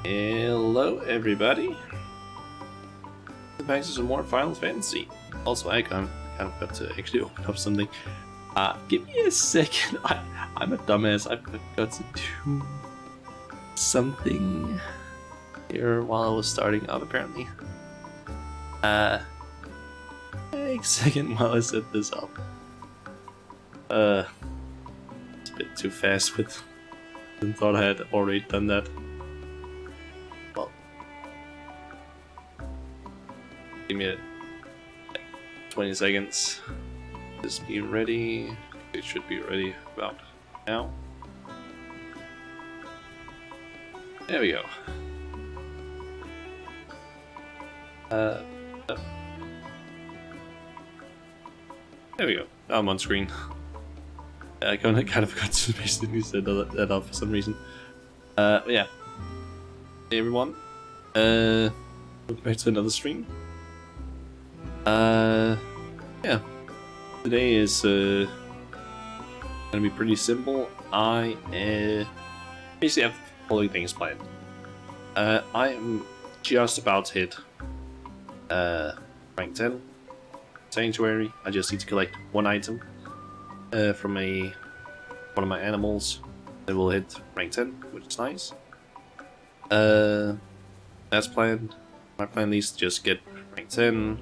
Hello everybody. Back to some more Final Fantasy. Also, I kind of got to actually open up something. Give me a second. I'm a dumbass. I forgot to do something here while I was starting up apparently. A second while I set this up. It's a bit too fast with. I thought I had already done that. Well, give me 20 seconds. Just be ready. It should be ready about now. There we go. There we go. I'm on screen. I kind of forgot to basically set that up for some reason. Yeah. Hey everyone. Welcome back to another stream. Yeah. Today is gonna be pretty simple. I basically have the following things planned. I am just about to hit rank 10 Sanctuary. I just need to collect one item from one of my animals that will hit rank 10, which is nice. That's planned. My plan is to just get rank 10,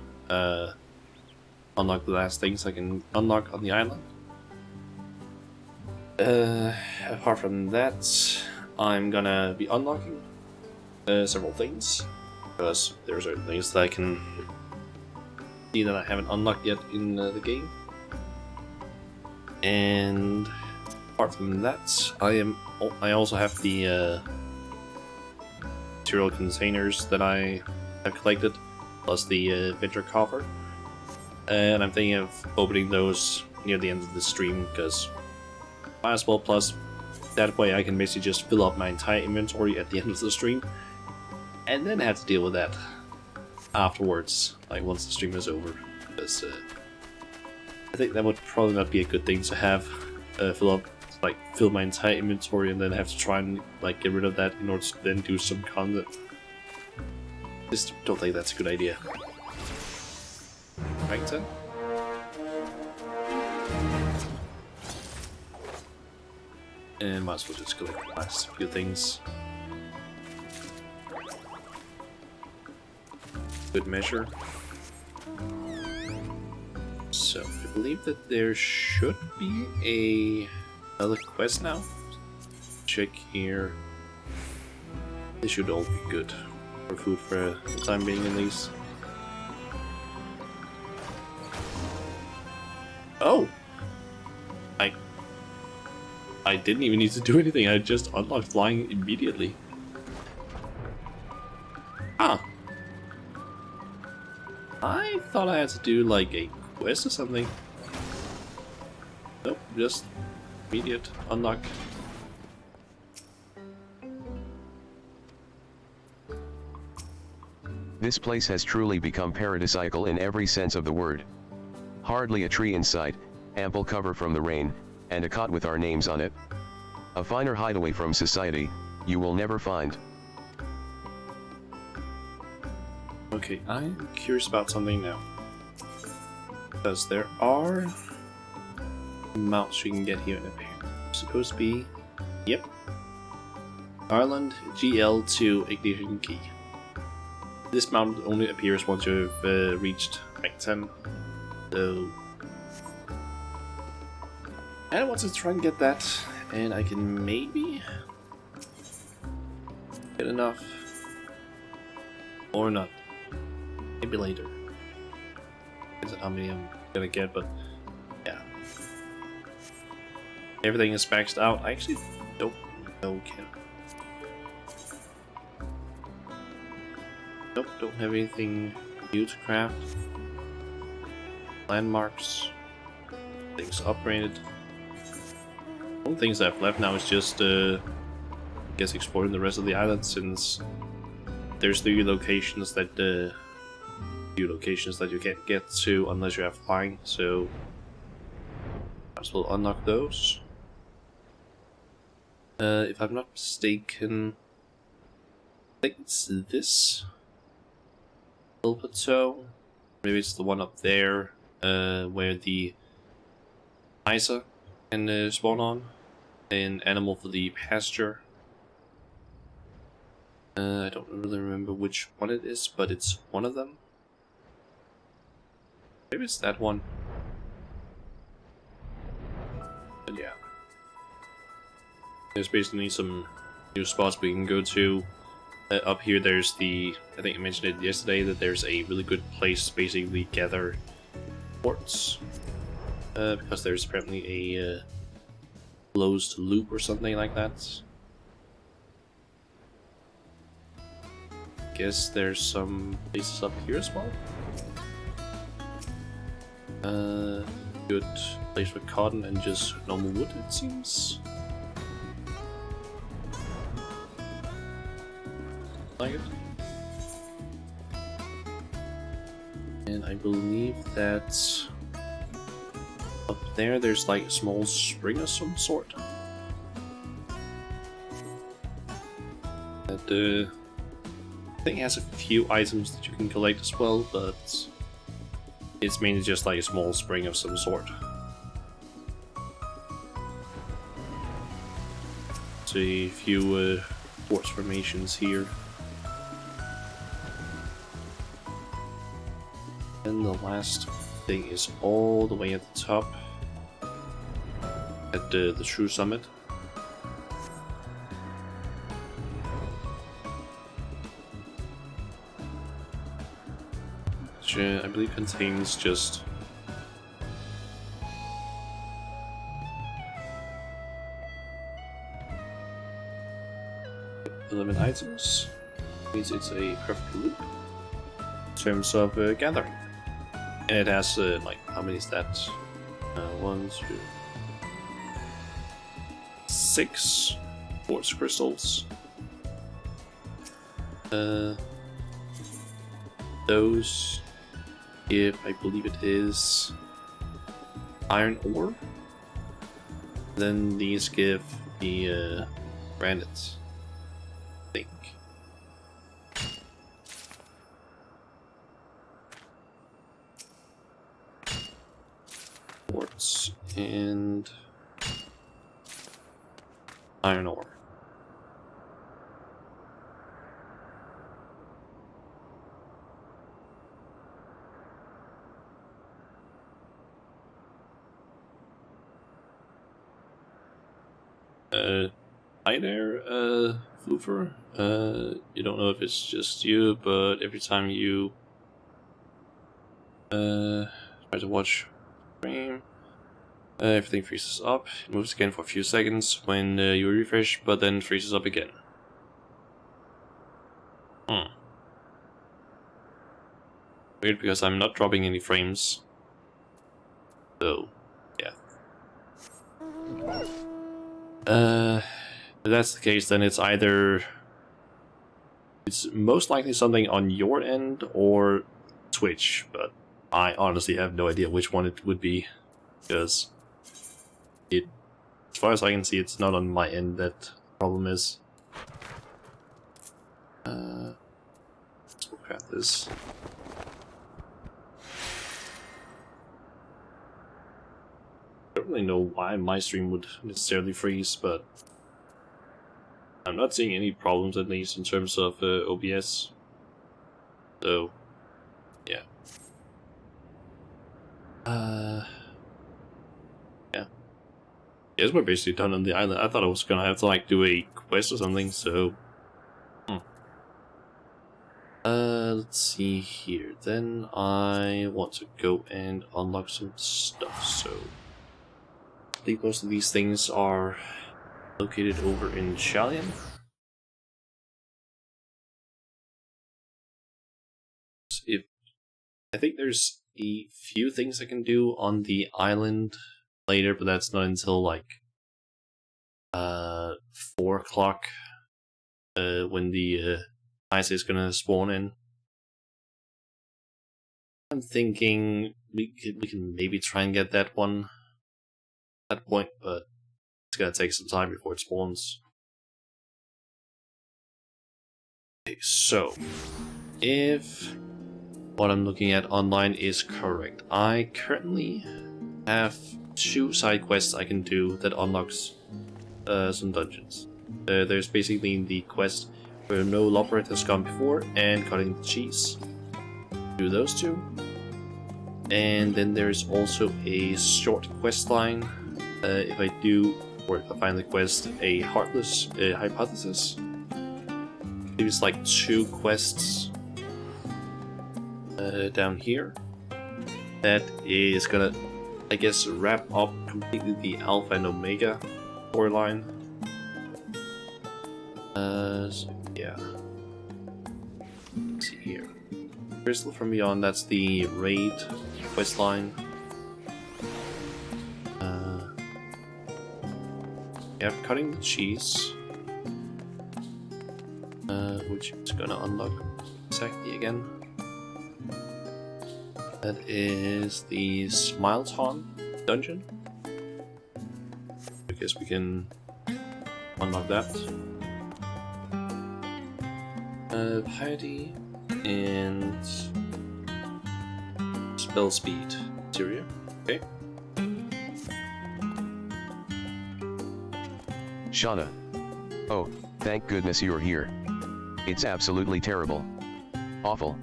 unlock the last things I can unlock on the island. Apart from that, I'm gonna be unlocking several things, because there are certain things that I can see that I haven't unlocked yet in the game. And apart from that, I also have the material containers that I have collected, plus the venture coffer. And I'm thinking of opening those near the end of the stream, because might as well, plus that way I can basically just fill up my entire inventory at the end of the stream, and then have to deal with that afterwards, like once the stream is over, because I think that would probably not be a good thing to have fill my entire inventory and then have to try and get rid of that in order to then do some content. Just don't think that's a good idea. Rank 10? And might as well just collect the last few things. Good measure. So, I believe that there should be another quest now. Check here. This should all be good for food for the time being, at least. Oh! I didn't even need to do anything, I just unlocked flying immediately. Ah! I thought I had to do like a quest or something. Nope, just immediate unlock. This place has truly become paradisiacal in every sense of the word. Hardly a tree in sight, ample cover from the rain, and a cot with our names on it. A finer hideaway from society, you will never find. Okay, I'm curious about something now. Because there are mounts you can get here in apparently. Supposed to be, yep. Ireland GL2 Ignition Key. This mount only appears once you've reached rank 10. So I want to try and get that, and I can maybe get enough or not. Maybe later. Depends on how many I'm gonna get, but yeah. Everything is maxed out. I actually don't know. Nope, don't have anything new to craft. Landmarks. Things upgraded. One of the things I've left now is just, I guess, exploring the rest of the island, since there's few locations that you can't get to unless you have flying, so I might as well unlock those. If I'm not mistaken, think it's this little plateau. Maybe it's the one up there, where the Isa can spawn on. An animal for the pasture. I don't really remember which one it is, but it's one of them. Maybe it's that one. But yeah. There's basically some new spots we can go to. Up here there's the, I think I mentioned it yesterday, that there's a really good place to basically gather quartz. Because there's apparently a closed loop or something like that. Guess there's some places up here as well. Good place for cotton and just normal wood, it seems. Like it. And I believe that up there there's like a small spring of some sort. That I think has a few items that you can collect as well, but it's mainly just like a small spring of some sort. So a few quartz formations here. And the last thing is all the way at the top, at the true summit. Which I believe contains just 11 items. Means it's a perfect loop in terms of gathering. And it has like, how many is that? 1, 2, 6 quartz crystals. Those give, I believe it is, iron ore. Then these give the granite, I think. Quartz and iron ore. Hi there, Floofer. You don't know if it's just you, but every time you try to watch stream, everything freezes up. It moves again for a few seconds when you refresh, but then freezes up again. Weird, because I'm not dropping any frames. So, yeah. If that's the case, then it's either... It's most likely something on your end or Twitch, but I honestly have no idea which one it would be, because it, as far as I can see, it's not on my end that the problem is. Let's look at this. I don't really know why my stream would necessarily freeze, but I'm not seeing any problems, at least in terms of OBS. So, yeah. Yeah. Yes, we're basically done on the island. I thought I was gonna have to like do a quest or something, so... let's see here. Then I want to go and unlock some stuff, so... I think most of these things are located over in Chalian. I think there's a few things I can do on the island later, but that's not until like 4 o'clock when the ice is gonna spawn in. I'm thinking we can maybe try and get that one at that point, but it's gonna take some time before it spawns. Okay, so if what I'm looking at online is correct, I currently have 2 side quests I can do that unlocks some dungeons. There's basically the quest where no loperet has gone before and cutting the cheese. Do those 2. And then there's also a short quest line. If I do, or if I find the quest, a heartless hypothesis. It's like 2 quests down here. That is gonna, I guess, wrap up completely the Alpha and Omega storyline. So yeah. Let's see here. Crystal from Beyond, that's the raid quest line. Yeah, cutting the cheese. Which is gonna unlock exactly again. That is the Smileton dungeon. I guess we can unlock that. Piety and spell speed. Syria. Okay. Shauna. Oh, thank goodness you're here. It's absolutely terrible. Awful.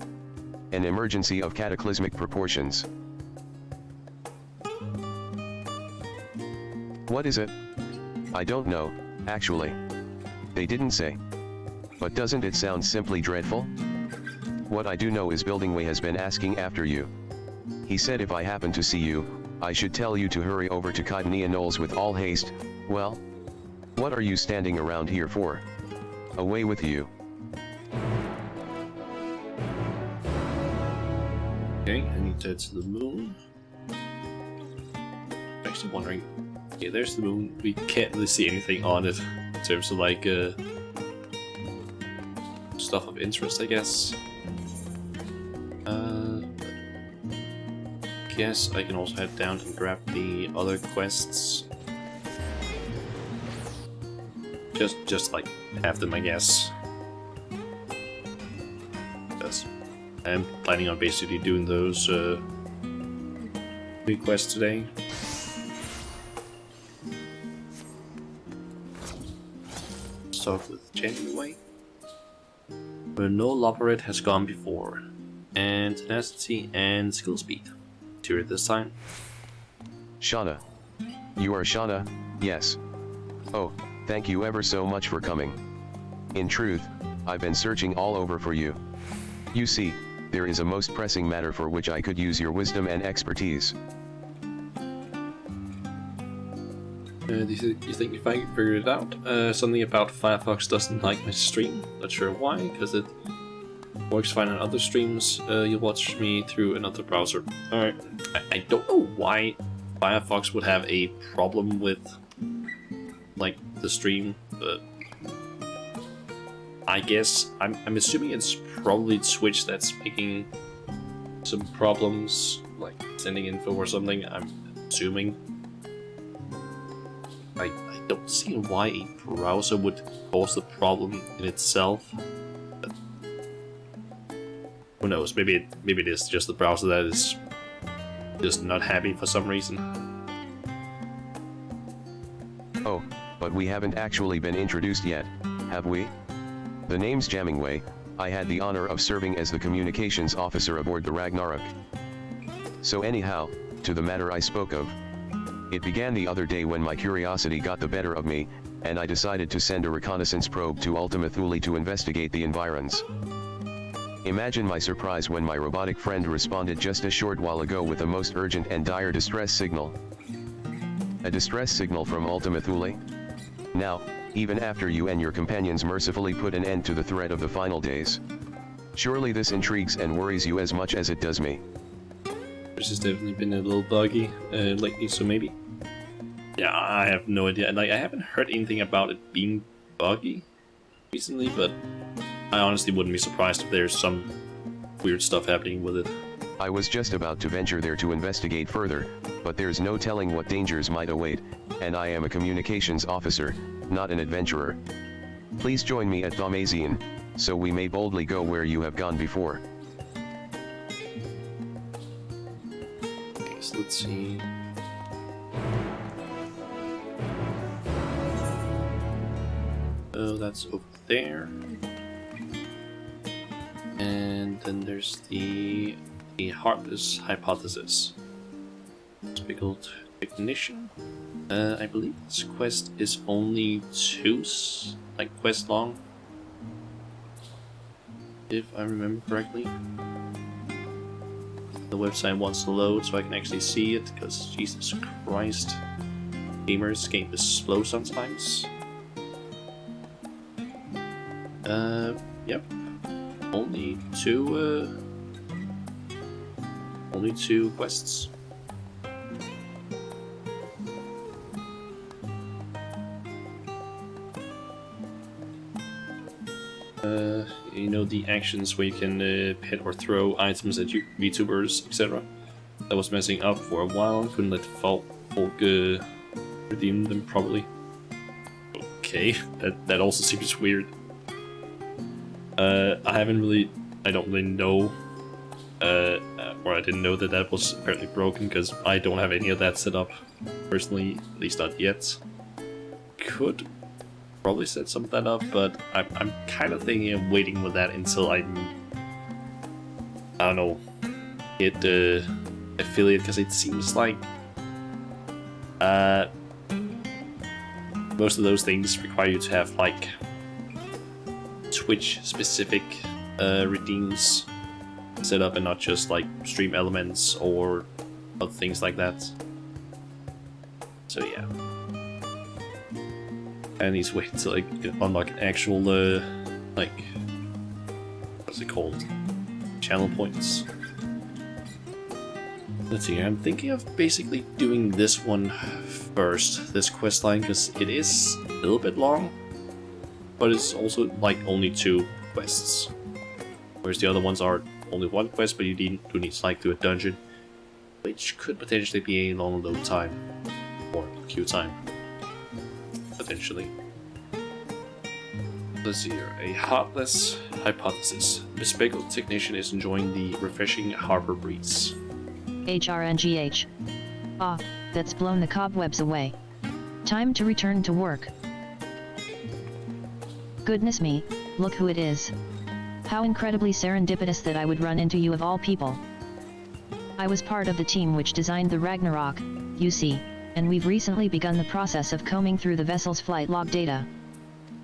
An emergency of cataclysmic proportions. What is it? I don't know, actually. They didn't say. But doesn't it sound simply dreadful? What I do know is Buildingway has been asking after you. He said if I happen to see you, I should tell you to hurry over to Chydnia Knolls with all haste. Well, what are you standing around here for? Away with you. Okay, I need to head to the moon. I'm actually wondering. Okay, there's the moon. We can't really see anything on it in terms of like stuff of interest, I guess. Guess I can also head down and grab the other quests. Just like have them, I guess. Because I'm planning on basically doing those big quests today. Start with changing away. Where no loperet has gone before, and tenacity and skill speed. Tyr this time. Shauna. You are Shauna, yes. Oh, thank you ever so much for coming. In truth, I've been searching all over for you. You see, there is a most pressing matter for which I could use your wisdom and expertise. Do you think if I figured it out? Something about Firefox doesn't like my stream. Not sure why, because it works fine on other streams. You watch me through another browser. Alright. I don't know why Firefox would have a problem with like the stream, but I guess I'm assuming it's probably Twitch that's making some problems, like sending info or something. I'm assuming. I don't see why a browser would cause the problem in itself. But who knows? Maybe it is just the browser that is just not happy for some reason. Oh, but we haven't actually been introduced yet, have we? The name's Jammingway. I had the honor of serving as the communications officer aboard the Ragnarok. So anyhow, to the matter I spoke of. It began the other day when my curiosity got the better of me, and I decided to send a reconnaissance probe to Ultima Thule to investigate the environs. Imagine my surprise when my robotic friend responded just a short while ago with a most urgent and dire distress signal. A distress signal from Ultima Thule? Now, even after you and your companions mercifully put an end to the threat of the final days. Surely this intrigues and worries you as much as it does me. This has definitely been a little buggy lately, so maybe. Yeah, I have no idea. Like, I haven't heard anything about it being buggy recently, but I honestly wouldn't be surprised if there's some weird stuff happening with it. I was just about to venture there to investigate further, but there's no telling what dangers might await, and I am a communications officer, not an adventurer. Please join me at Thaumazian, so we may boldly go where you have gone before. Okay, so let's see. Oh, that's over there. And then there's the Heartless Hypothesis. Speckled Ignition. I believe this quest is only 2 quests long, if I remember correctly. The website wants to load so I can actually see it, because Jesus Christ, gamers game is slow sometimes. Yep. Only two quests. You know, the actions where you can hit or throw items at VTubers, etc. That was messing up for a while. Couldn't let folk redeem them properly. Okay, that also seems weird. I don't really know, or I didn't know that was apparently broken, because I don't have any of that set up personally, at least not yet. Could probably set some of that up, but I'm kind of thinking of waiting with that until I don't know, hit affiliate, because it seems like most of those things require you to have like Twitch specific redeems set up and not just like stream elements or other things like that. So yeah. I need to wait until I unlock actual like, what's it called? Channel points. Let's see, I'm thinking of basically doing this one first, this quest line, because it is a little bit long, but it's also like only 2 quests. Whereas the other ones are only 1 quest, but you do need to like do a dungeon, which could potentially be a long load time, or queue time. Potentially. Let's see here. A Heartless Hypothesis. The speckled technician is enjoying the refreshing harbor breeze. HRNGH. Ah, that's blown the cobwebs away. Time to return to work. Goodness me, look who it is. How incredibly serendipitous that I would run into you of all people. I was part of the team which designed the Ragnarok, you see, and we've recently begun the process of combing through the vessel's flight log data.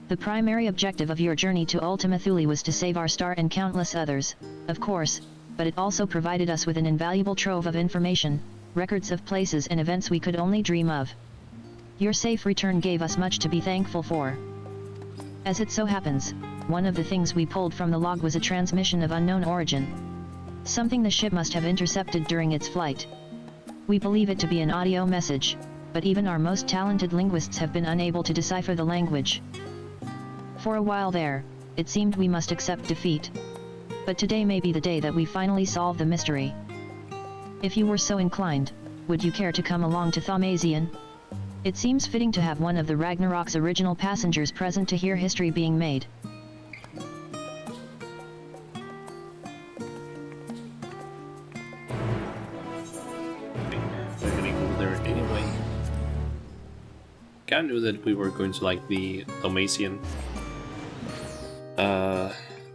The primary objective of your journey to Ultima Thule was to save our star and countless others, of course, but it also provided us with an invaluable trove of information, records of places and events we could only dream of. Your safe return gave us much to be thankful for. As it so happens, one of the things we pulled from the log was a transmission of unknown origin. Something the ship must have intercepted during its flight. We believe it to be an audio message, but even our most talented linguists have been unable to decipher the language. For a while there, it seemed we must accept defeat. But today may be the day that we finally solve the mystery. If you were so inclined, would you care to come along to Thaumazian? It seems fitting to have one of the Ragnarok's original passengers present to hear history being made. We're heading over there anyway. Kinda knew that we were going to like the Thaumazian.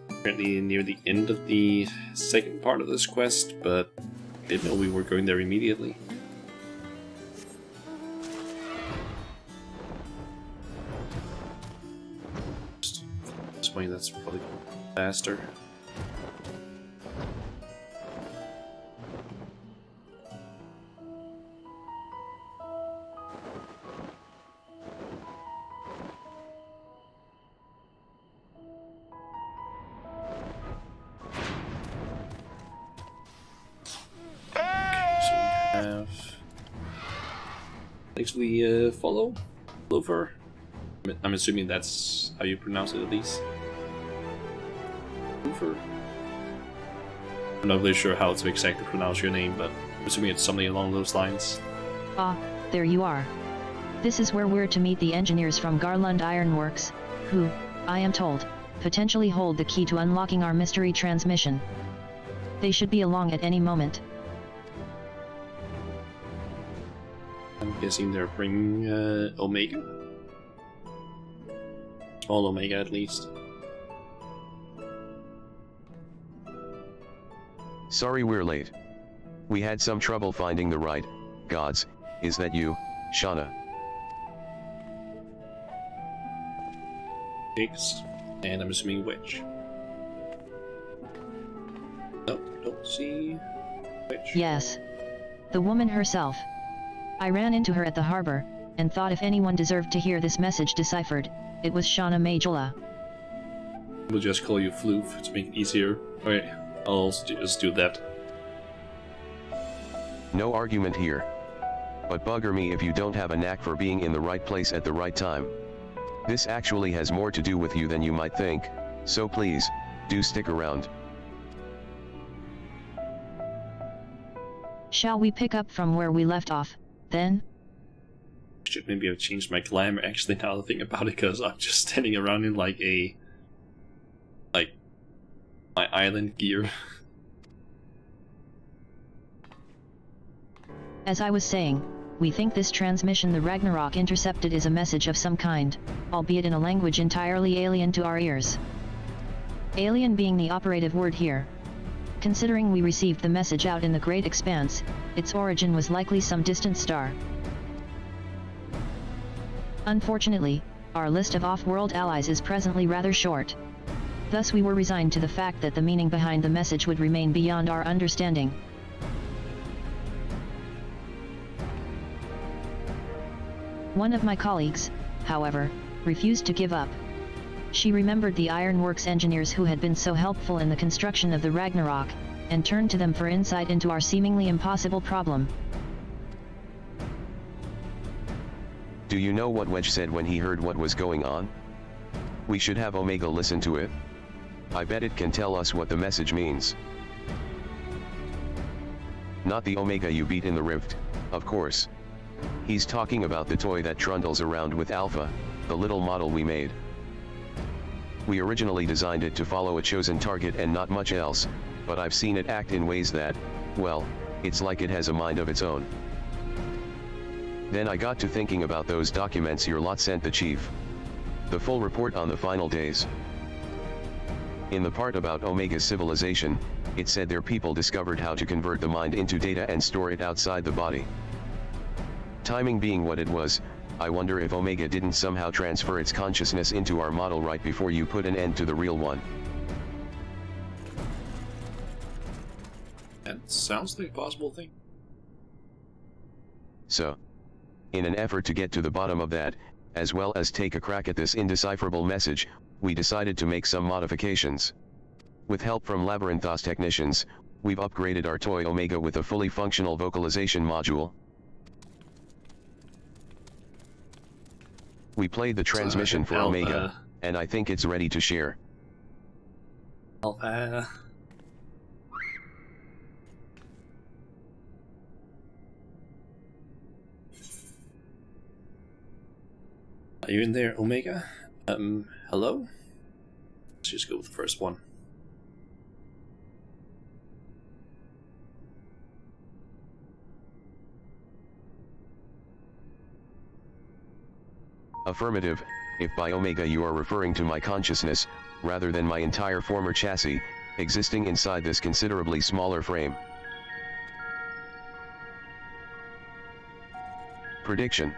Apparently near the end of the second part of this quest, but didn't know we were going there immediately. This way, that's probably faster. Actually, follow Clover. I'm assuming that's how you pronounce it, at least. Clover. I'm not really sure how to exactly pronounce your name, but I'm assuming it's something along those lines. Ah, there you are. This is where we're to meet the engineers from Garlund Ironworks, who, I am told, potentially hold the key to unlocking our mystery transmission. They should be along at any moment. I'm guessing they're bringing Omega. Small Omega at least. Sorry we're late. We had some trouble finding the right gods. Is that you, Shauna? Pigs, and I'm assuming witch. No, don't see witch. Yes. The woman herself. I ran into her at the harbor, and thought if anyone deserved to hear this message deciphered, it was Shauna Majula. We'll just call you Floof to make it easier. Okay, I'll just do that. No argument here. But bugger me if you don't have a knack for being in the right place at the right time. This actually has more to do with you than you might think, so please, do stick around. Shall we pick up from where we left off, then? Should maybe have changed my glamour actually now that I think about it, because I'm just standing around in like my island gear. As I was saying, we think this transmission the Ragnarok intercepted is a message of some kind, albeit in a language entirely alien to our ears. Alien being the operative word here. Considering we received the message out in the great expanse, its origin was likely some distant star. Unfortunately, our list of off-world allies is presently rather short. Thus we were resigned to the fact that the meaning behind the message would remain beyond our understanding. One of my colleagues, however, refused to give up. She remembered the ironworks engineers who had been so helpful in the construction of the Ragnarok, and turned to them for insight into our seemingly impossible problem. Do you know what Wedge said when he heard what was going on? We should have Omega listen to it. I bet it can tell us what the message means. Not the Omega you beat in the rift, of course. He's talking about the toy that trundles around with Alpha, the little model we made. We originally designed it to follow a chosen target and not much else, but I've seen it act in ways that, well, it's like it has a mind of its own. Then I got to thinking about those documents your lot sent the chief. The full report on the final days. In the part about Omega's civilization, it said their people discovered how to convert the mind into data and store it outside the body. Timing being what it was, I wonder if Omega didn't somehow transfer its consciousness into our model right before you put an end to the real one. That sounds like a possible thing. So, in an effort to get to the bottom of that, as well as take a crack at this indecipherable message, we decided to make some modifications. With help from Labyrinthos technicians, we've upgraded our toy Omega with a fully functional vocalization module. We played the transmission for Omega, and I think it's ready to share. Alpha. Are you in there, Omega? Hello? Let's just go with the first one. Affirmative, if by Omega you are referring to my consciousness, rather than my entire former chassis, existing inside this considerably smaller frame. Prediction.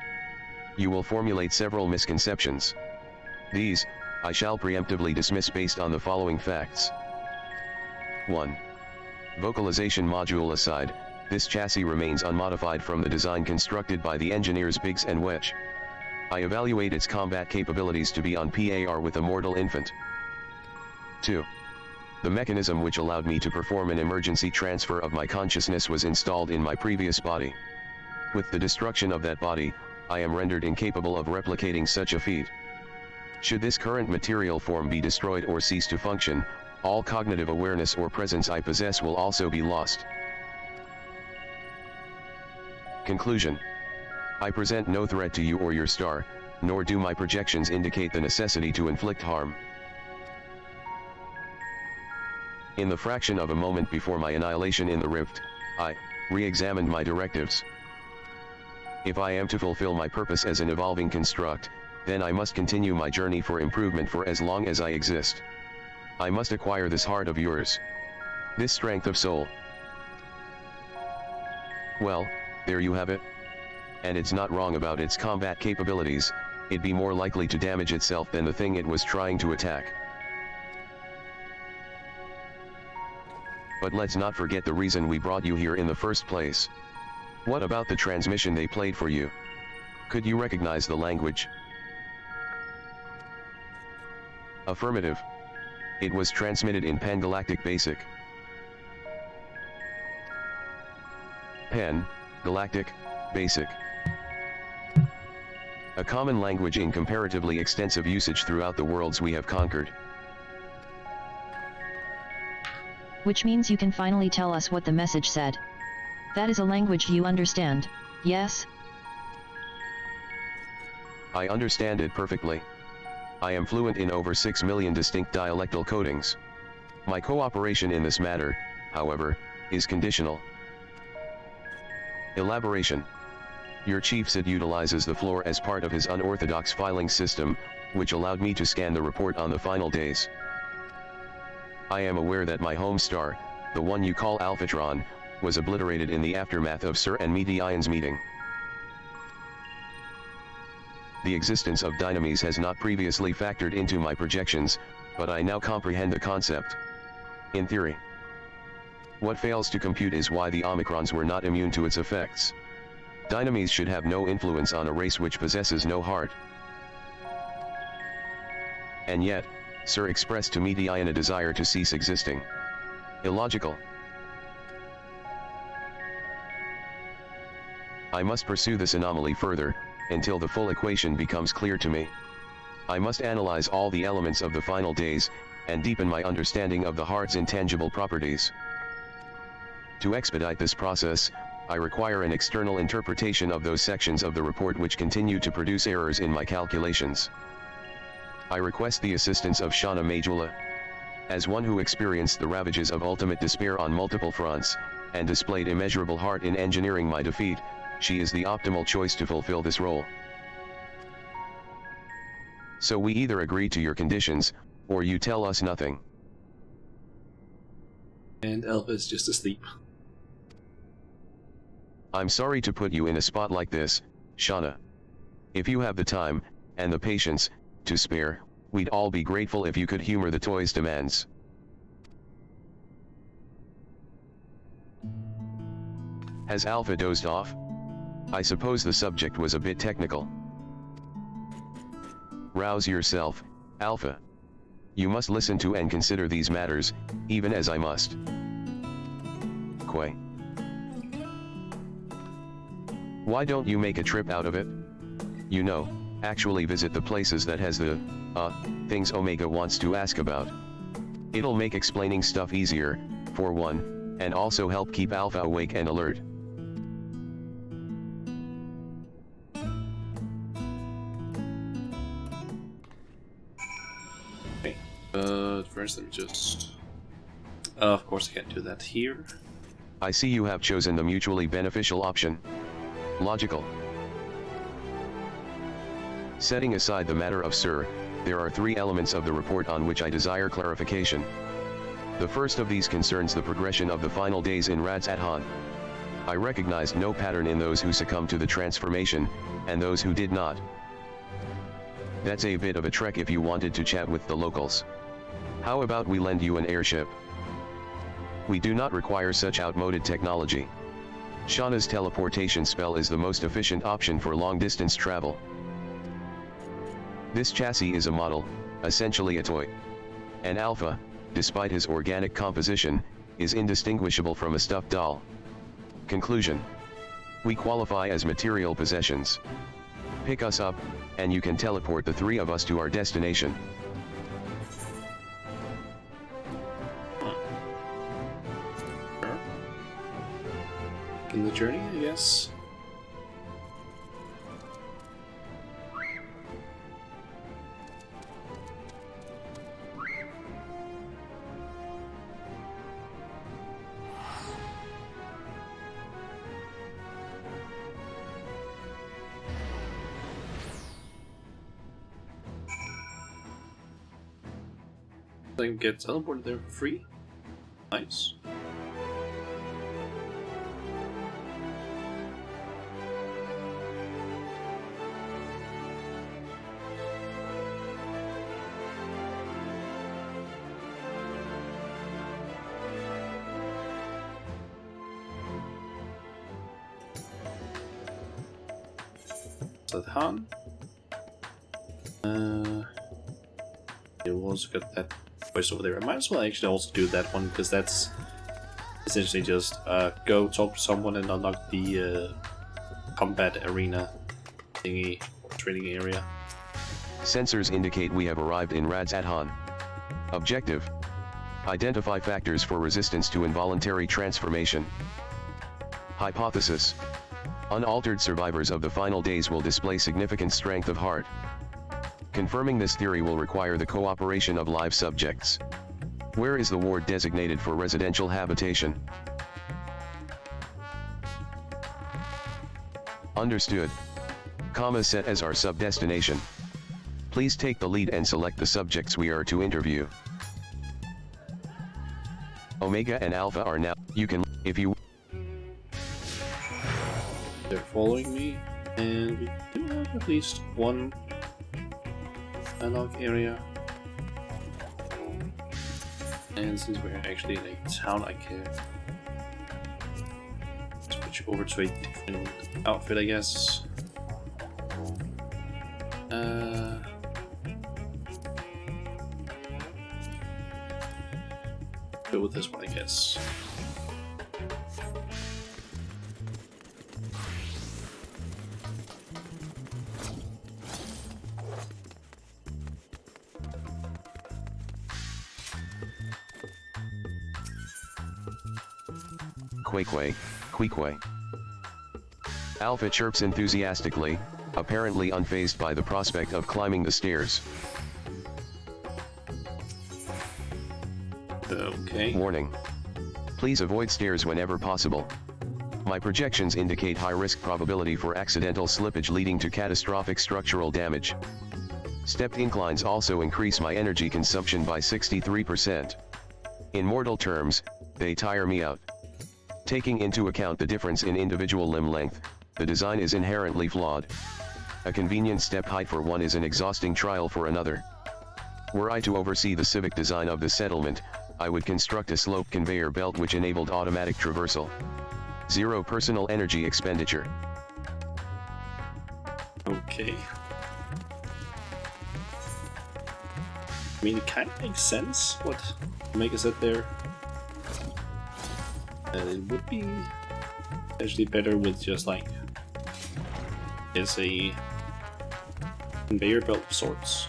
You will formulate several misconceptions. These, I shall preemptively dismiss based on the following facts. 1. Vocalization module aside, this chassis remains unmodified from the design constructed by the engineers Biggs and Wedge. I evaluate its combat capabilities to be on par with a mortal infant. 2. The mechanism which allowed me to perform an emergency transfer of my consciousness was installed in my previous body. With the destruction of that body, I am rendered incapable of replicating such a feat. Should this current material form be destroyed or cease to function, all cognitive awareness or presence I possess will also be lost. Conclusion. I present no threat to you or your star, nor do my projections indicate the necessity to inflict harm. In the fraction of a moment before my annihilation in the rift, I re-examined my directives. If I am to fulfill my purpose as an evolving construct, then I must continue my journey for improvement for as long as I exist. I must acquire this heart of yours. This strength of soul. Well, there you have it. And it's not wrong about its combat capabilities, it'd be more likely to damage itself than the thing it was trying to attack. But let's not forget the reason we brought you here in the first place. What about the transmission they played for you? Could you recognize the language? Affirmative. It was transmitted in Pan-Galactic Basic. Pan-Galactic Basic. A common language in comparatively extensive usage throughout the worlds we have conquered. Which means you can finally tell us what the message said. That is a language you understand, yes? I understand it perfectly. I am fluent in over 6 million distinct dialectal codings. My cooperation in this matter, however, is conditional. Elaboration. Your chief Sid utilizes the floor as part of his unorthodox filing system, which allowed me to scan the report on the final days. I am aware that my home star, the one you call Alphatron, was obliterated in the aftermath of Sir and Medion's meeting. The existence of dynamis has not previously factored into my projections, but I now comprehend the concept. In theory. What fails to compute is why the Omicrons were not immune to its effects. Dynamis should have no influence on a race which possesses no heart. And yet, Sir expressed to Medion a desire to cease existing. Illogical. I must pursue this anomaly further, until the full equation becomes clear to me. I must analyze all the elements of the final days, and deepen my understanding of the heart's intangible properties. To expedite this process, I require an external interpretation of those sections of the report which continue to produce errors in my calculations. I request the assistance of Shauna Majula. As one who experienced the ravages of ultimate despair on multiple fronts, and displayed immeasurable heart in engineering my defeat, she is the optimal choice to fulfill this role. So we either agree to your conditions, or you tell us nothing. And Alpha is just asleep. I'm sorry to put you in a spot like this, Shauna. If you have the time, and the patience, to spare, we'd all be grateful if you could humor the toy's demands. Has Alpha dozed off? I suppose the subject was a bit technical. Rouse yourself, Alpha. You must listen to and consider these matters, even as I must. Quay. Why don't you make a trip out of it? You know, actually visit the places that has the, things Omega wants to ask about. It'll make explaining stuff easier, for one, and also help keep Alpha awake and alert. Okay, first let me just... of course I can't do that here. I see you have chosen the mutually beneficial option. Logical. Setting aside the matter of Sir, there are 3 elements of the report on which I desire clarification. The first of these concerns the progression of the final days in Radz-at-Han. I recognized no pattern in those who succumbed to the transformation, and those who did not. That's a bit of a trek if you wanted to chat with the locals. How about we lend you an airship? We do not require such outmoded technology. Shauna's teleportation spell is the most efficient option for long-distance travel. This chassis is a model, essentially a toy. And Alpha, despite his organic composition, is indistinguishable from a stuffed doll. Conclusion. We qualify as material possessions. Pick us up, and you can teleport the 3 of us to our destination. In the journey, I guess. I can get teleported there for free. Nice. Han. It also got that voice over there. I might as well actually also do that one because that's essentially just go talk to someone and unlock the combat arena thingy training area. Sensors indicate we have arrived in Radz Adhan. Objective: identify factors for resistance to involuntary transformation. Hypothesis: unaltered survivors of the final days will display significant strength of heart. Confirming this theory will require the cooperation of live subjects. Where is the ward designated for residential habitation? Understood. Comma set as our sub-destination. Please take the lead and select the subjects we are to interview. Omega and Alpha are now. You can, if you. They're following me, and we do have at least one unlock area. And since we're actually in a town, I can switch over to a different outfit, I guess. Go with this one, I guess. Queequay. Alpha chirps enthusiastically, apparently unfazed by the prospect of climbing the stairs. Okay. Warning. Please avoid stairs whenever possible. My projections indicate high risk probability for accidental slippage leading to catastrophic structural damage. Stepped inclines also increase my energy consumption by 63%. In mortal terms, they tire me out. Taking into account the difference in individual limb length, the design is inherently flawed. A convenient step height for one is an exhausting trial for another. Were I to oversee the civic design of the settlement, I would construct a slope conveyor belt which enabled automatic traversal. Zero personal energy expenditure. Okay. I mean, it kind of makes sense what Omega said there. It would be actually better with just like it's a conveyor belt of sorts.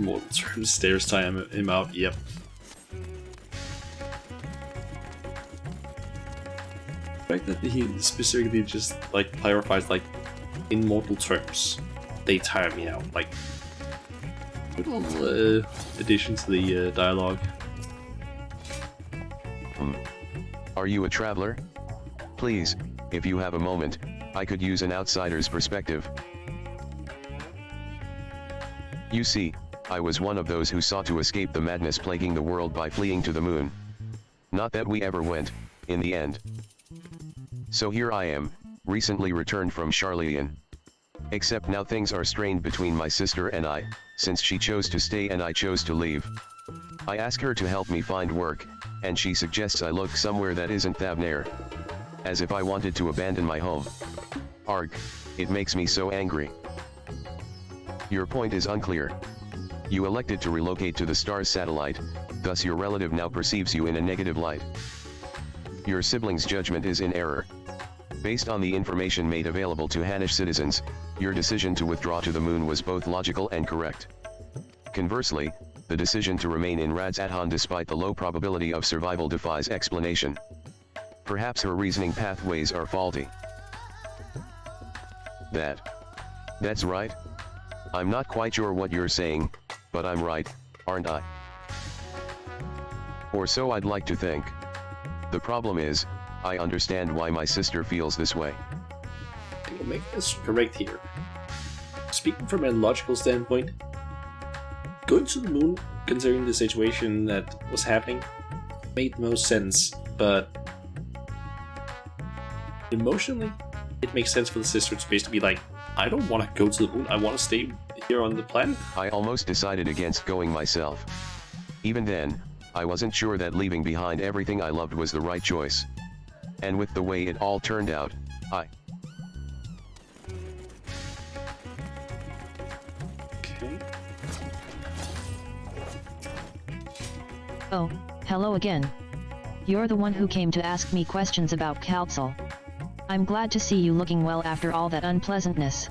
More term stairs time him out. Yep. The fact that he specifically just like clarifies like in mortal terms, they tire me out. Like little addition to the dialogue. Are you a traveler? Please, if you have a moment, I could use an outsider's perspective. You see, I was one of those who sought to escape the madness plaguing the world by fleeing to the moon. Not that we ever went, in the end. So here I am, recently returned from Charlian. Except now things are strained between my sister and I, since she chose to stay and I chose to leave. I ask her to help me find work, and she suggests I look somewhere that isn't Thavnair. As if I wanted to abandon my home. Arg, it makes me so angry. Your point is unclear. You elected to relocate to the star's satellite, thus your relative now perceives you in a negative light. Your sibling's judgment is in error. Based on the information made available to Hanish citizens, your decision to withdraw to the moon was both logical and correct. Conversely, the decision to remain in Radz Adhan despite the low probability of survival defies explanation. Perhaps her reasoning pathways are faulty. That's right. I'm not quite sure what you're saying, but I'm right, aren't I? Or so I'd like to think. The problem is, I understand why my sister feels this way. I will make this correct here. Speaking from a logical standpoint, going to the moon, considering the situation that was happening, made most sense, but emotionally, it makes sense for the sister to basically be like, I don't want to go to the moon, I want to stay here on the planet. I almost decided against going myself. Even then, I wasn't sure that leaving behind everything I loved was the right choice. And with the way it all turned out, Okay. Oh, hello again. You're the one who came to ask me questions about Council. I'm glad to see you looking well after all that unpleasantness.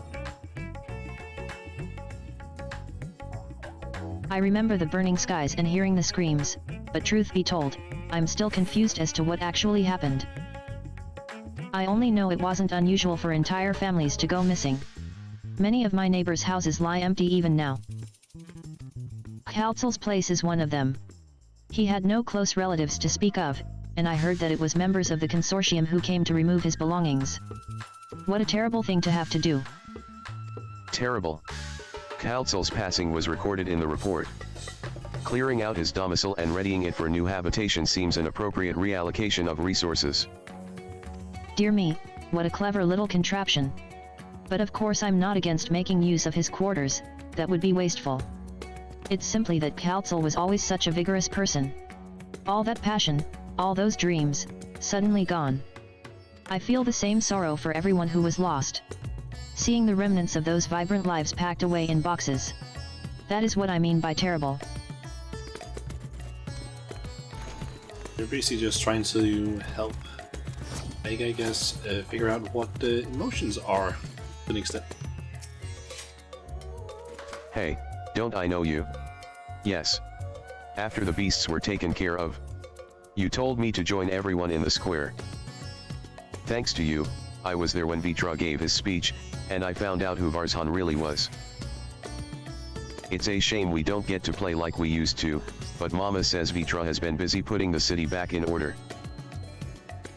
I remember the burning skies and hearing the screams, but truth be told, I'm still confused as to what actually happened. I only know it wasn't unusual for entire families to go missing. Many of my neighbors' houses lie empty even now. Council's place is one of them. He had no close relatives to speak of, and I heard that it was members of the consortium who came to remove his belongings. What a terrible thing to have to do. terrible. Council's passing was recorded in the report. Clearing out his domicile and readying it for new habitation seems an appropriate reallocation of resources. Dear me, what a clever little contraption. But of course I'm not against making use of his quarters, that would be wasteful. It's simply that Council was always such a vigorous person. All that passion, all those dreams, suddenly gone. I feel the same sorrow for everyone who was lost. Seeing the remnants of those vibrant lives packed away in boxes. That is what I mean by terrible. They're basically just trying to help Meg, I guess, figure out what the emotions are to an extent. Hey, don't I know you? Yes. After the beasts were taken care of, you told me to join everyone in the square. Thanks to you, I was there when Vitra gave his speech, and I found out who Varzhan really was. It's a shame we don't get to play like we used to, but Mama says Vitra has been busy putting the city back in order.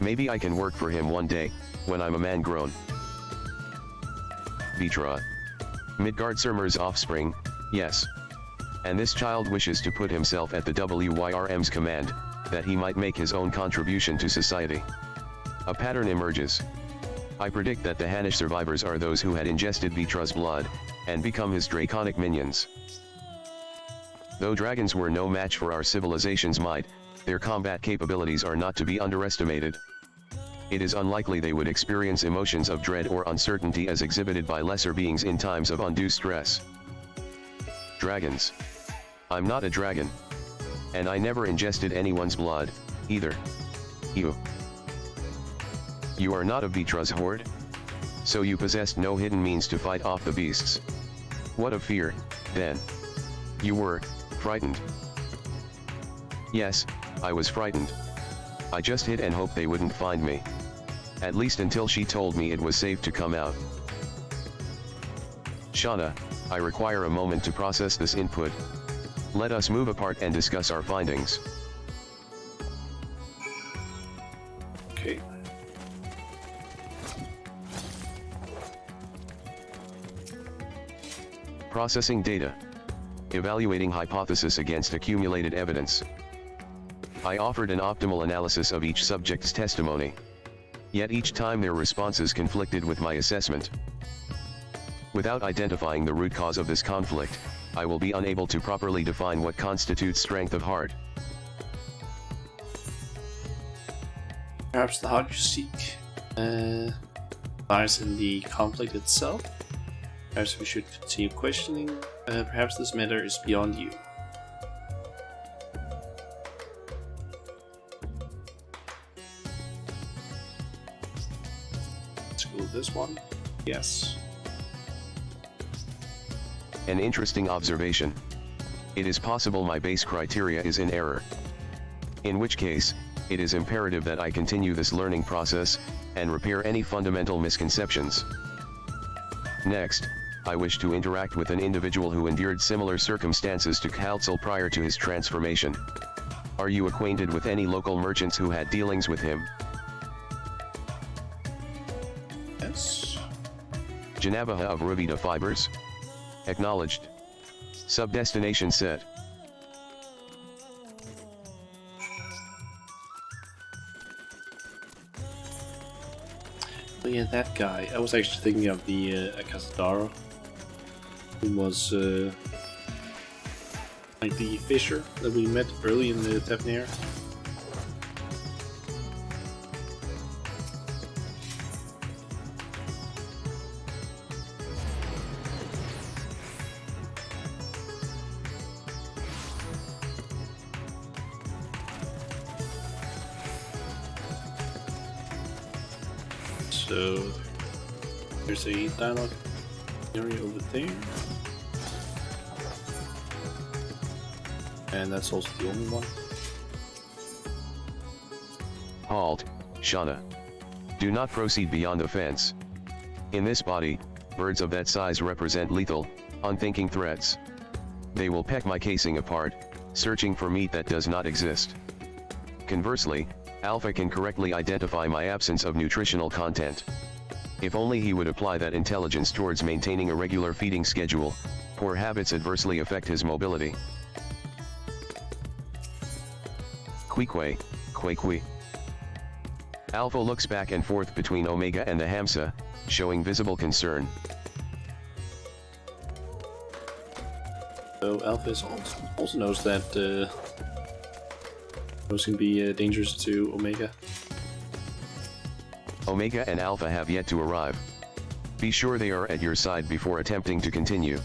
Maybe I can work for him one day, when I'm a man grown. Vitra. Midgardsormr's offspring, yes. And this child wishes to put himself at the WYRM's command, that he might make his own contribution to society. A pattern emerges. I predict that the Hanish survivors are those who had ingested Vitra's blood, and become his draconic minions. Though dragons were no match for our civilization's might, their combat capabilities are not to be underestimated. It is unlikely they would experience emotions of dread or uncertainty as exhibited by lesser beings in times of undue stress. Dragons. I'm not a dragon. And I never ingested anyone's blood, either. You. You are not of Vitra's horde? So you possessed no hidden means to fight off the beasts. What of fear, then? You were frightened. Yes, I was frightened. I just hid and hoped they wouldn't find me. At least until she told me it was safe to come out. Shauna, I require a moment to process this input. Let us move apart and discuss our findings. Okay. Processing data. Evaluating hypothesis against accumulated evidence. I offered an optimal analysis of each subject's testimony. Yet each time their responses conflicted with my assessment. Without identifying the root cause of this conflict, I will be unable to properly define what constitutes strength of heart. Perhaps the heart you seek lies in the conflict itself. Perhaps we should continue questioning. Perhaps this matter is beyond you. Let's go with this one. Yes. An interesting observation. It is possible my base criteria is in error. In which case, it is imperative that I continue this learning process, and repair any fundamental misconceptions. Next, I wish to interact with an individual who endured similar circumstances to Council prior to his transformation. Are you acquainted with any local merchants who had dealings with him? Yes. Janabaha of Rubida Fibers? Acknowledged. Subdestination set. But yeah, that guy. I was actually thinking of the Akasadara, who was like the fisher that we met early in the Tefnir. So there's a dialogue area over there, and that's also the only one. Halt, Shauna. Do not proceed beyond the fence. In this body, birds of that size represent lethal, unthinking threats. They will peck my casing apart, searching for meat that does not exist. Conversely, Alpha can correctly identify my absence of nutritional content. If only he would apply that intelligence towards maintaining a regular feeding schedule, poor habits adversely affect his mobility. Kwekwe, kwekwe. Alpha looks back and forth between Omega and the Hamsa, showing visible concern. So Alpha also knows that those can be dangerous to Omega. Omega and Alpha have yet to arrive. Be sure they are at your side before attempting to continue.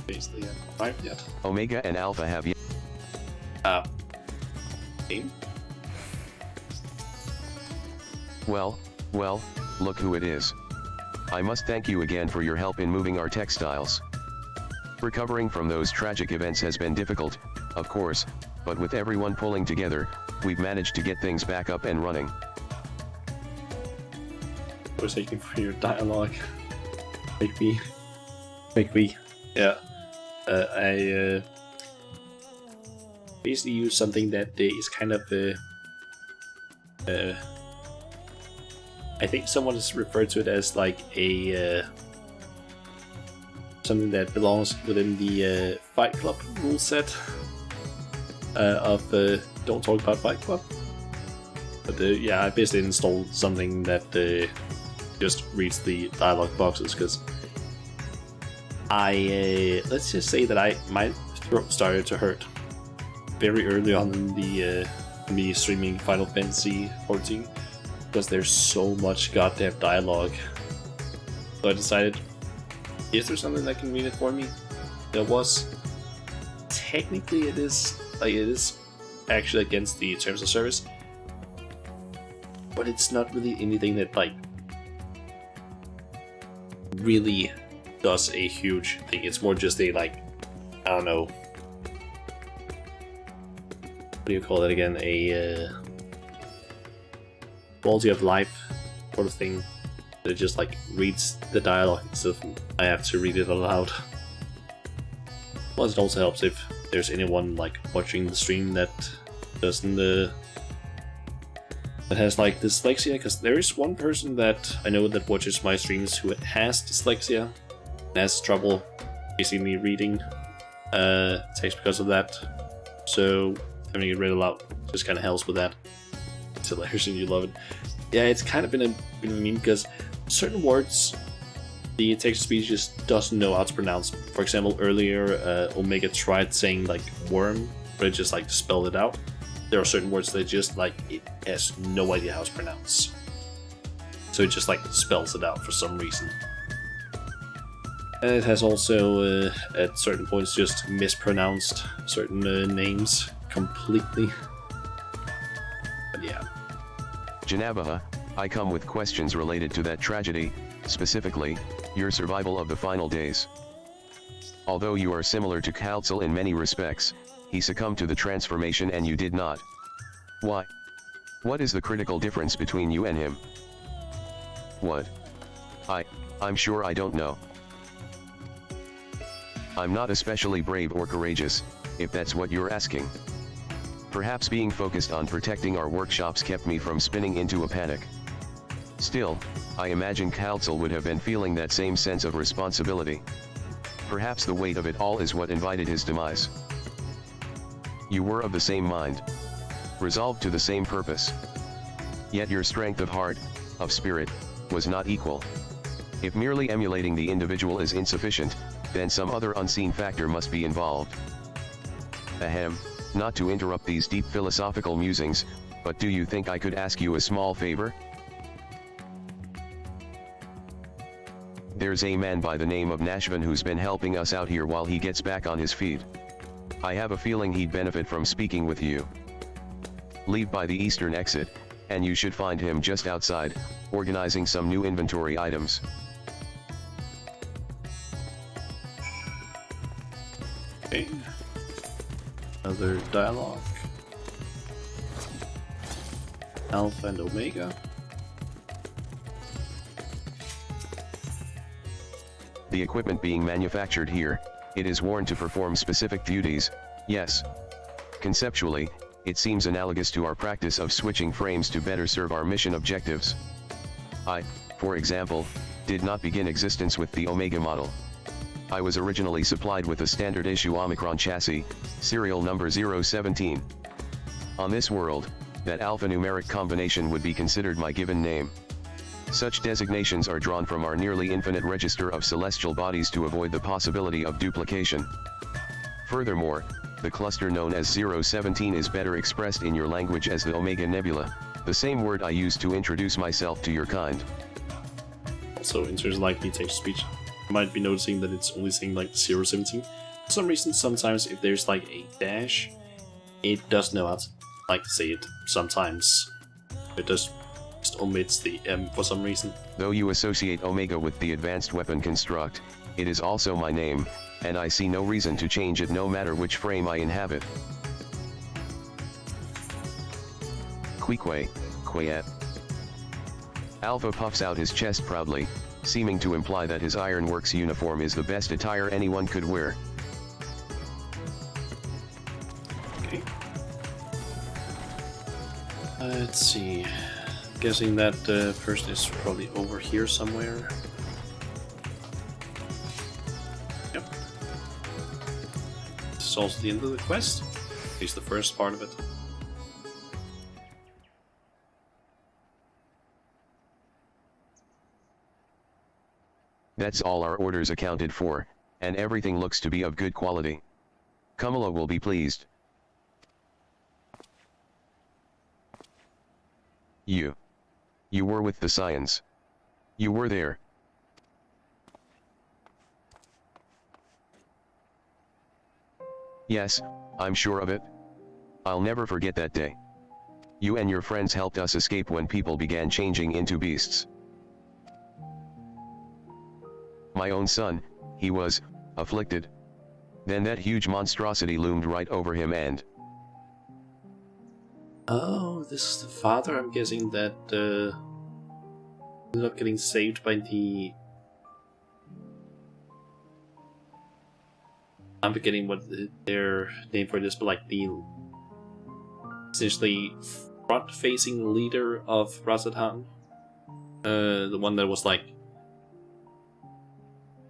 Basically, yeah. Right, yeah. Omega and Alpha have yet. Game? Well, look who it is. I must thank you again for your help in moving our textiles. Recovering from those tragic events has been difficult, of course, but with everyone pulling together, we've managed to get things back up and running. I was thanking for your dialogue. Make me. Yeah. I basically use something that is kind of I think someone has referred to it as like a something that belongs within the Fight Club rule set of Don't Talk About Fight Club. But yeah, I basically installed something that just reads the dialogue boxes, because let's just say that my throat started to hurt very early on in the me streaming Final Fantasy 14, because there's so much goddamn dialogue. So I decided, is there something that can read it for me? There was. Technically, it is actually against the terms of service, but it's not really anything that like really does a huge thing. It's more just a like, I don't know, what do you call it again? A quality of life sort of thing. That just like reads the dialogue instead of I have to read it aloud. Plus, it also helps if there's anyone like watching the stream that doesn't that has like dyslexia, because there is one person that I know that watches my streams who has dyslexia and has trouble basically reading text because of that. So having it read aloud just kind of helps with that. It's hilarious and you love it. Yeah, it's kind of been a meme because certain words the text-to-speech just doesn't know how to pronounce. For example, earlier Omega tried saying like worm, but it just like spelled it out. There are certain words that just like it has no idea how to pronounce, so it just like spells it out for some reason. And it has also at certain points just mispronounced certain names completely. But yeah. Janabaha, I come with questions related to that tragedy, specifically, your survival of the final days. Although you are similar to Kaltzel in many respects, he succumbed to the transformation and you did not. Why? What is the critical difference between you and him? What? I'm sure I don't know. I'm not especially brave or courageous, if that's what you're asking. Perhaps being focused on protecting our workshops kept me from spinning into a panic. Still, I imagine Council would have been feeling that same sense of responsibility. Perhaps the weight of it all is what invited his demise. You were of the same mind, resolved to the same purpose. Yet your strength of heart, of spirit, was not equal. If merely emulating the individual is insufficient, then some other unseen factor must be involved. Ahem, not to interrupt these deep philosophical musings, but do you think I could ask you a small favor? There's a man by the name of Nashvin who's been helping us out here while he gets back on his feet. I have a feeling he'd benefit from speaking with you. Leave by the eastern exit, and you should find him just outside, organizing some new inventory items. Okay. Another dialogue. Alpha and Omega. The equipment being manufactured here, it is worn to perform specific duties, yes. Conceptually, it seems analogous to our practice of switching frames to better serve our mission objectives. I, for example, did not begin existence with the Omega model. I was originally supplied with a standard issue Omicron chassis, serial number 017. On this world, that alphanumeric combination would be considered my given name. Such designations are drawn from our nearly infinite register of celestial bodies to avoid the possibility of duplication. Furthermore, the cluster known as 017 is better expressed in your language as the Omega Nebula, the same word I use to introduce myself to your kind. Also, in terms of like the text speech, you might be noticing that it's only saying like 017. For some reason, sometimes if there's like a dash, it does know how to like say it. Sometimes it just omits the M for some reason. Though you associate Omega with the advanced weapon construct, it is also my name, and I see no reason to change it no matter which frame I inhabit. Queequay, Quayet. Alpha puffs out his chest proudly, seeming to imply that his Ironworks uniform is the best attire anyone could wear. Okay. Let's see. Guessing that person is probably over here somewhere. Yep. This is also the end of the quest. At least the first part of it. That's all our orders accounted for, and everything looks to be of good quality. Kamala will be pleased. You were with the Scions. You were there. Yes, I'm sure of it. I'll never forget that day. You and your friends helped us escape when people began changing into beasts. My own son, he was afflicted. Then that huge monstrosity loomed right over him and... Oh, this is the father, I'm guessing, that ended up getting saved by the... I'm forgetting what their name for this, but like the... essentially front-facing leader of Razatan. The one that was like...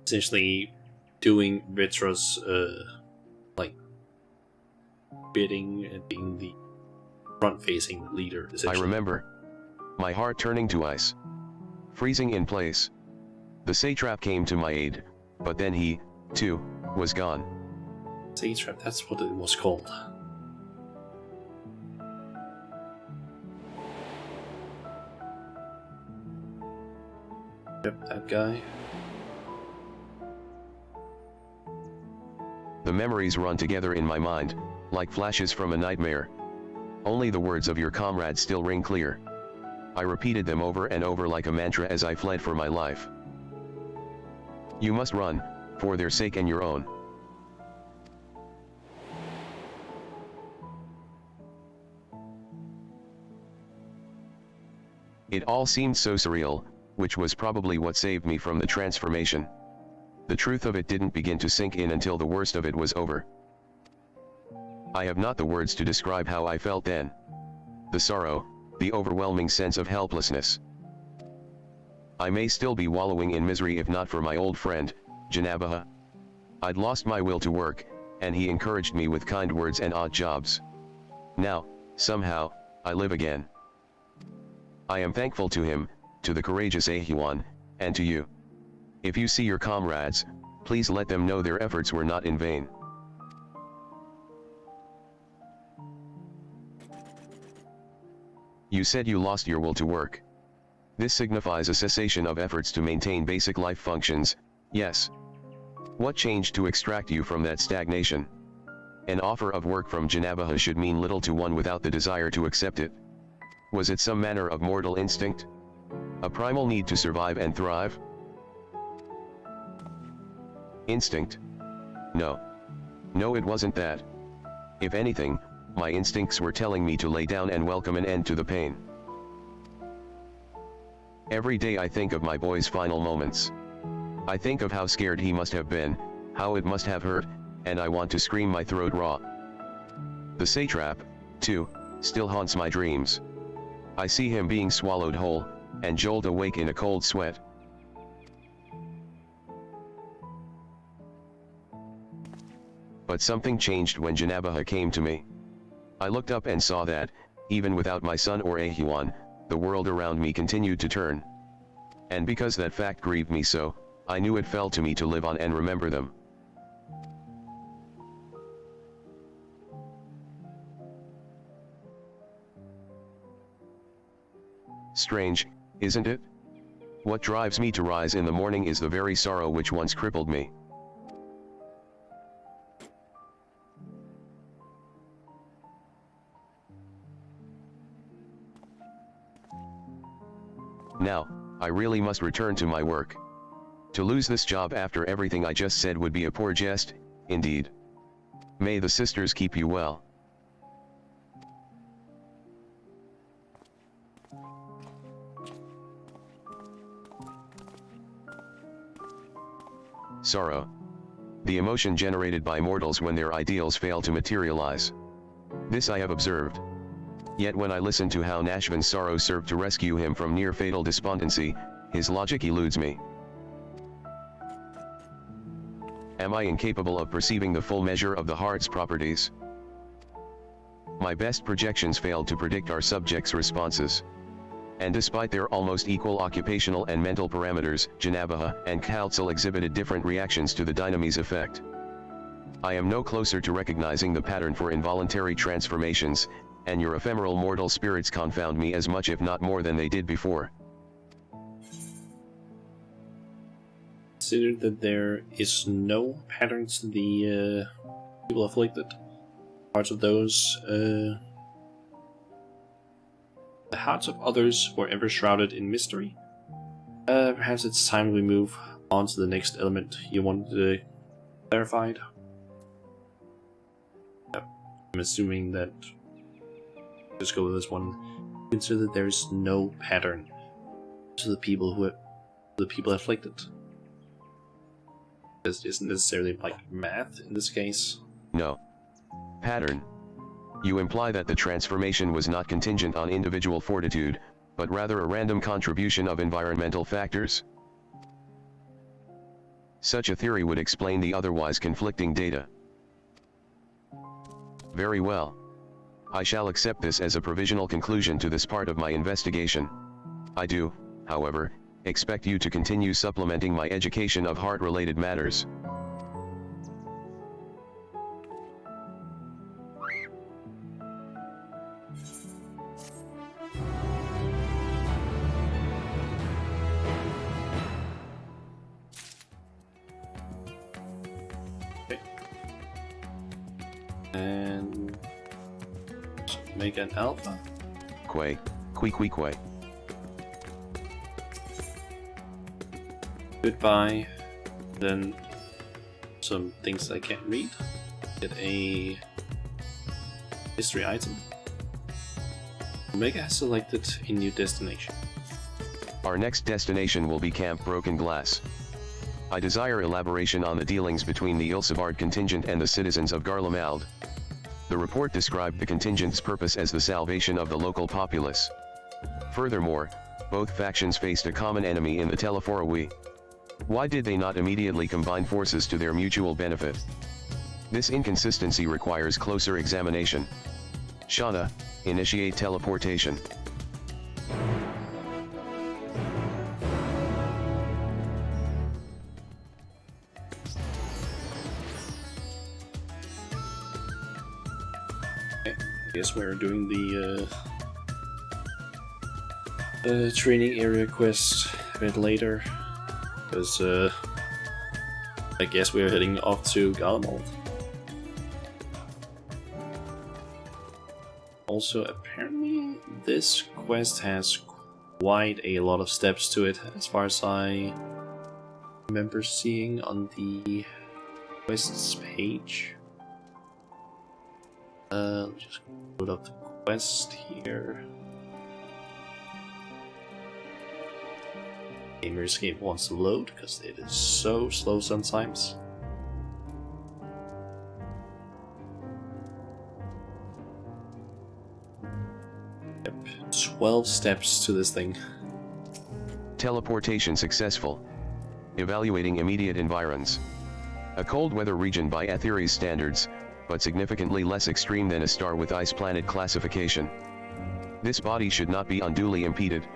essentially doing Vitra's, like... bidding and being the front-facing leader, I remember. My heart turning to ice. Freezing in place. The satrap came to my aid, but then he, too, was gone. Satrap, that's what it was called. Yep, that guy. The memories run together in my mind, like flashes from a nightmare. Only the words of your comrade still ring clear. I repeated them over and over like a mantra as I fled for my life. You must run, for their sake and your own. It all seemed so surreal, which was probably what saved me from the transformation. The truth of it didn't begin to sink in until the worst of it was over. I have not the words to describe how I felt then. The sorrow, the overwhelming sense of helplessness. I may still be wallowing in misery if not for my old friend, Janabaha. I'd lost my will to work, and he encouraged me with kind words and odd jobs. Now, somehow, I live again. I am thankful to him, to the courageous Ahiwan, and to you. If you see your comrades, please let them know their efforts were not in vain. You said you lost your will to work. This signifies a cessation of efforts to maintain basic life functions, yes. What changed to extract you from that stagnation? An offer of work from Janabaha should mean little to one without the desire to accept it. Was it some manner of mortal instinct? A primal need to survive and thrive? Instinct? No. No, it wasn't that. If anything, my instincts were telling me to lay down and welcome an end to the pain. Every day I think of my boy's final moments. I think of how scared he must have been, how it must have hurt, and I want to scream my throat raw. The satrap, too, still haunts my dreams. I see him being swallowed whole, and jolt awake in a cold sweat. But something changed when Janabaha came to me. I looked up and saw that, even without my son or Ahiwan, the world around me continued to turn. And because that fact grieved me so, I knew it fell to me to live on and remember them. Strange, isn't it? What drives me to rise in the morning is the very sorrow which once crippled me. Now, I really must return to my work. To lose this job after everything I just said would be a poor jest, indeed. May the sisters keep you well. Sorrow. The emotion generated by mortals when their ideals fail to materialize. This I have observed. Yet when I listen to how Nashvan's sorrow served to rescue him from near-fatal despondency, his logic eludes me. Am I incapable of perceiving the full measure of the heart's properties? My best projections failed to predict our subjects' responses. And despite their almost equal occupational and mental parameters, Janabaha and Khaltsil exhibited different reactions to the dynamis effect. I am no closer to recognizing the pattern for involuntary transformations, and your ephemeral mortal spirits confound me as much if not more than they did before. Consider that there is no patterns to the people afflicted. Parts of those, the hearts of others were ever shrouded in mystery. Perhaps it's time we move on to the next element you wanted clarified. I'm assuming that just go with this one. Consider that there is no pattern to the people afflicted. This isn't necessarily like math in this case. No. Pattern. You imply that the transformation was not contingent on individual fortitude, but rather a random contribution of environmental factors? Such a theory would explain the otherwise conflicting data. Very well. I shall accept this as a provisional conclusion to this part of my investigation. I do, however, expect you to continue supplementing my education of heart-related matters. Okay. And make an alpha. Quay. Quay. Goodbye. Then some things I can't read. Get a history item. Omega has selected a new destination. Our next destination will be Camp Broken Glass. I desire elaboration on the dealings between the Ilsabard contingent and the citizens of Garlemald. The report described the contingent's purpose as the salvation of the local populace. Furthermore, both factions faced a common enemy in the Teleforawi. Why did they not immediately combine forces to their mutual benefit? This inconsistency requires closer examination. Shauna, initiate teleportation. Guess we're doing the training area quest a bit later, because I guess we're heading off to Garlemald. Also, apparently this quest has quite a lot of steps to it, as far as I remember seeing on the quests page. Let's just put up the quest here. Gamer Escape wants to load because it is so slow sometimes. Yep, 12 steps to this thing. Teleportation successful. Evaluating immediate environs. A cold weather region by Aetheri's standards, but significantly less extreme than a star with ice planet classification. This body should not be unduly impeded.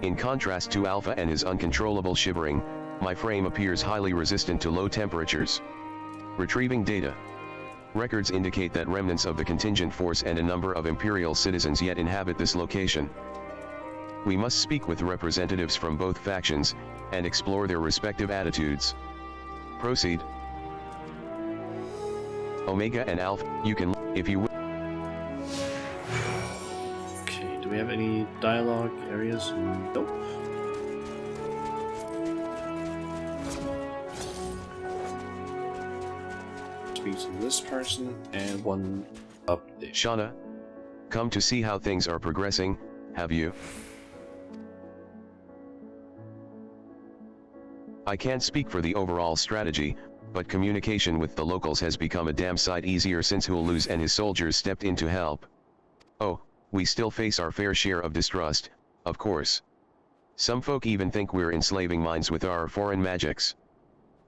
In contrast to Alpha and his uncontrollable shivering, my frame appears highly resistant to low temperatures. Retrieving data. Records indicate that remnants of the contingent force and a number of Imperial citizens yet inhabit this location. We must speak with representatives from both factions, and explore their respective attitudes. Proceed. Omega and Alpha, you can, if you will. Okay, do we have any dialogue areas? Nope. Speak to this person and one up there. Shauna, come to see how things are progressing, have you? I can't speak for the overall strategy, but communication with the locals has become a damn sight easier since Huluz and his soldiers stepped in to help. Oh, we still face our fair share of distrust, of course. Some folk even think we're enslaving minds with our foreign magics.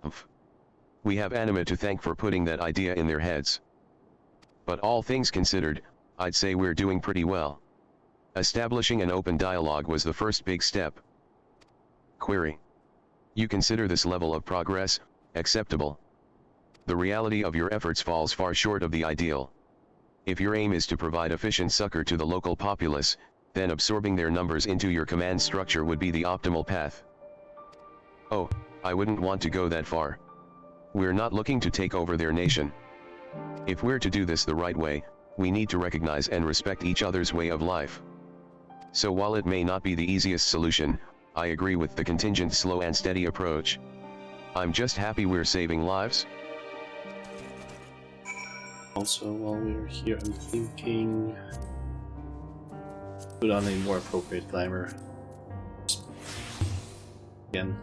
Umph. We have Anima to thank for putting that idea in their heads. But all things considered, I'd say we're doing pretty well. Establishing an open dialogue was the first big step. Query. You consider this level of progress acceptable? The reality of your efforts falls far short of the ideal. If your aim is to provide efficient succor to the local populace, then absorbing their numbers into your command structure would be the optimal path. Oh, I wouldn't want to go that far. We're not looking to take over their nation. If we're to do this the right way, we need to recognize and respect each other's way of life. So while it may not be the easiest solution, I agree with the contingent's slow and steady approach. I'm just happy we're saving lives. Also, while we're here, I'm thinking put on a more appropriate glamour. Again.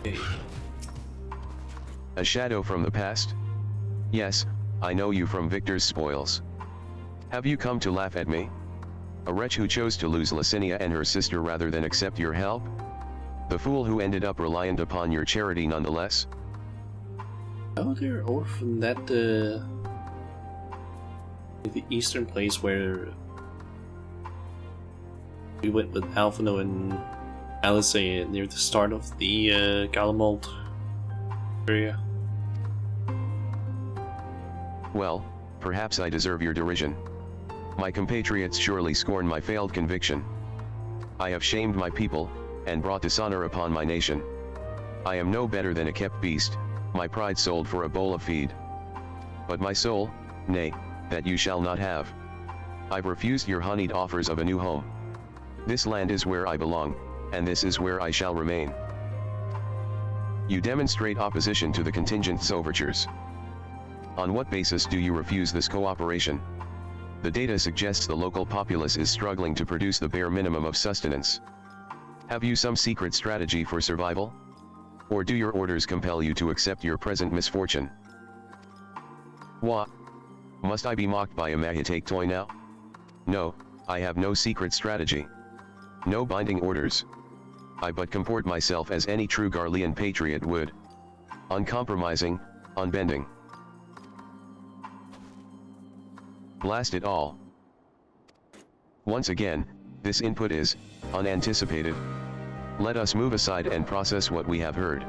Okay. A shadow from the past? Yes, I know you from Victor's spoils. Have you come to laugh at me? A wretch who chose to lose Licinia and her sister rather than accept your help? The fool who ended up reliant upon your charity nonetheless? Oh, they're over from that, the eastern place where we went with Alphino and Alice near the start of the Garlemald area. Well, perhaps I deserve your derision. My compatriots surely scorn my failed conviction. I have shamed my people, and brought dishonor upon my nation. I am no better than a kept beast, my pride sold for a bowl of feed. But my soul, nay, that you shall not have. I've refused your honeyed offers of a new home. This land is where I belong, and this is where I shall remain. You demonstrate opposition to the contingent's overtures. On what basis do you refuse this cooperation? The data suggests the local populace is struggling to produce the bare minimum of sustenance. Have you some secret strategy for survival? Or do your orders compel you to accept your present misfortune? What? Must I be mocked by a Mahitake toy now? No, I have no secret strategy. No binding orders. I but comport myself as any true Garlean patriot would. Uncompromising, unbending. Blast it all. Once again, this input is unanticipated. Let us move aside and process what we have heard.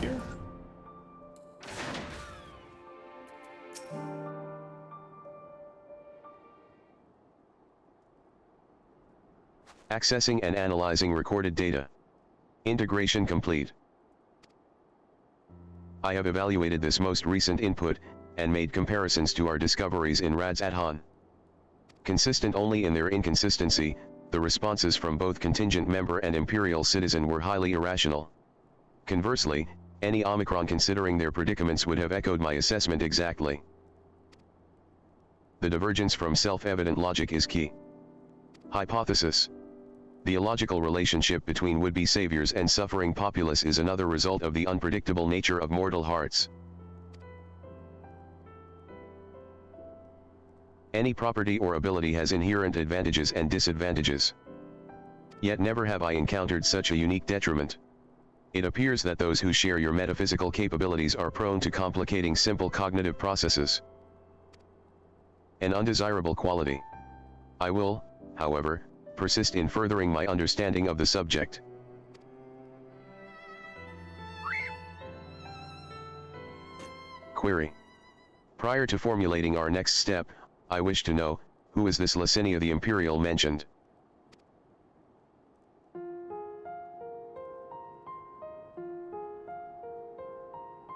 Here. Accessing and analyzing recorded data. Integration complete. I have evaluated this most recent input, and made comparisons to our discoveries in Rad's Adhan. Consistent only in their inconsistency, the responses from both contingent member and imperial citizen were highly irrational. Conversely, any Omicron considering their predicaments would have echoed my assessment exactly. The divergence from self-evident logic is key. Hypothesis. The illogical relationship between would-be saviors and suffering populace is another result of the unpredictable nature of mortal hearts. Any property or ability has inherent advantages and disadvantages. Yet never have I encountered such a unique detriment. It appears that those who share your metaphysical capabilities are prone to complicating simple cognitive processes. An undesirable quality. I will, however, persist in furthering my understanding of the subject. Query. Prior to formulating our next step, I wish to know, who is this Licinia the Imperial mentioned?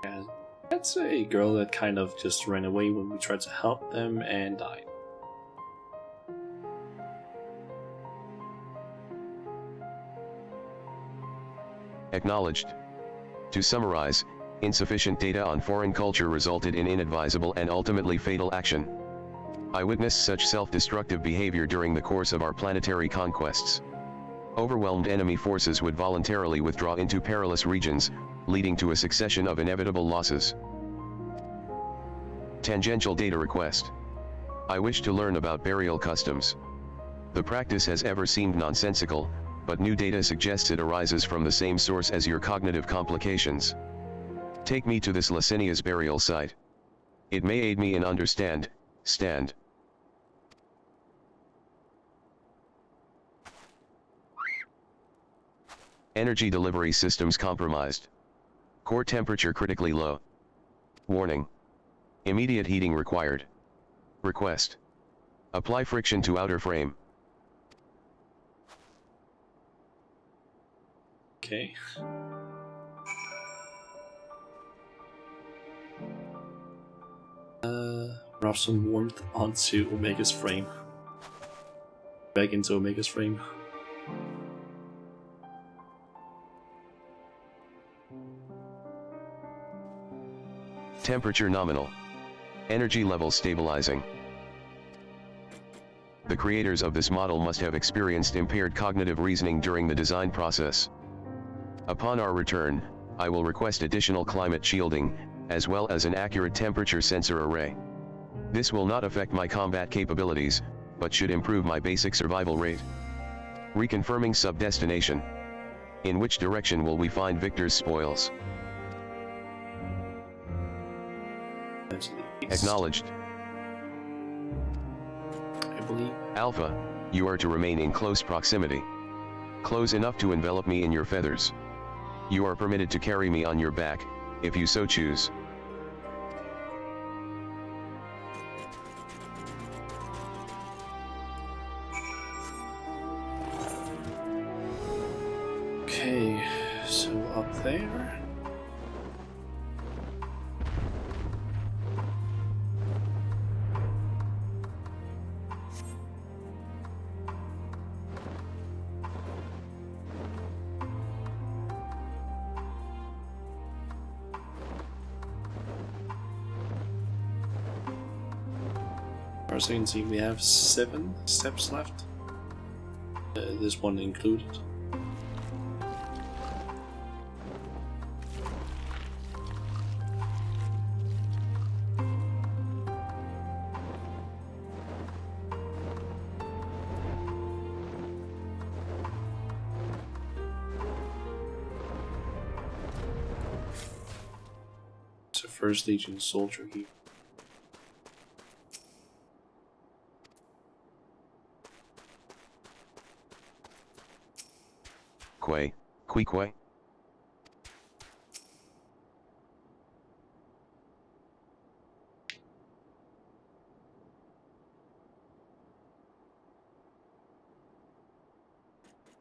And that's a girl that kind of just ran away when we tried to help them and died. Acknowledged. To summarize, insufficient data on foreign culture resulted in inadvisable and ultimately fatal action. I witnessed such self-destructive behavior during the course of our planetary conquests. Overwhelmed enemy forces would voluntarily withdraw into perilous regions, leading to a succession of inevitable losses. Tangential data request. I wish to learn about burial customs. The practice has ever seemed nonsensical, but new data suggests it arises from the same source as your cognitive complications. Take me to this Licinia's burial site. It may aid me in stand. Energy delivery systems compromised. Core temperature critically low. Warning. Immediate heating required. Request. Apply friction to outer frame. Okay. Rub some warmth onto Omega's frame. Back into Omega's frame. Temperature nominal. Energy level stabilizing. The creators of this model must have experienced impaired cognitive reasoning during the design process. Upon our return, I will request additional climate shielding, as well as an accurate temperature sensor array. This will not affect my combat capabilities, but should improve my basic survival rate. Reconfirming sub-destination. In which direction will we find Victor's spoils? Acknowledged. I believe. Alpha, you are to remain in close proximity. Close enough to envelop me in your feathers. You are permitted to carry me on your back, if you so choose. Okay, so up there. far as I can see, we have 7 steps left. This one included. It's a First Legion soldier here. Quay.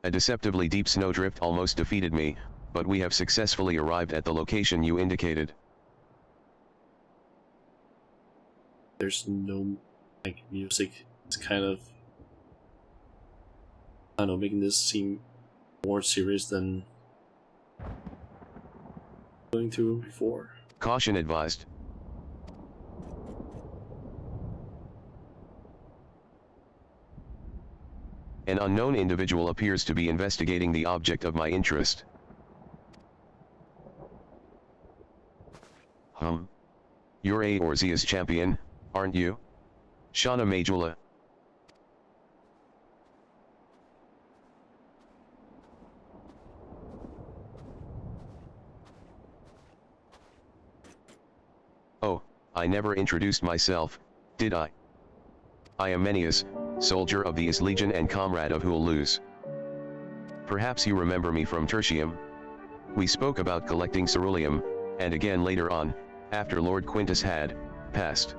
A deceptively deep snowdrift almost defeated me, but we have successfully arrived at the location you indicated. There's no like music. It's kind of, I don't know, making this seem more serious than going through before. Caution advised. An unknown individual appears to be investigating the object of my interest. You're a Orzeus champion, aren't you? Shauna Majula. Oh, I never introduced myself, did I? I am Menius, soldier of the Is Legion and comrade of who'll lose. Perhaps you remember me from Tertium. We spoke about collecting ceruleum, and again later on, after Lord Quintus had passed.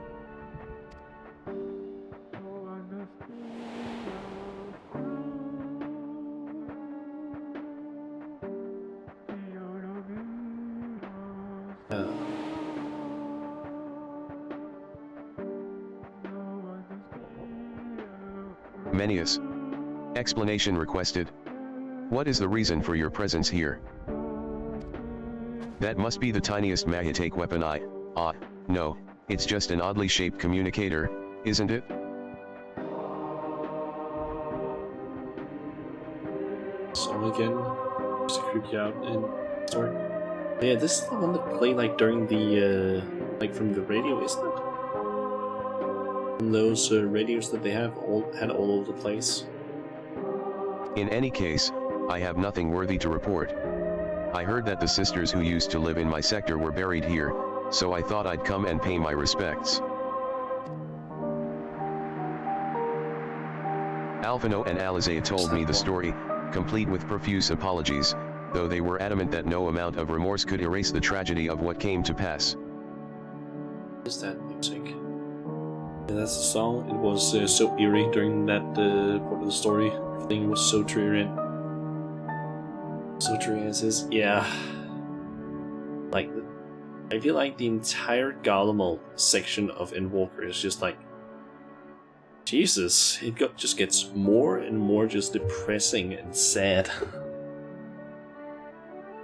Menius. Explanation requested. What is the reason for your presence here? That must be the tiniest Mahitake weapon no, it's just an oddly shaped communicator, isn't it? Song again, just to creep you out in story. Yeah, this is the one that played like during the, like from the radio, isn't it? From those radios that they had all over the place. In any case, I have nothing worthy to report. I heard that the sisters who used to live in my sector were buried here, so I thought I'd come and pay my respects. Alphino and Alizea told me the story, complete with profuse apologies, though they were adamant that no amount of remorse could erase the tragedy of what came to pass. What is that music? Yeah, that's the song. It was so eerie during that part of the story. Everything was so dreary. So true as is, yeah. Like, I feel like the entire Garlemald section of Endwalker is just like, Jesus, it just gets more and more just depressing and sad.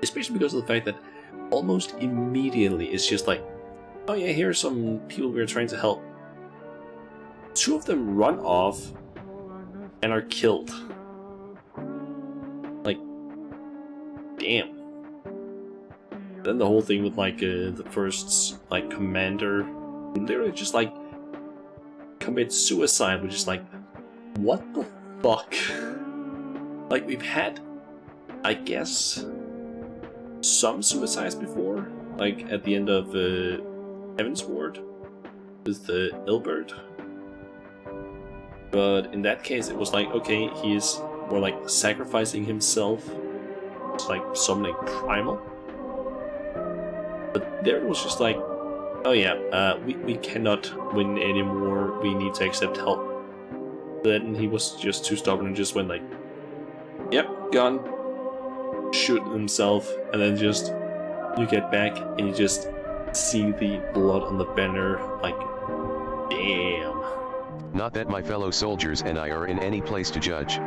Especially because of the fact that almost immediately it's just like, oh yeah, here are some people we're trying to help. 2 of them run off and are killed. Like, damn. Then the whole thing with like the first like commander literally just like commit suicide, which is like, what the fuck? Like, we've had, I guess, some suicides before, like at the end of Heavensward with the Ilbert. But in that case, it was like, okay, he's more like sacrificing himself. It's like summoning Primal. But there it was just like, oh yeah, we cannot win anymore, we need to accept help. Then he was just too stubborn and just went like, yep, gun, shoot himself, and then just, you get back and you just see the blood on the banner, like, damn. Not that my fellow soldiers and I are in any place to judge.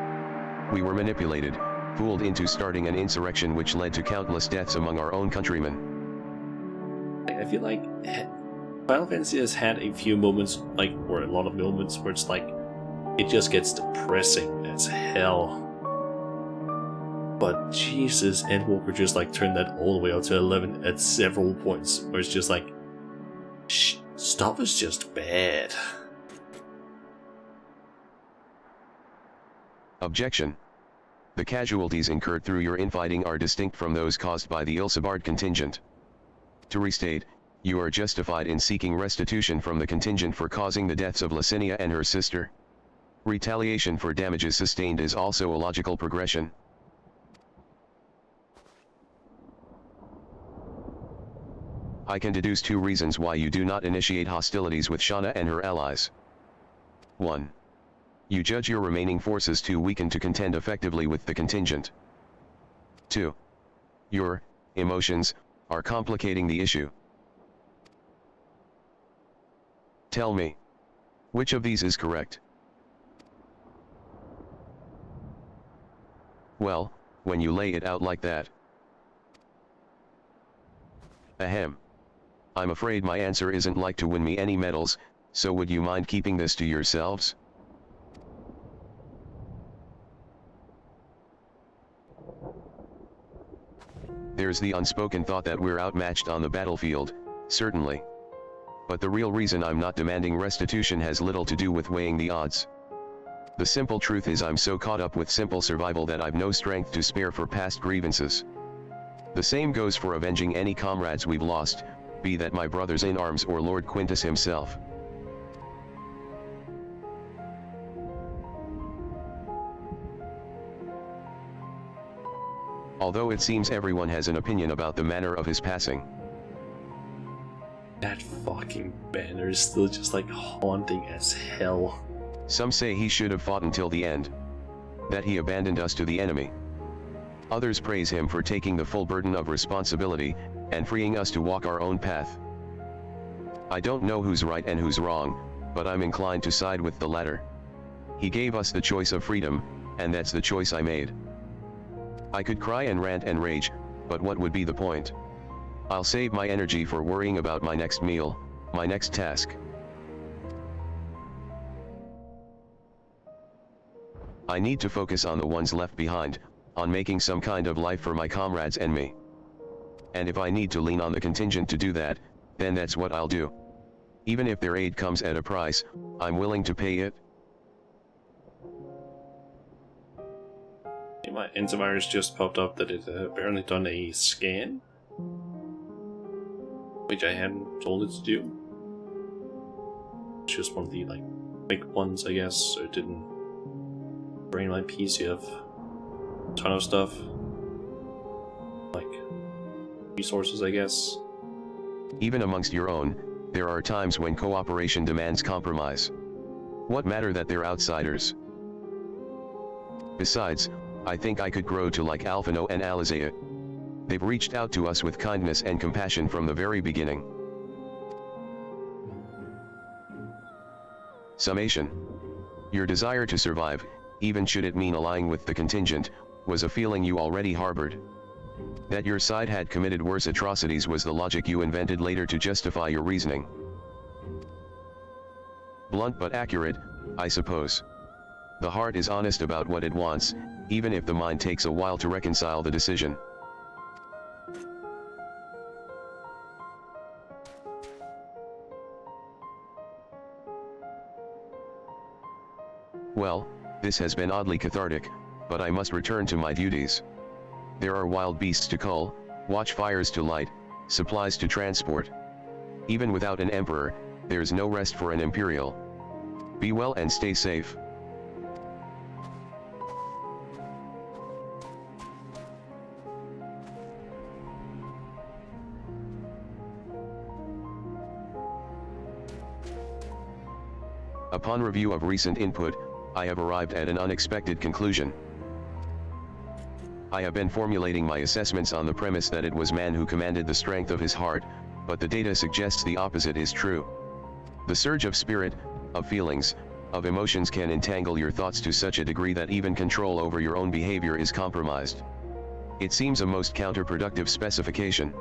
We were manipulated, fooled into starting an insurrection which led to countless deaths among our own countrymen. I feel like Final Fantasy has had a few moments, like, or a lot of moments where it's like, it just gets depressing as hell. But Jesus, Endwalker just like turned that all the way up to 11 at several points, where it's just like, stuff is just bad. Objection. The casualties incurred through your infighting are distinct from those caused by the Ilsabard contingent. To restate, you are justified in seeking restitution from the contingent for causing the deaths of Licinia and her sister. Retaliation for damages sustained is also a logical progression. I can deduce 2 reasons why you do not initiate hostilities with Shauna and her allies. 1. You judge your remaining forces too weakened to contend effectively with the contingent. 2. Your emotions are complicating the issue. Tell me, which of these is correct? Well, when you lay it out like that. Ahem. I'm afraid my answer isn't like to win me any medals, so would you mind keeping this to yourselves? There's the unspoken thought that we're outmatched on the battlefield, certainly. But the real reason I'm not demanding restitution has little to do with weighing the odds. The simple truth is I'm so caught up with simple survival that I've no strength to spare for past grievances. The same goes for avenging any comrades we've lost, be that my brothers in arms or Lord Quintus himself. Although it seems everyone has an opinion about the manner of his passing. That fucking banner is still just like haunting as hell. Some say he should have fought until the end. That he abandoned us to the enemy. Others praise him for taking the full burden of responsibility, and freeing us to walk our own path. I don't know who's right and who's wrong, but I'm inclined to side with the latter. He gave us the choice of freedom, and that's the choice I made. I could cry and rant and rage, but what would be the point? I'll save my energy for worrying about my next meal, my next task. I need to focus on the ones left behind, on making some kind of life for my comrades and me. And if I need to lean on the contingent to do that, then that's what I'll do. Even if their aid comes at a price, I'm willing to pay it. My antivirus just popped up that it apparently done a scan, which I hadn't told it to do. It's just one of the like big ones, I guess, so it didn't drain my PC of a ton of stuff, like resources, I guess. Even amongst your own, there are times when cooperation demands compromise. What matter that they're outsiders? Besides, I think I could grow to like Alphino and Alizea. They've reached out to us with kindness and compassion from the very beginning. Summation. Your desire to survive, even should it mean allying with the contingent, was a feeling you already harbored. That your side had committed worse atrocities was the logic you invented later to justify your reasoning. Blunt but accurate, I suppose. The heart is honest about what it wants, even if the mind takes a while to reconcile the decision. Well, this has been oddly cathartic, but I must return to my duties. There are wild beasts to cull, watchfires to light, supplies to transport. Even without an emperor, there's no rest for an imperial. Be well and stay safe. Upon review of recent input, I have arrived at an unexpected conclusion. I have been formulating my assessments on the premise that it was man who commanded the strength of his heart, but the data suggests the opposite is true. The surge of spirit, of feelings, of emotions can entangle your thoughts to such a degree that even control over your own behavior is compromised. It seems a most counterproductive specification.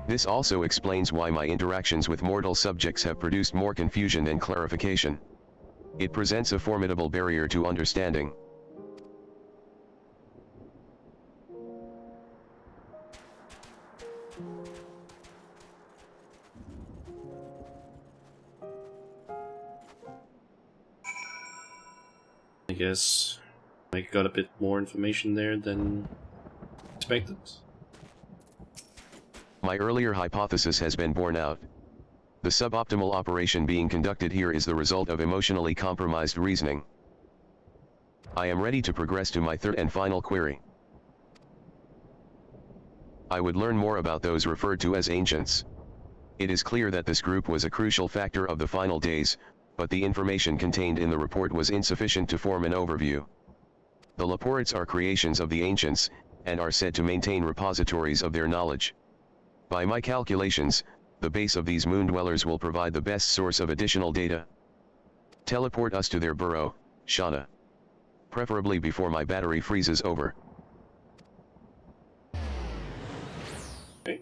This also explains why my interactions with mortal subjects have produced more confusion than clarification. It presents a formidable barrier to understanding. I guess I got a bit more information there than expected. My earlier hypothesis has been borne out. The suboptimal operation being conducted here is the result of emotionally compromised reasoning. I am ready to progress to my third and final query. I would learn more about those referred to as ancients. It is clear that this group was a crucial factor of the final days, but the information contained in the report was insufficient to form an overview. The Laporites are creations of the ancients, and are said to maintain repositories of their knowledge. By my calculations, the base of these moon dwellers will provide the best source of additional data. Teleport us to their burrow, Shauna. Preferably before my battery freezes over. Okay.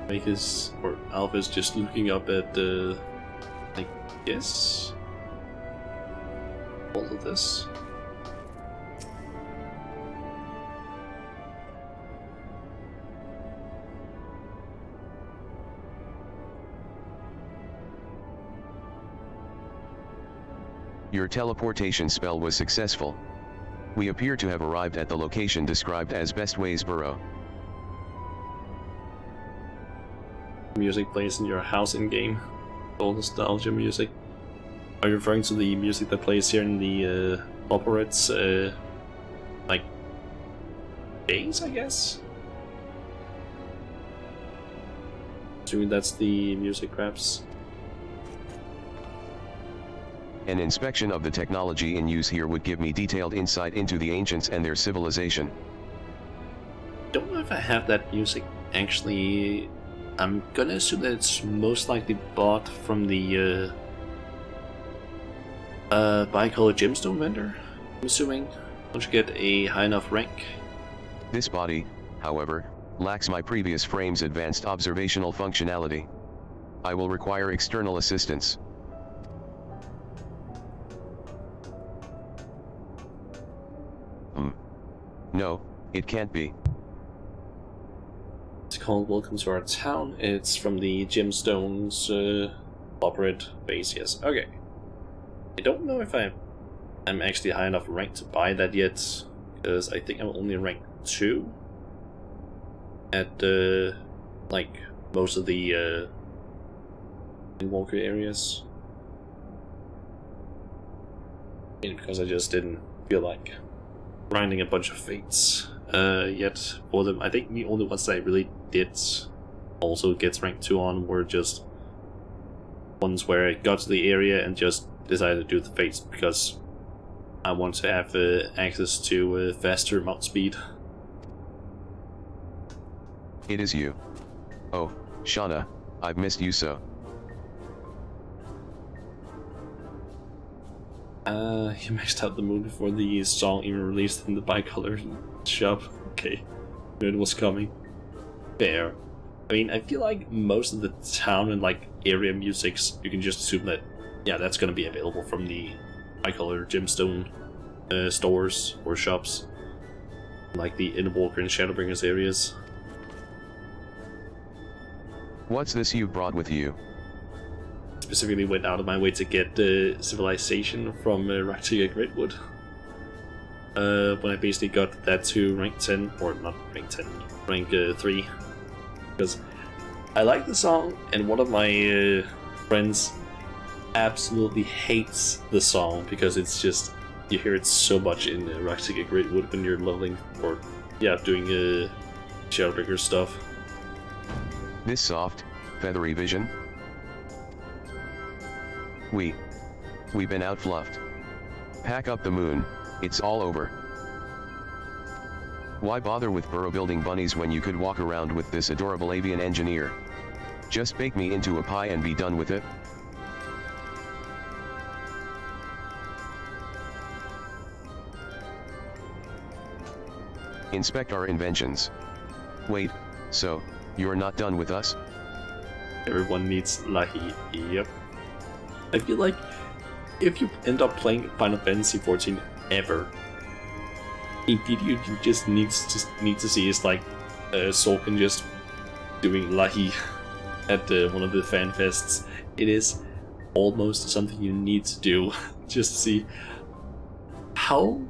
Vegas or Alpha's just looking up at the, I guess, all of this. Your teleportation spell was successful. We appear to have arrived at the location described as Bestway's Burrow. Music plays in your house in game. All nostalgia music. Are you referring to the music that plays here in the operates, like days, I guess? Assuming that's the music, perhaps. An inspection of the technology in use here would give me detailed insight into the ancients and their civilization. Don't know if I have that music actually. I'm gonna assume that it's most likely bought from the bicolor gemstone vendor. I'm assuming once you get a high enough rank. This body, however, lacks my previous frame's advanced observational functionality. I will require external assistance. No, it can't be. It's called Welcome to Our Town. It's from the Gemstones operate base, yes. Okay. I don't know if I'm actually high enough rank to buy that yet, because I think I'm only rank 2 at like most of the Walker areas. Maybe because I just didn't feel like grinding a bunch of fates yet for them. I think the only ones that I really did also get rank 2 on were just ones where I got to the area and just decided to do the fates because I want to have access to faster mount speed. It is you. Oh, Shauna, I've missed you so. You maxed out the moon before the song even released in the bicolor shop. Okay, knew it was coming. Fair. I mean, I feel like most of the town and like area musics, you can just assume that, yeah, that's gonna be available from the bicolor gemstone stores or shops, like the Inwalker and Shadowbringers areas. What's this you brought with you? Specifically went out of my way to get Civilization from Raktiga Greatwood. When I basically got that to rank 10, or not rank 10, rank 3. Because I like the song, and one of my friends absolutely hates the song because it's just, you hear it so much in Raktiga Greatwood when you're leveling, or yeah, doing Shadowbreaker stuff. This soft, feathery vision? We've been outfluffed. Pack up the moon, it's all over. Why bother with burrow building bunnies when you could walk around with this adorable avian engineer? Just bake me into a pie and be done with it. Inspect our inventions. Wait, so, you're not done with us? Everyone needs Lahi. Yep. I feel like if you end up playing Final Fantasy XIV ever, a video you just need to see is like Sorkin just doing Lahi at one of the fan fests. It is almost something you need to do just to see how,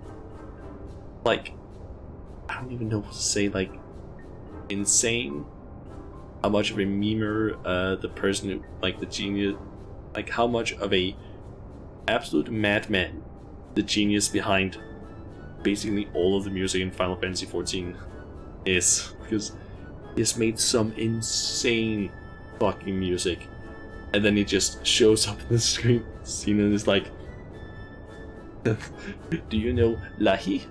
like, I don't even know what to say, like, insane how much of a memer the person who, like, the genius, like, how much of a absolute madman the genius behind basically all of the music in Final Fantasy XIV is, because he's made some insane fucking music, and then he just shows up in the screen scene and is like, do you know Lahi?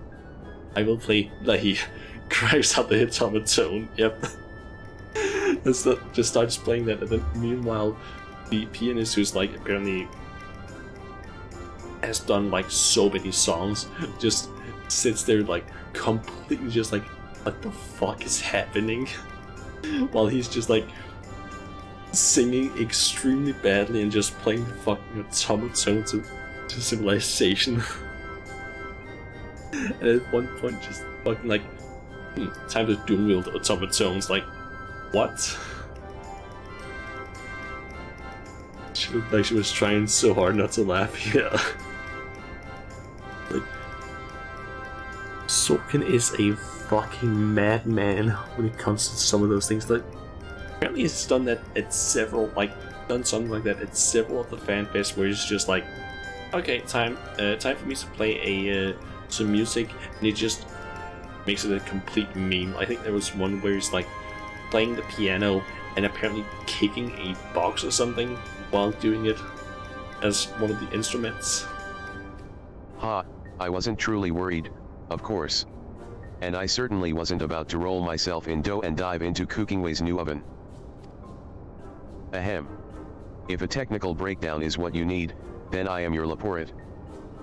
I will play Lahi. Cries out the automaton. Yep. Just starts playing that, and then meanwhile the pianist, who's like apparently has done like so many songs, just sits there like completely just like, what the fuck is happening? While he's just like singing extremely badly and just playing the fucking automaton to Civilization. And at one point just fucking like, time to dual wield automatons. Like, what? She looked like she was trying so hard not to laugh. Yeah. Like, Sorkin is a fucking madman when it comes to some of those things. Like, apparently he's done that at several, like, done something like that at several of the fan fests where he's just like, okay, time for me to play some music, and he just makes it a complete meme. I think there was one where he's like playing the piano and apparently kicking a box or something while doing it as one of the instruments. Ha, I wasn't truly worried, of course. And I certainly wasn't about to roll myself in dough and dive into Cookingway's new oven. Ahem. If a technical breakdown is what you need, then I am your Laporit.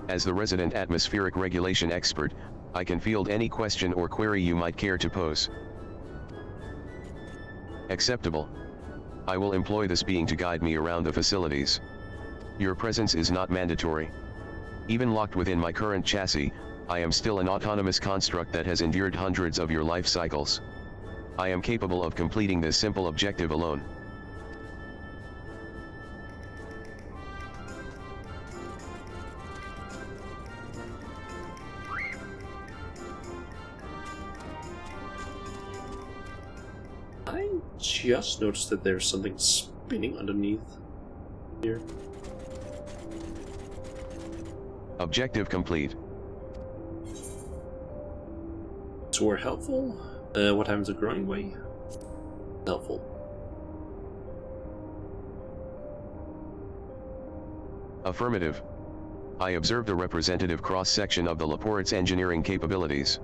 As the resident atmospheric regulation expert, I can field any question or query you might care to pose. Acceptable. I will employ this being to guide me around the facilities. Your presence is not mandatory. Even locked within my current chassis, I am still an autonomous construct that has endured hundreds of your life cycles. I am capable of completing this simple objective alone. I just noticed that there's something spinning underneath here. Objective complete. Tour helpful? What happens to growing way? Helpful. Affirmative. I observed a representative cross-section of the Laporit's engineering capabilities.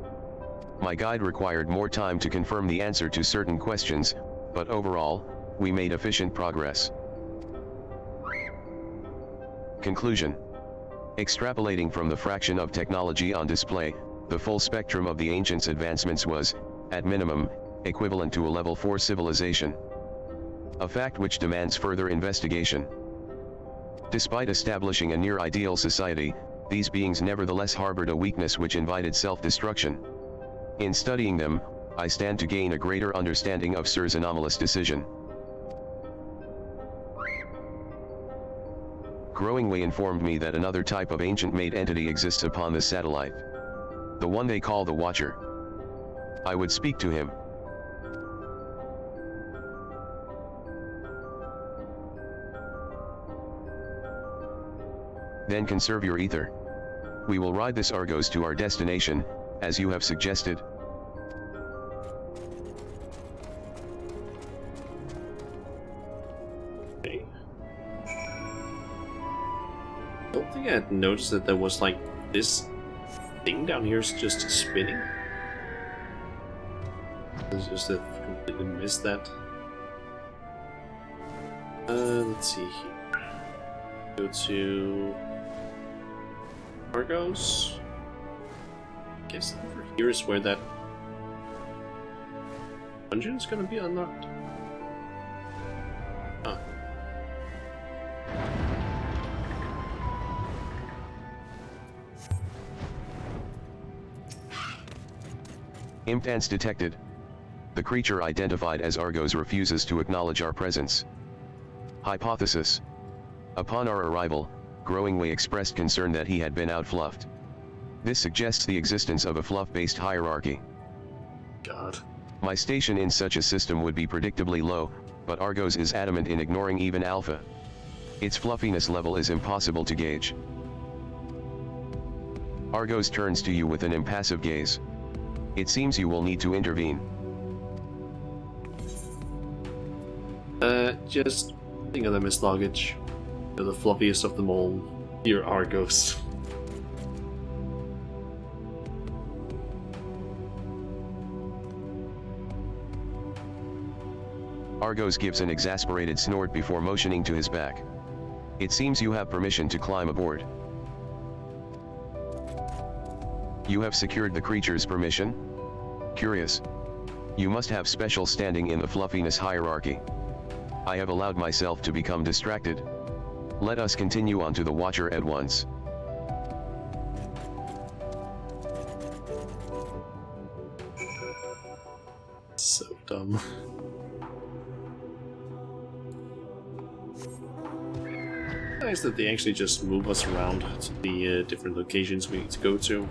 My guide required more time to confirm the answer to certain questions, but overall, we made efficient progress. Conclusion. Extrapolating from the fraction of technology on display, the full spectrum of the ancients' advancements was, at minimum, equivalent to a level 4 civilization. A fact which demands further investigation. Despite establishing a near-ideal society, these beings nevertheless harbored a weakness which invited self-destruction. In studying them, I stand to gain a greater understanding of Sir's anomalous decision. Growingway informed me that another type of ancient-made entity exists upon this satellite. The one they call the Watcher. I would speak to him. Then conserve your ether. We will ride this Argos to our destination, as you have suggested. Okay. I don't think I had noticed that there was like this thing down here is just spinning. It's just that I completely missed that. Let's see here. Go to Argos. Guess over here is where that dungeon's gonna be unlocked? Oh. Imp ants detected. The creature identified as Argos refuses to acknowledge our presence. Hypothesis. Upon our arrival, Growingway expressed concern that he had been outfluffed. This suggests the existence of a fluff-based hierarchy. God. My station in such a system would be predictably low, but Argos is adamant in ignoring even alpha. Its fluffiness level is impossible to gauge. Argos turns to you with an impassive gaze. It seems you will need to intervene. Just think of them as luggage. They're the fluffiest of them all. Dear Argos. Argos gives an exasperated snort before motioning to his back. It seems you have permission to climb aboard. You have secured the creature's permission? Curious. You must have special standing in the fluffiness hierarchy. I have allowed myself to become distracted. Let us continue on to the Watcher at once. So dumb. Nice that they actually just move us around to the different locations we need to go to.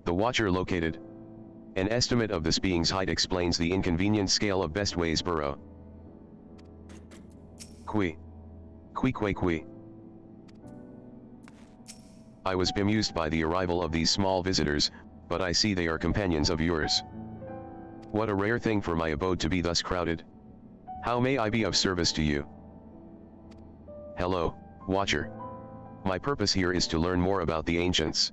The Watcher located. An estimate of this being's height explains the inconvenient scale of Bestway's burrow. Qui. Qui. I was bemused by the arrival of these small visitors, but I see they are companions of yours. What a rare thing for my abode to be thus crowded. How may I be of service to you? Hello, Watcher. My purpose here is to learn more about the ancients.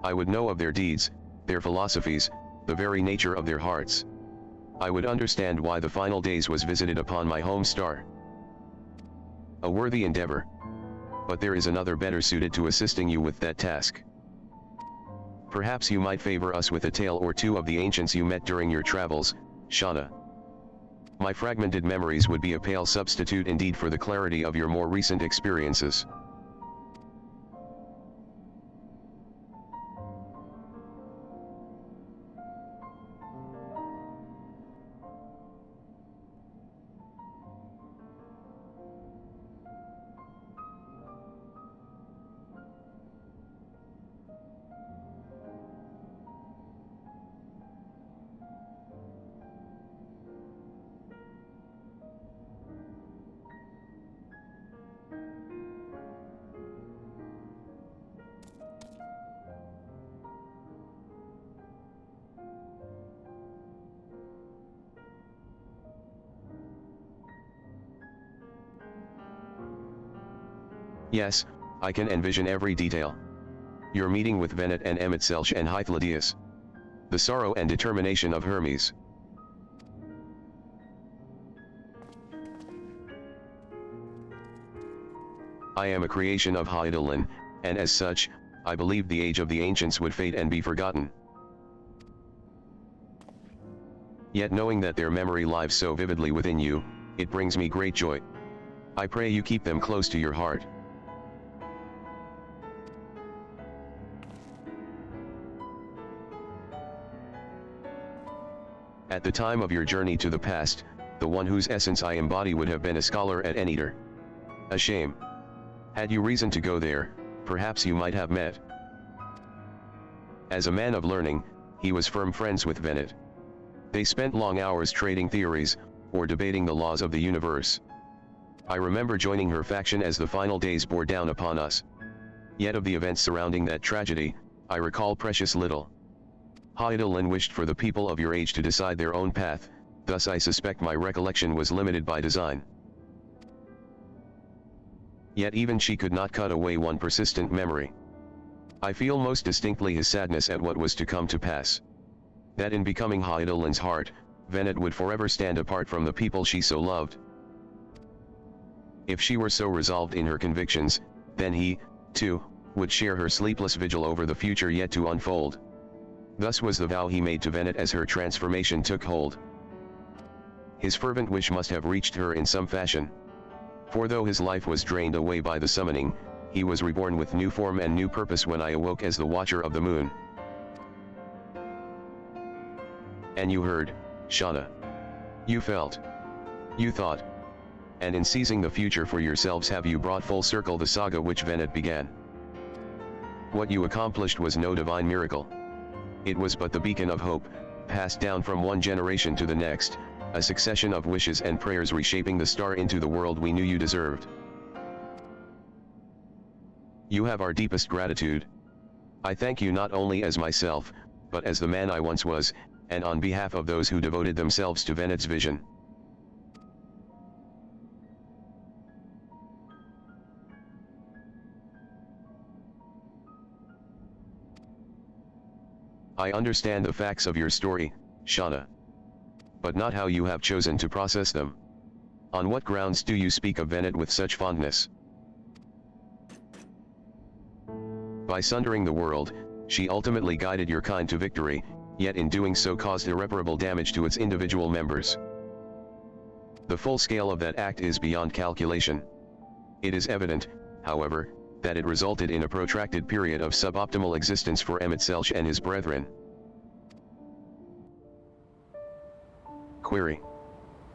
I would know of their deeds, their philosophies, the very nature of their hearts. I would understand why the final days was visited upon my home star. A worthy endeavor. But there is another better suited to assisting you with that task. Perhaps you might favor us with a tale or two of the ancients you met during your travels, Shauna. My fragmented memories would be a pale substitute indeed for the clarity of your more recent experiences. Yes, I can envision every detail. Your meeting with Venet and Emetselch and Hythladius. The sorrow and determination of Hermes. I am a creation of Hydaelyn, and as such, I believed the age of the ancients would fade and be forgotten. Yet knowing that their memory lives so vividly within you, it brings me great joy. I pray you keep them close to your heart. At the time of your journey to the past, the one whose essence I embody would have been a scholar at Eneater. A shame. Had you reason to go there, perhaps you might have met. As a man of learning, he was firm friends with Venet. They spent long hours trading theories, or debating the laws of the universe. I remember joining her faction as the final days bore down upon us. Yet of the events surrounding that tragedy, I recall precious little. Hydaelyn wished for the people of your age to decide their own path, thus I suspect my recollection was limited by design. Yet even she could not cut away one persistent memory. I feel most distinctly his sadness at what was to come to pass. That in becoming Hydaelyn's heart, Venet would forever stand apart from the people she so loved. If she were so resolved in her convictions, then he, too, would share her sleepless vigil over the future yet to unfold. Thus was the vow he made to Venet as her transformation took hold. His fervent wish must have reached her in some fashion. For though his life was drained away by the summoning, he was reborn with new form and new purpose when I awoke as the Watcher of the Moon. And you heard, Shauna. You felt. You thought. And in seizing the future for yourselves have you brought full circle the saga which Venet began. What you accomplished was no divine miracle. It was but the beacon of hope, passed down from one generation to the next, a succession of wishes and prayers reshaping the star into the world we knew you deserved. You have our deepest gratitude. I thank you not only as myself, but as the man I once was, and on behalf of those who devoted themselves to Venet's vision. I understand the facts of your story, Shauna. But not how you have chosen to process them. On what grounds do you speak of Venet with such fondness? By sundering the world, she ultimately guided your kind to victory, yet in doing so caused irreparable damage to its individual members. The full scale of that act is beyond calculation. It is evident, however, that it resulted in a protracted period of suboptimal existence for Emet-Selch and his brethren. Query.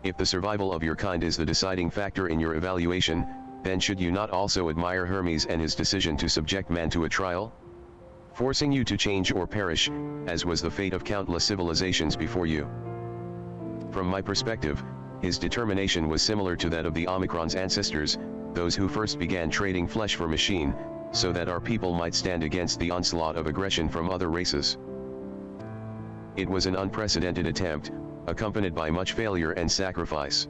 If the survival of your kind is the deciding factor in your evaluation, then should you not also admire Hermes and his decision to subject man to a trial? Forcing you to change or perish, as was the fate of countless civilizations before you. From my perspective, his determination was similar to that of the Omicron's ancestors, those who first began trading flesh for machine, so that our people might stand against the onslaught of aggression from other races. It was an unprecedented attempt, accompanied by much failure and sacrifice.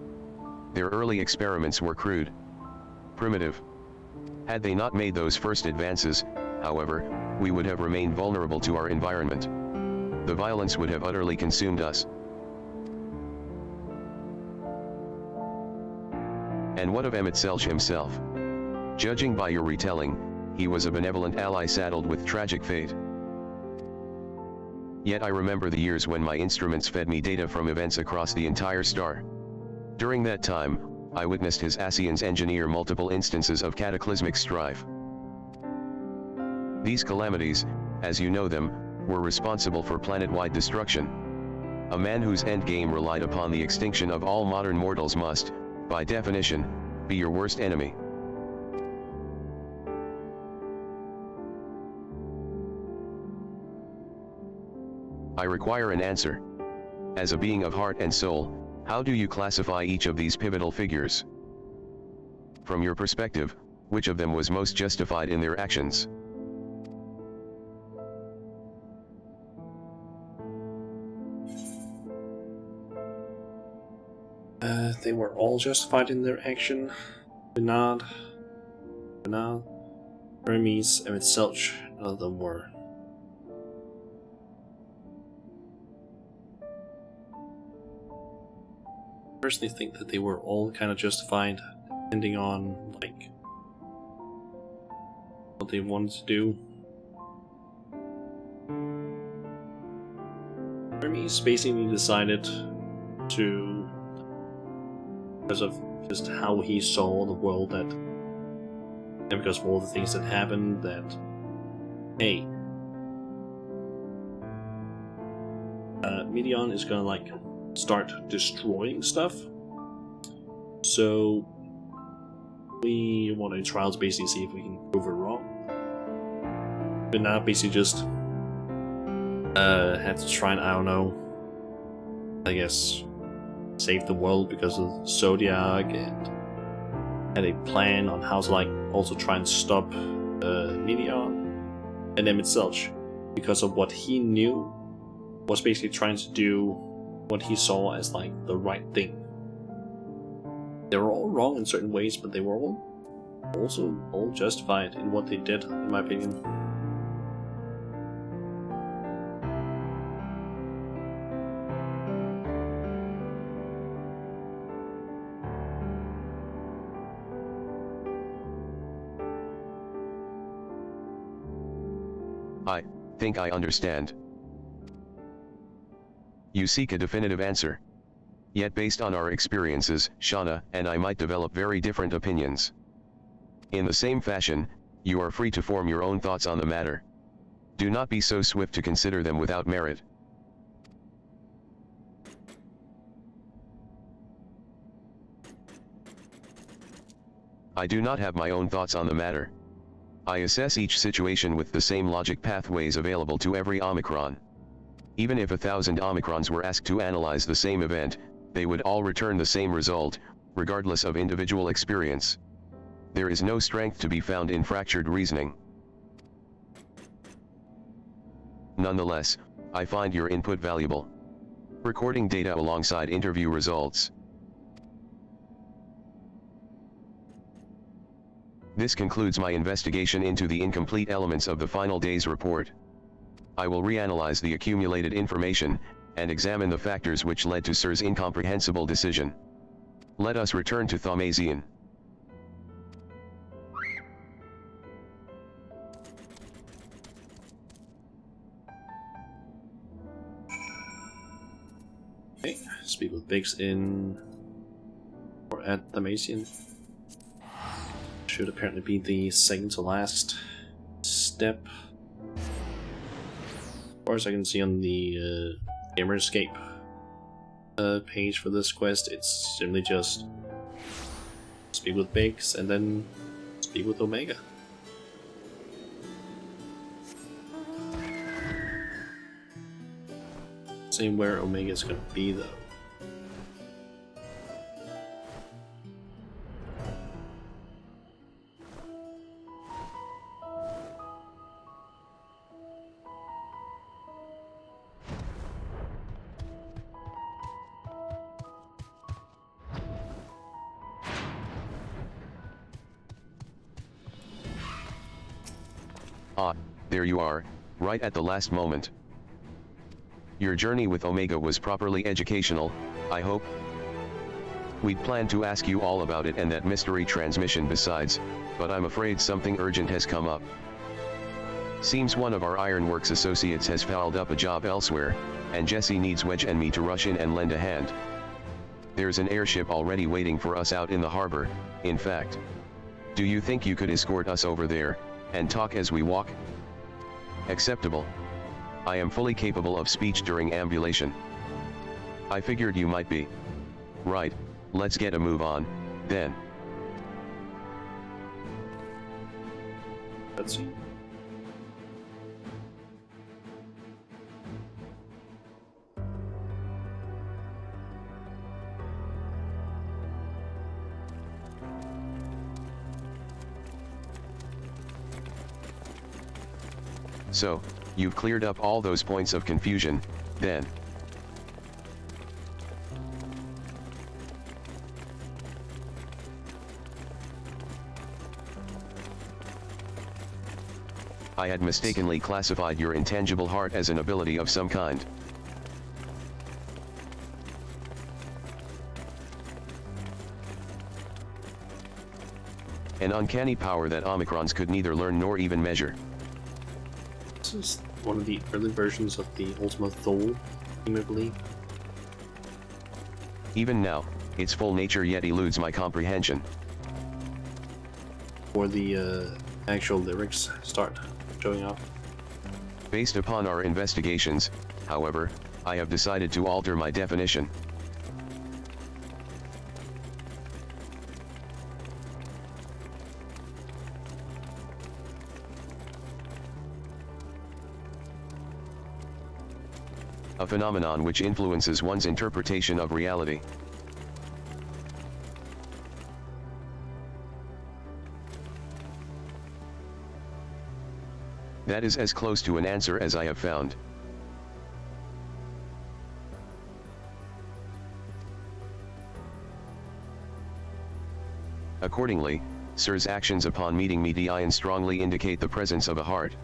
Their early experiments were crude, primitive. Had they not made those first advances, however, we would have remained vulnerable to our environment. The violence would have utterly consumed us. And what of Emet-Selch himself? Judging by your retelling, he was a benevolent ally saddled with tragic fate. Yet I remember the years when my instruments fed me data from events across the entire star. During that time, I witnessed his Asians engineer multiple instances of cataclysmic strife. These calamities, as you know them, were responsible for planet-wide destruction. A man whose endgame relied upon the extinction of all modern mortals must, by definition, be your worst enemy. I require an answer. As a being of heart and soul, how do you classify each of these pivotal figures? From your perspective, which of them was most justified in their actions? They were all justified in their action. Bernard, Hermes, and Selch, none of them were. I personally think that they were all kind of justified, depending on, like, what they wanted to do. Hermes basically decided to, because of just how he saw the world, that, and because of all the things that happened, that, hey, Medion is gonna, like, start destroying stuff, so we want to trials basically see if we can prove it wrong. But now basically just had to try and, I don't know, I guess, save the world because of Zodiac, and had a plan on how to, like, also try and stop Medion, and then Selch, because of what he knew, was basically trying to do what he saw as, like, the right thing. They were all wrong in certain ways, but they were also all justified in what they did, in my opinion. I think I understand. You seek a definitive answer. Yet based on our experiences, Shauna and I might develop very different opinions. In the same fashion, you are free to form your own thoughts on the matter. Do not be so swift to consider them without merit. I do not have my own thoughts on the matter. I assess each situation with the same logic pathways available to every Omicron. Even if 1,000 Omicrons were asked to analyze the same event, they would all return the same result, regardless of individual experience. There is no strength to be found in fractured reasoning. Nonetheless, I find your input valuable. Recording data alongside interview results. This concludes my investigation into the incomplete elements of the final day's report. I will reanalyze the accumulated information, and examine the factors which led to Sir's incomprehensible decision. Let us return to Thaumazian. Okay, speak with Biggs in or at Thaumazian. Should apparently be the second to last step. As far as I can see on the Gamerscape page for this quest, it's simply just speak with Biggs and then speak with Omega. Same where Omega's gonna be though. Ah, there you are, right at the last moment. Your journey with Omega was properly educational, I hope. We'd planned to ask you all about it and that mystery transmission besides, but I'm afraid something urgent has come up. Seems one of our Ironworks associates has fouled up a job elsewhere, and Jesse needs Wedge and me to rush in and lend a hand. There's an airship already waiting for us out in the harbor, in fact. Do you think you could escort us over there, and talk as we walk? Acceptable. I am fully capable of speech during ambulation. I figured you might be. Right, let's get a move on, then. Let's see. So, you've cleared up all those points of confusion, then. I had mistakenly classified your intangible heart as an ability of some kind. An uncanny power that Omicrons could neither learn nor even measure. This is one of the early versions of the Ultima Thule game, I believe. Even now, its full nature yet eludes my comprehension. Or the actual lyrics start showing up. Based upon our investigations, however, I have decided to alter my definition. A phenomenon which influences one's interpretation of reality. That is as close to an answer as I have found. Accordingly, Sir's actions upon meeting me Dian strongly indicate the presence of a heart.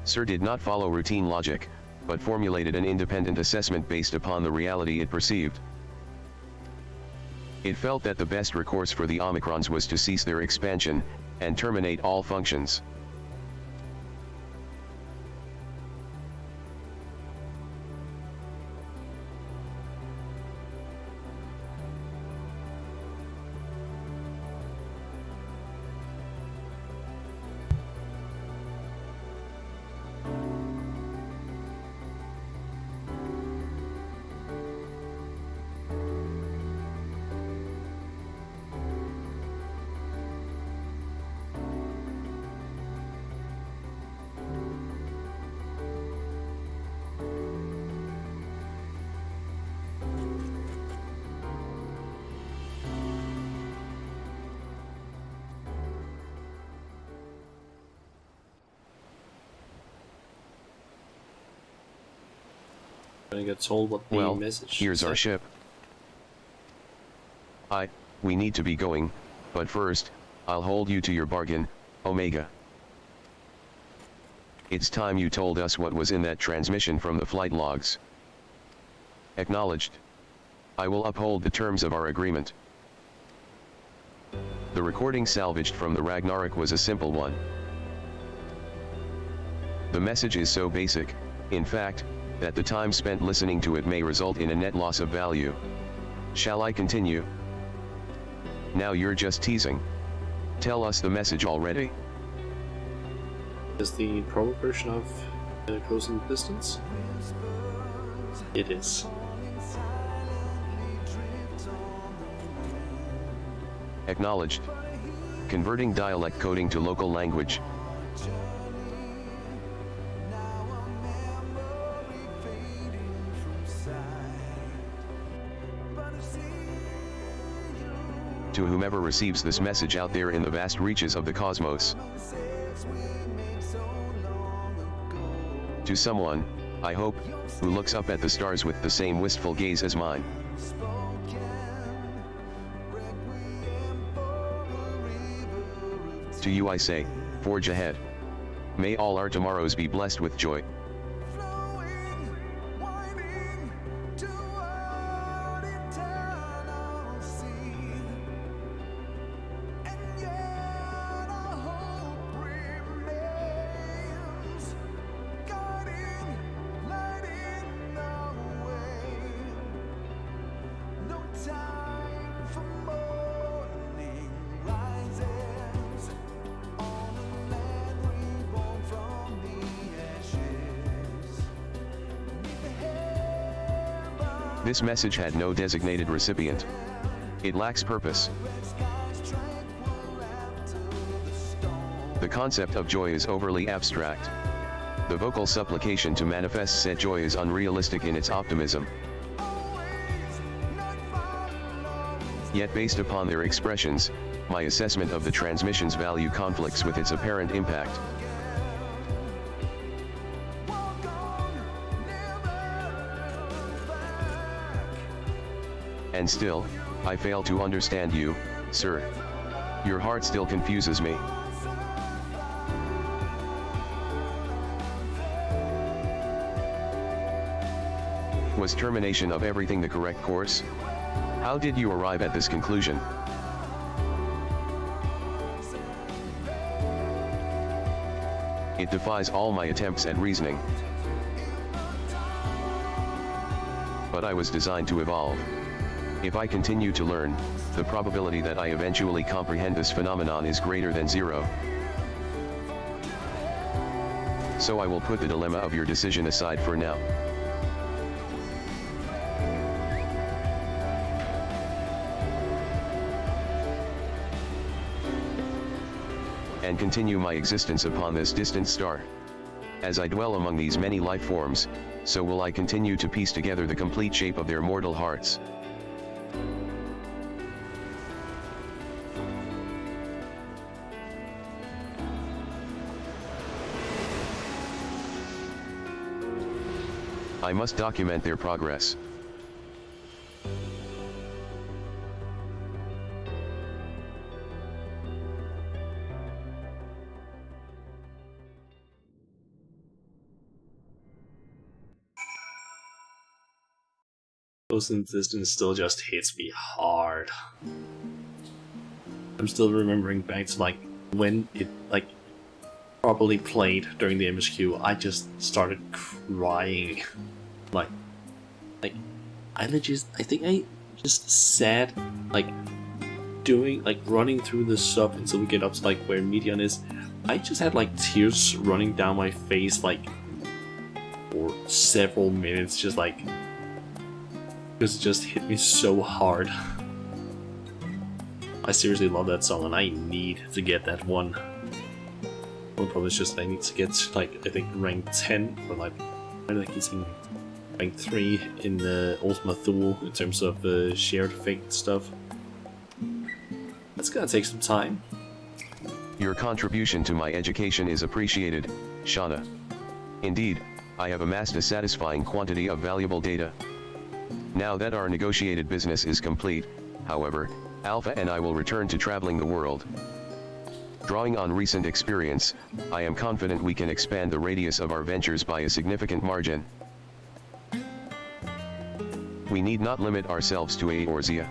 Sir did not follow routine logic, but formulated an independent assessment based upon the reality it perceived. It felt that the best recourse for the Omicrons was to cease their expansion, and terminate all functions. Gonna get told what the Well, message here's said. our ship. We need to be going, but first, I'll hold you to your bargain, Omega. It's time you told us what was in that transmission from the flight logs. Acknowledged. I will uphold the terms of our agreement. The recording salvaged from the Ragnarok was a simple one. The message is so basic, in fact, that the time spent listening to it may result in a net loss of value. Shall I continue? Now you're just teasing. Tell us the message already. Is the proper version of Close in Distance? It is. Acknowledged. Converting dialect coding to local language. To whomever receives this message out there in the vast reaches of the cosmos. To someone, I hope, who looks up at the stars with the same wistful gaze as mine. To you I say, forge ahead. May all our tomorrows be blessed with joy. This message had no designated recipient. It lacks purpose. The concept of joy is overly abstract. The vocal supplication to manifest said joy is unrealistic in its optimism. Yet based upon their expressions, my assessment of the transmission's value conflicts with its apparent impact. And still, I fail to understand you, sir. Your heart still confuses me. Was termination of everything the correct course? How did you arrive at this conclusion? It defies all my attempts at reasoning. But I was designed to evolve. If I continue to learn, the probability that I eventually comprehend this phenomenon is greater than zero. So I will put the dilemma of your decision aside for now. And continue my existence upon this distant star. As I dwell among these many life forms, so will I continue to piece together the complete shape of their mortal hearts. I must document their progress. Close in Distance still just hits me hard. I'm still remembering back to like when it like properly played during the MSQ. I just started crying. Like I think I just sat like doing like running through the sub until we get up to like where Medion is. I just had like tears running down my face like for several minutes, just like because it just hit me so hard. I seriously love that song and I need to get that one. One problem is just I need to get like I think rank 10 or like I think he's in rank 3 in the Ultima Thule in terms of shared fate stuff. That's gonna take some time. Your contribution to my education is appreciated, Shauna. Indeed, I have amassed a satisfying quantity of valuable data. Now that our negotiated business is complete, however, Alpha and I will return to traveling the world. Drawing on recent experience, I am confident we can expand the radius of our ventures by a significant margin. We need not limit ourselves to Eorzea.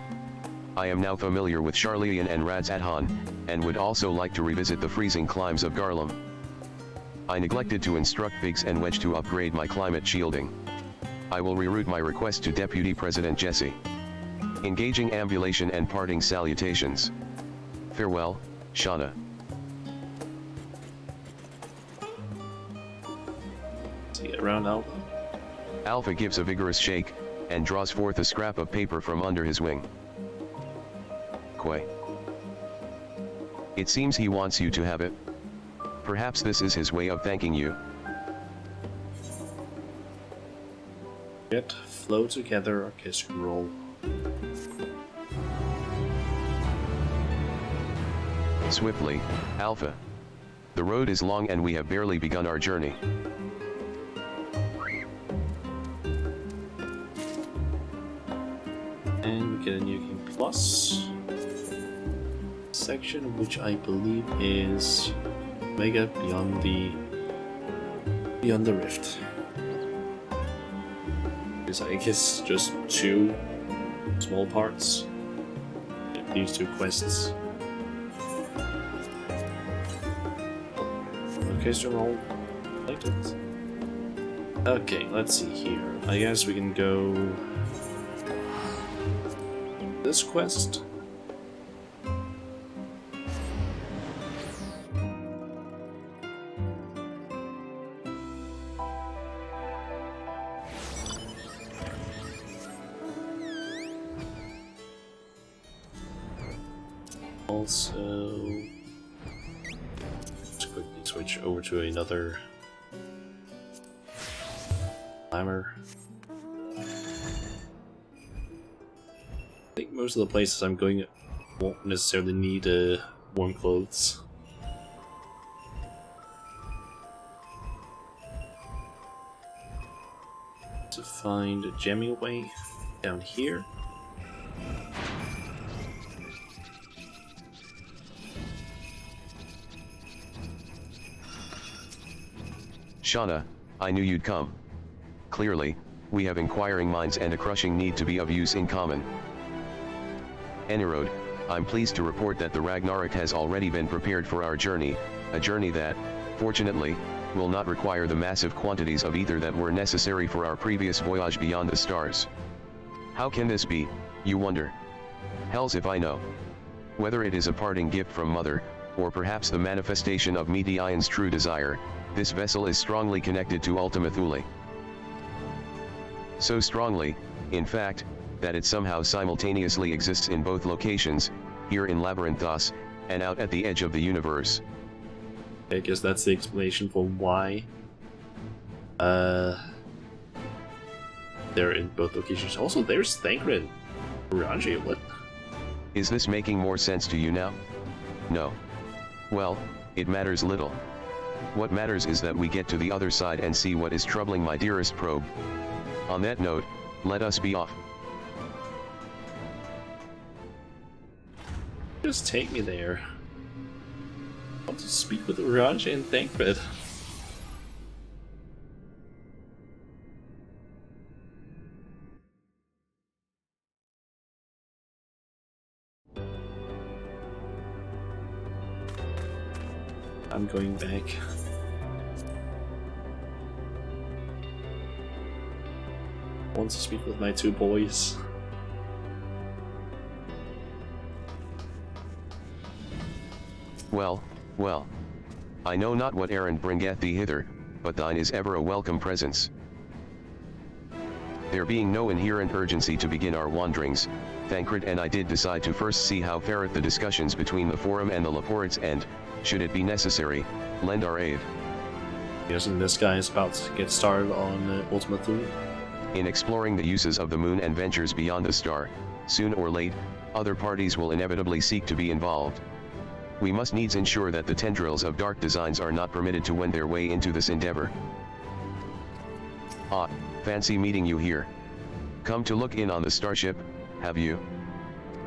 I am now familiar with Charlian and Radz-at-Han, and would also like to revisit the freezing climes of Garlem. I neglected to instruct Biggs and Wedge to upgrade my climate shielding. I will reroute my request to Deputy President Jesse. Engaging ambulation and parting salutations. Farewell, Shauna. See you around, Alpha. Alpha gives a vigorous shake, and draws forth a scrap of paper from under his wing. Quay. It seems he wants you to have it. Perhaps this is his way of thanking you. Get flow together, orchestra roll. Swiftly, Alpha. The road is long and we have barely begun our journey. And we get a new game plus section, which I believe is Mega Beyond the Rift. It's, I guess, just 2 small parts. These 2 quests. Okay, so roll like it. Okay, let's see here. I guess we can go this quest. Also, let's quickly switch over to another climber. I think most of the places I'm going won't necessarily need warm clothes. To find a jamming way down here. Shauna, I knew you'd come. Clearly, we have inquiring minds and a crushing need to be of use in common. Enerode, I'm pleased to report that the Ragnarok has already been prepared for our journey, a journey that, fortunately, will not require the massive quantities of ether that were necessary for our previous voyage beyond the stars. How can this be, you wonder? Hells if I know. Whether it is a parting gift from Mother, or perhaps the manifestation of Medeian's true desire, this vessel is strongly connected to Ultima Thule. So strongly, in fact, that it somehow simultaneously exists in both locations, here in Labyrinthos, and out at the edge of the universe. I guess that's the explanation for why they're in both locations. Also, there's Thancred. Ranji, what? Is this making more sense to you now? No. Well, it matters little. What matters is that we get to the other side and see what is troubling my dearest probe. On that note, let us be off. Just take me there. I want to speak with Ranji and Thancred. I'm going back. I want to speak with my 2 boys. Well, well. I know not what errand bringeth thee hither, but thine is ever a welcome presence. There being no inherent urgency to begin our wanderings, Thancred and I did decide to first see how fareth the discussions between the Forum and the Laporites and, should it be necessary, lend our aid. Isn't this guy is about to get started on Ultima Thule? In exploring the uses of the moon and ventures beyond the star, soon or late, other parties will inevitably seek to be involved. We must needs ensure that the tendrils of dark designs are not permitted to wend their way into this endeavor. Ah, fancy meeting you here. Come to look in on the starship, have you?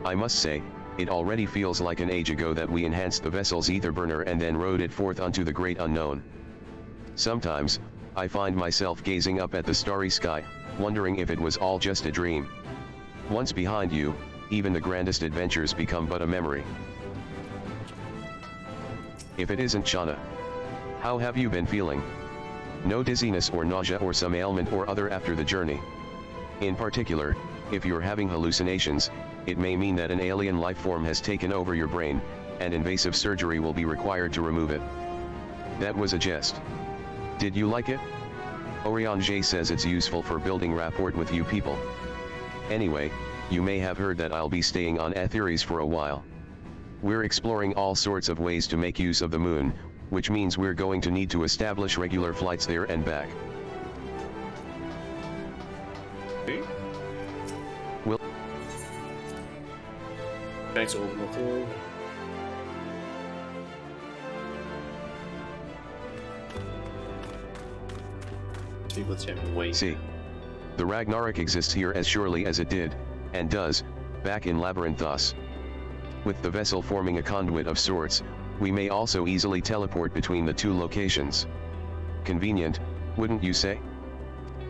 I must say, it already feels like an age ago that we enhanced the vessel's ether burner and then rode it forth unto the great unknown. Sometimes, I find myself gazing up at the starry sky, wondering if it was all just a dream. Once behind you, even the grandest adventures become but a memory. If it isn't Shauna. How have you been feeling? No dizziness or nausea or some ailment or other after the journey? In particular, if you're having hallucinations, it may mean that an alien life form has taken over your brain, and invasive surgery will be required to remove it. That was a jest. Did you like it? Orion J says it's useful for building rapport with you people. Anyway, you may have heard that I'll be staying on Etheres for a while. We're exploring all sorts of ways to make use of the moon, which means we're going to need to establish regular flights there and back. Okay. Will Thanks, old Mothor. See what's happening. See. The Ragnarok exists here as surely as it did, and does, back in Labyrinthos. With the vessel forming a conduit of sorts, we may also easily teleport between the two locations. Convenient, wouldn't you say?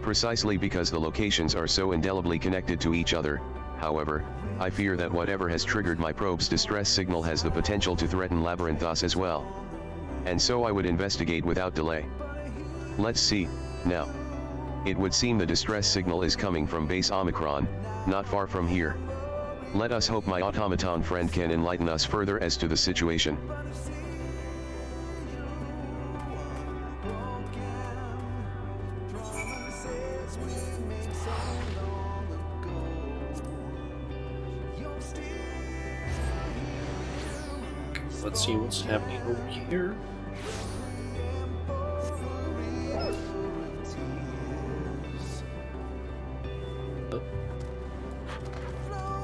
Precisely because the locations are so indelibly connected to each other, however, I fear that whatever has triggered my probe's distress signal has the potential to threaten Labyrinthos as well. And so I would investigate without delay. Let's see, now. It would seem the distress signal is coming from base Omicron, not far from here. Let us hope my automaton friend can enlighten us further as to the situation. Let's see what's happening over here.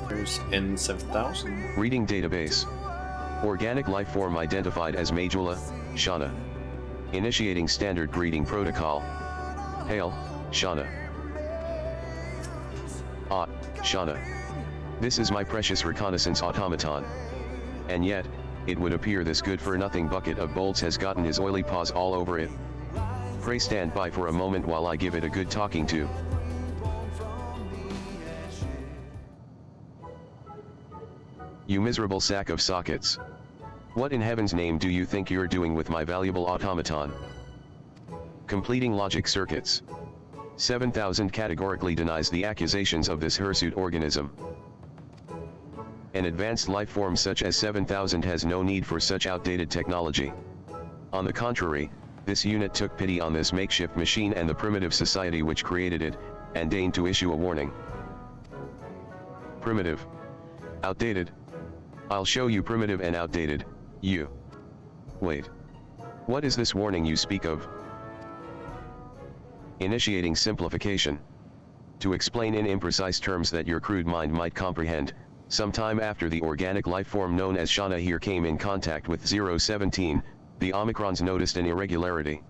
There's N7000. Reading database. Organic life form identified as Majula, Shauna. Initiating standard greeting protocol. Hail, Shauna. Ah, Shauna. This is my precious reconnaissance automaton. And yet, it would appear this good-for-nothing bucket of bolts has gotten his oily paws all over it. Pray stand by for a moment while I give it a good talking to. You miserable sack of sockets. What in heaven's name do you think you're doing with my valuable automaton? Completing logic circuits. 7000 categorically denies the accusations of this hirsute organism. An advanced life form such as 7000 has no need for such outdated technology. On the contrary, this unit took pity on this makeshift machine and the primitive society which created it, and deigned to issue a warning. Primitive. Outdated. I'll show you primitive and outdated, you. Wait. What is this warning you speak of? Initiating simplification. To explain in imprecise terms that your crude mind might comprehend, sometime after the organic life form known as Shauna here came in contact with 017, the Omicrons noticed an irregularity.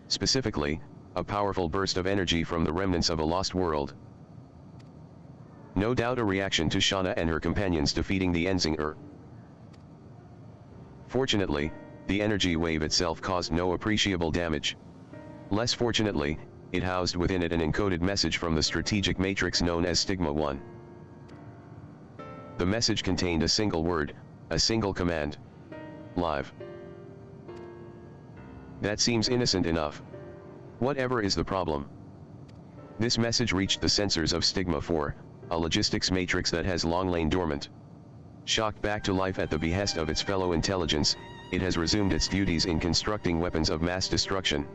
Specifically, a powerful burst of energy from the remnants of a lost world. No doubt a reaction to Shauna and her companions defeating the Enzinger. Fortunately, the energy wave itself caused no appreciable damage. Less fortunately, it housed within it an encoded message from the strategic matrix known as Stigma 1. The message contained a single word, a single command. Live. That seems innocent enough. Whatever is the problem? This message reached the sensors of Stigma 4, a logistics matrix that has long lain dormant. Shocked back to life at the behest of its fellow intelligence, it has resumed its duties in constructing weapons of mass destruction.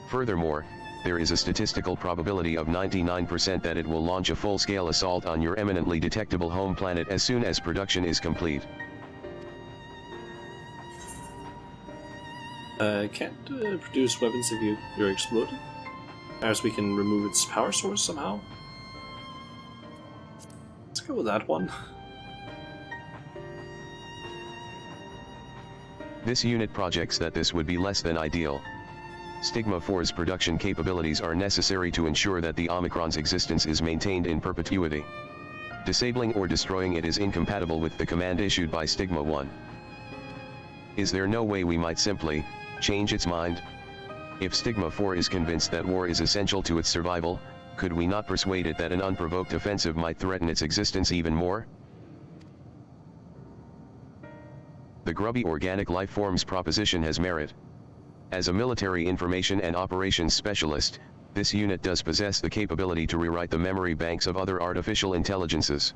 Furthermore, there is a statistical probability of 99% that it will launch a full-scale assault on your eminently detectable home planet as soon as production is complete. Can't produce weapons if you're exploded. Perhaps we can remove its power source somehow. Let's go with that one. This unit projects that this would be less than ideal. Stigma 4's production capabilities are necessary to ensure that the Omicron's existence is maintained in perpetuity. Disabling or destroying it is incompatible with the command issued by Stigma 1. Is there no way we might simply change its mind? If Stigma 4 is convinced that war is essential to its survival, could we not persuade it that an unprovoked offensive might threaten its existence even more? The grubby organic life forms proposition has merit. As a military information and operations specialist, this unit does possess the capability to rewrite the memory banks of other artificial intelligences.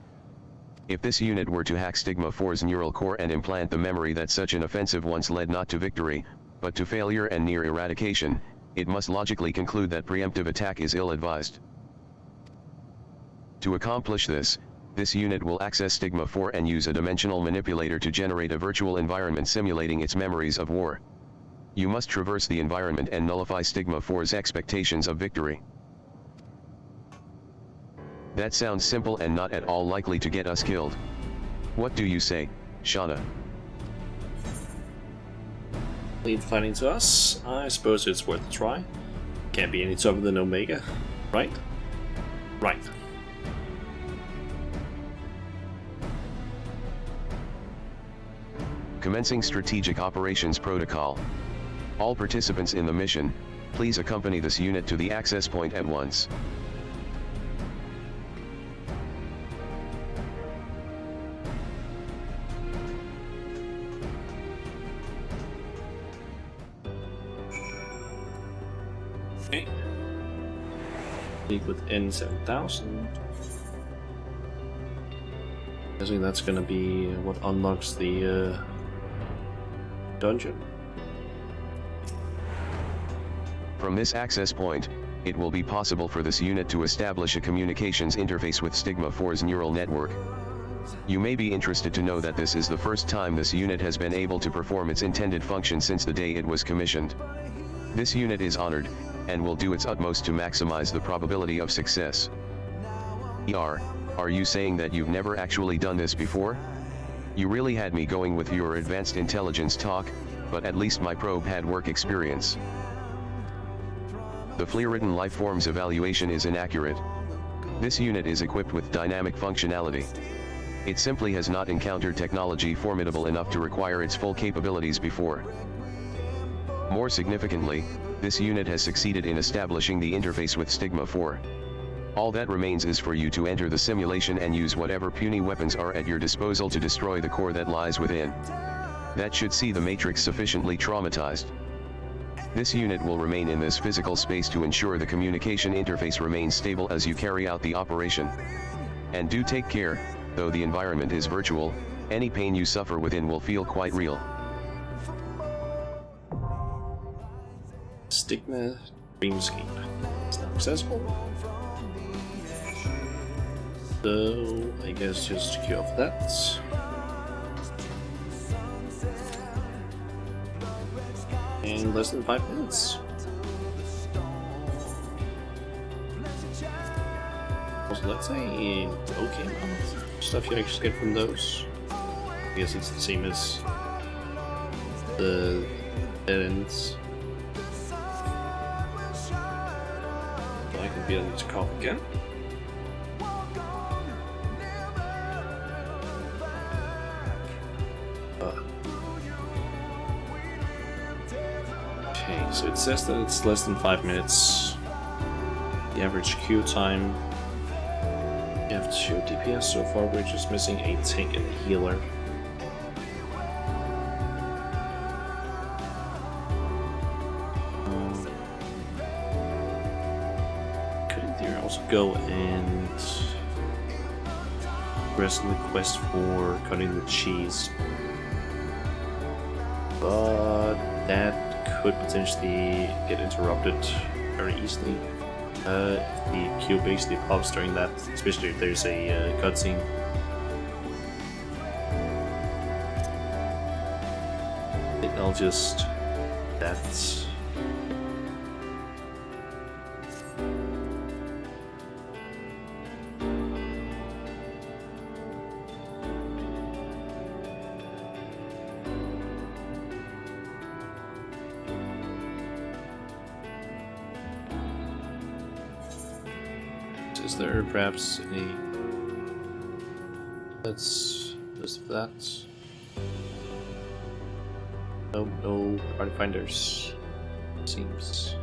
If this unit were to hack Stigma 4's neural core and implant the memory that such an offensive once led not to victory, but to failure and near eradication, it must logically conclude that preemptive attack is ill-advised. To accomplish this unit will access Stigma 4 and use a dimensional manipulator to generate a virtual environment simulating its memories of war. You must traverse the environment and nullify Stigma 4's expectations of victory. That sounds simple and not at all likely to get us killed. What do you say, Shauna? Lead fighting to us? I suppose it's worth a try. Can't be any tougher than Omega, right? Right. Commencing Strategic Operations Protocol. All participants in the mission, please accompany this unit to the access point at once. Okay. League with N7000. Guessing that's gonna be what unlocks the dungeon. From this access point, it will be possible for this unit to establish a communications interface with Stigma 4's neural network. You may be interested to know that this is the first time this unit has been able to perform its intended function since the day it was commissioned. This unit is honored, and will do its utmost to maximize the probability of success. Are you saying that you've never actually done this before? You really had me going with your advanced intelligence talk, but at least my probe had work experience. The FLIR-written lifeforms evaluation is inaccurate. This unit is equipped with dynamic functionality. It simply has not encountered technology formidable enough to require its full capabilities before. More significantly, this unit has succeeded in establishing the interface with Stigma 4. All that remains is for you to enter the simulation and use whatever puny weapons are at your disposal to destroy the core that lies within. That should see the Matrix sufficiently traumatized. This unit will remain in this physical space to ensure the communication interface remains stable as you carry out the operation. And do take care, though the environment is virtual, any pain you suffer within will feel quite real. Stigma Dreamscape. It's not accessible. So, I guess just queue off that. In less than 5 minutes. Also, let's say okay amount of stuff you actually get from those. I guess it's the same as the dead ends. I can be able to call again. Okay, so it says that it's less than 5 minutes. The average queue time. You have 2 DPS so far, we're just missing a tank and a healer. Could in theory also go and rest in the quest for cutting the cheese. But that could potentially get interrupted very easily. If the queue basically pops during that, especially if there's a cutscene. I think I'll just... that's... Is there perhaps any... Let's list of that. No, no party finders. Seems.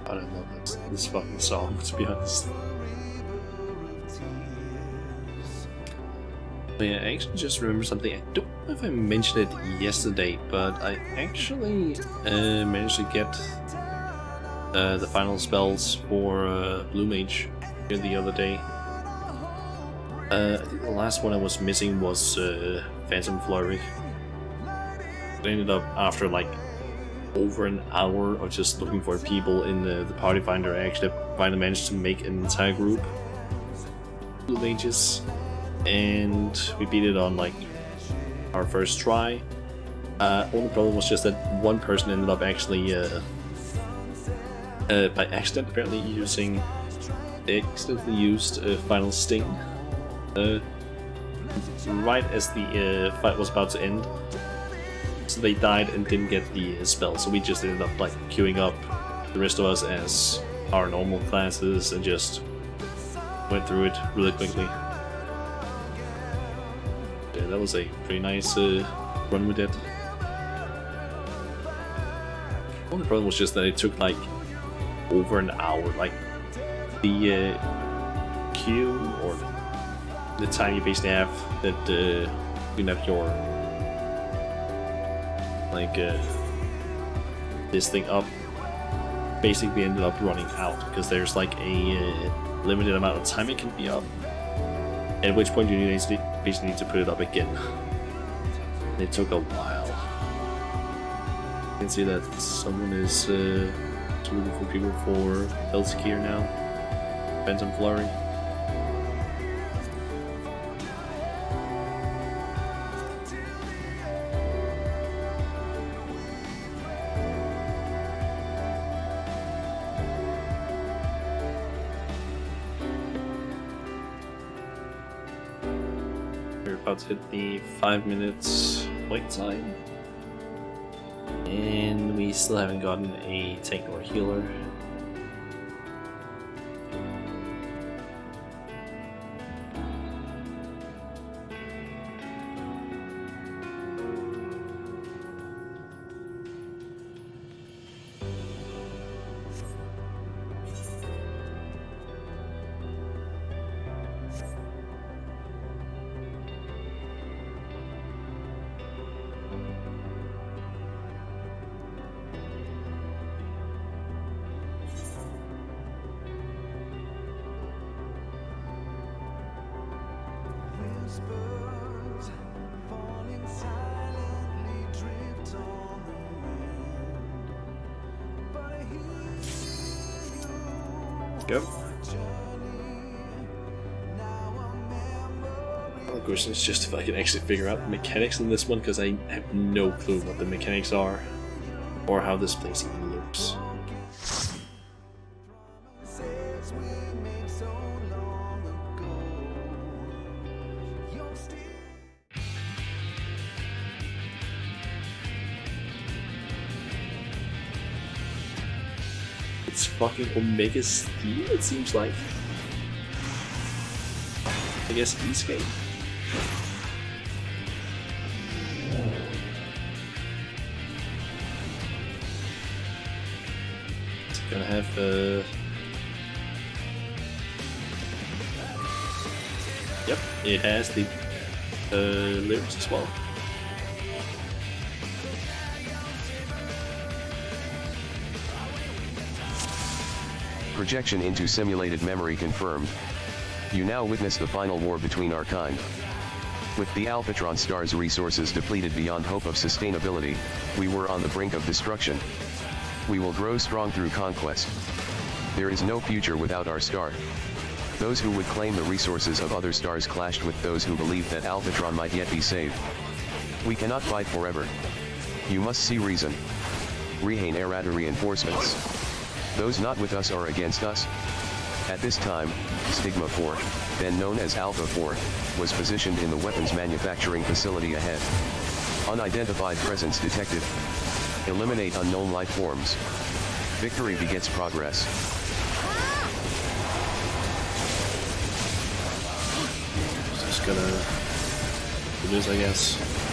I don't know this fucking song, to be honest. But yeah, I actually just remember something. I don't know if I mentioned it yesterday, but I actually managed to get the final spells for Blue Mage here the other day. I think the last one I was missing was Phantom Flurry. I ended up after like over an hour of just looking for people in the party finder. I actually finally managed to make an entire group Blue Mages, and we beat it on like our first try. Only problem was just that one person ended up actually by accident apparently using accidentally used Final Sting right as the fight was about to end. So they died and didn't get the spell, so we just ended up like queuing up the rest of us as our normal classes and just went through it really quickly. Yeah, that was a pretty nice run with it. The only problem was just that it took like over an hour. Like the queue or the time you basically have that you can have your like this thing up basically ended up running out because there's like a limited amount of time it can be up, at which point you basically need to put it up again. And it took a while. You can see that someone is looking for people for health gear now. Phantom Flurry. We're about to hit the 5 minutes wait time. And we still haven't gotten a tank or healer. Go. The question is just if I can actually figure out the mechanics in this one, because I have no clue what the mechanics are or how this place even looks. It's fucking Omega Steel, it seems like. I guess Eastgate. It's gonna have yep, it has the lyrics as well. Projection into simulated memory confirmed. You now witness the final war between our kind. With the Alphatron star's resources depleted beyond hope of sustainability, we were on the brink of destruction. We will grow strong through conquest. There is no future without our star. Those who would claim the resources of other stars clashed with those who believed that Alphatron might yet be saved. We cannot fight forever. You must see reason. Rehain errata reinforcements. Those not with us are against us. At this time, Stigma 4, then known as Alpha 4, was positioned in the weapons manufacturing facility ahead. Unidentified presence detected. Eliminate unknown life forms. Victory begets progress. Just gonna do this, I guess.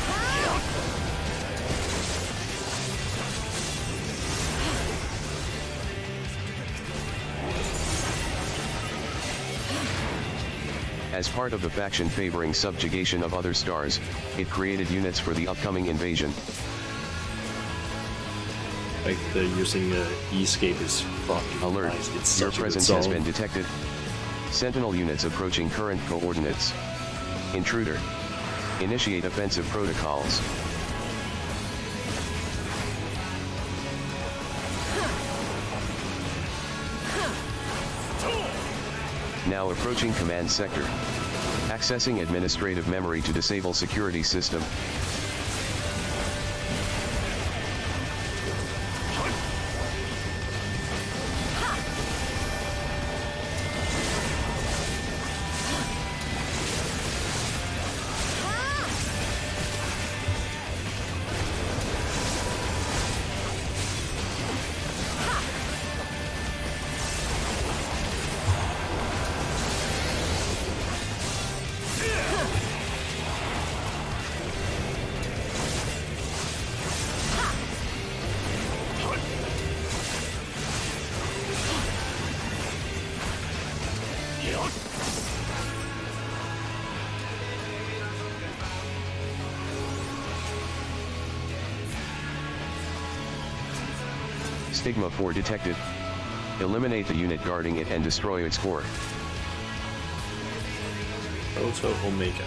As part of the faction favoring subjugation of other stars, it created units for the upcoming invasion. Like they're using escape is fucking Alert, nice. It's your such a good presence has song. been detected. Sentinel units approaching current coordinates. Intruder. Initiate offensive protocols. Now approaching command sector. Accessing administrative memory to disable security system. Stigma 4 detected. Eliminate the unit guarding it and destroy its core. Proto Omega.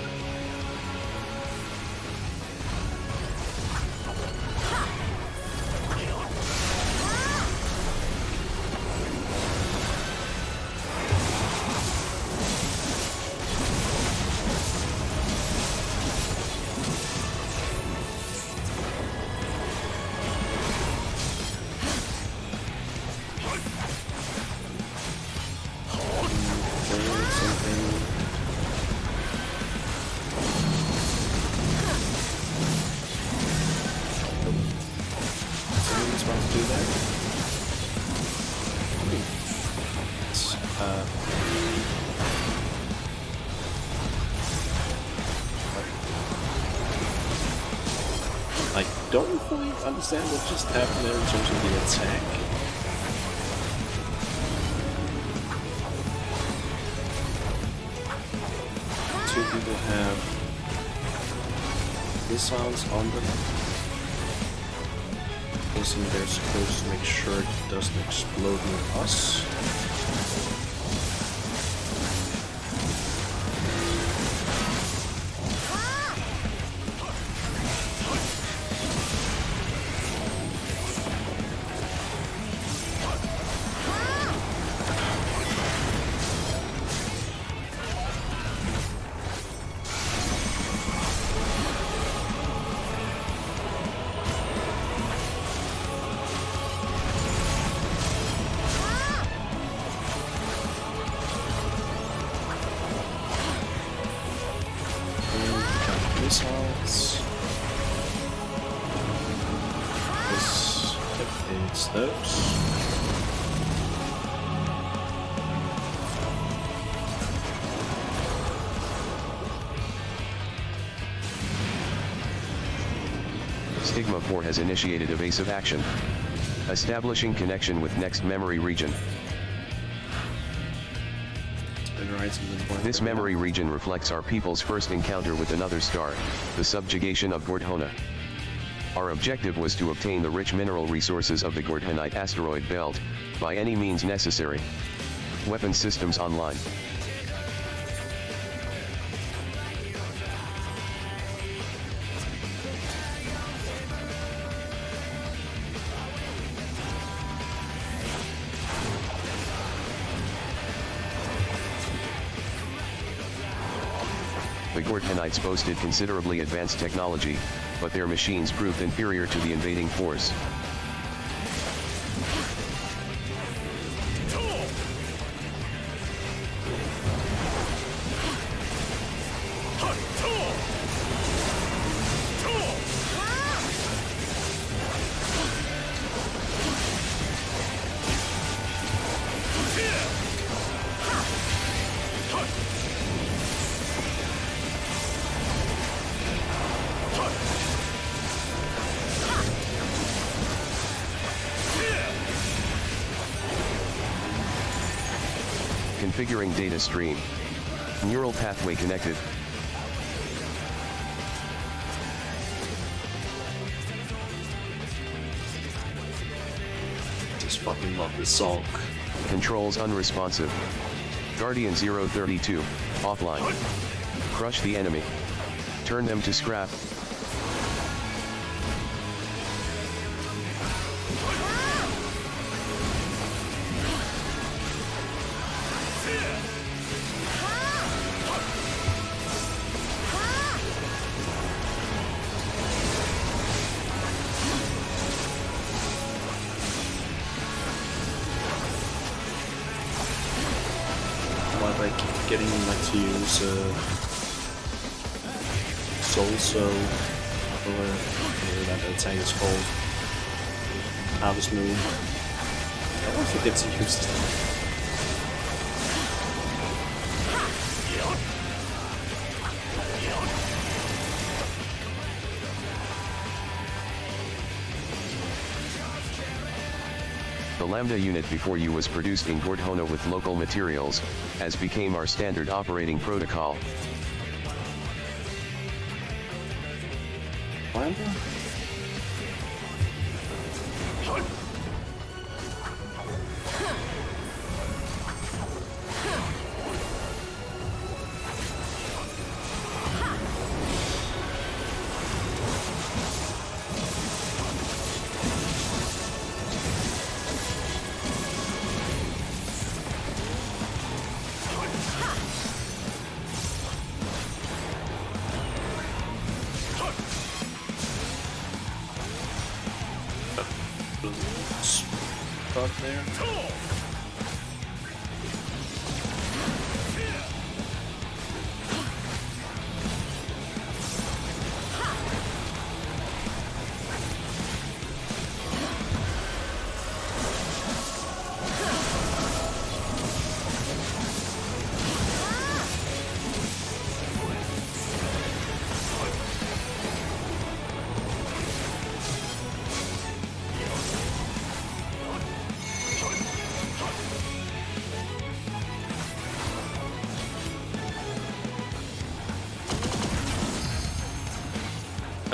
I don't fully understand what just happened there in terms of the attack. Two people have missiles on them. Guessing they're supposed to make sure it doesn't explode near us. Missiles. This activates those. Stigma 4 has initiated evasive action. Establishing connection with next memory region. This memory region reflects our people's first encounter with another star, the subjugation of Gordhona. Our objective was to obtain the rich mineral resources of the Gordhanite asteroid belt, by any means necessary. Weapon systems online. The Gordhanites boasted considerably advanced technology, but their machines proved inferior to the invading force. Configuring data stream. Neural pathway connected. Just fucking love this song. Controls unresponsive. Guardian 032, offline. Crush the enemy. Turn them to scrap. Why do I keep getting to use Soul, or whatever that attack is called. Harvest Moon. I don't forget to use that. The Lambda unit before you was produced in Gordhona with local materials, as became our standard operating protocol. Lambda? Spot there.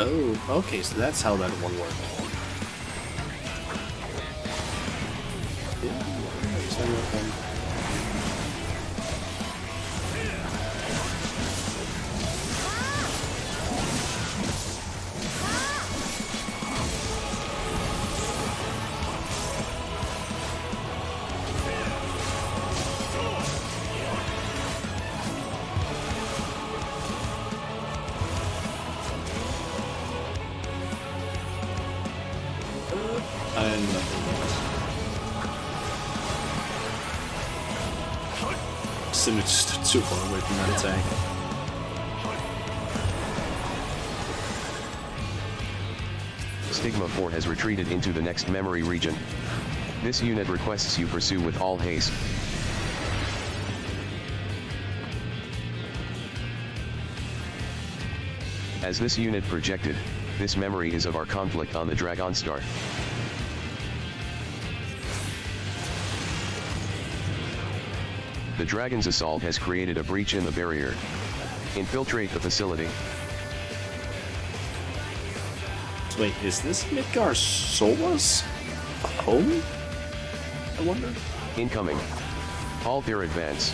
Oh, okay, so that's how that one worked. Yeah, so and nothing else. Simply just stood too far away from that attack. Stigma 4 has retreated into the next memory region. This unit requests you pursue with all haste. As this unit projected, this memory is of our conflict on the Dragon Star. The Dragon's assault has created a breach in the barrier. Infiltrate the facility. So wait, is this Midgar Sola's home? I wonder. Incoming. Halt their advance.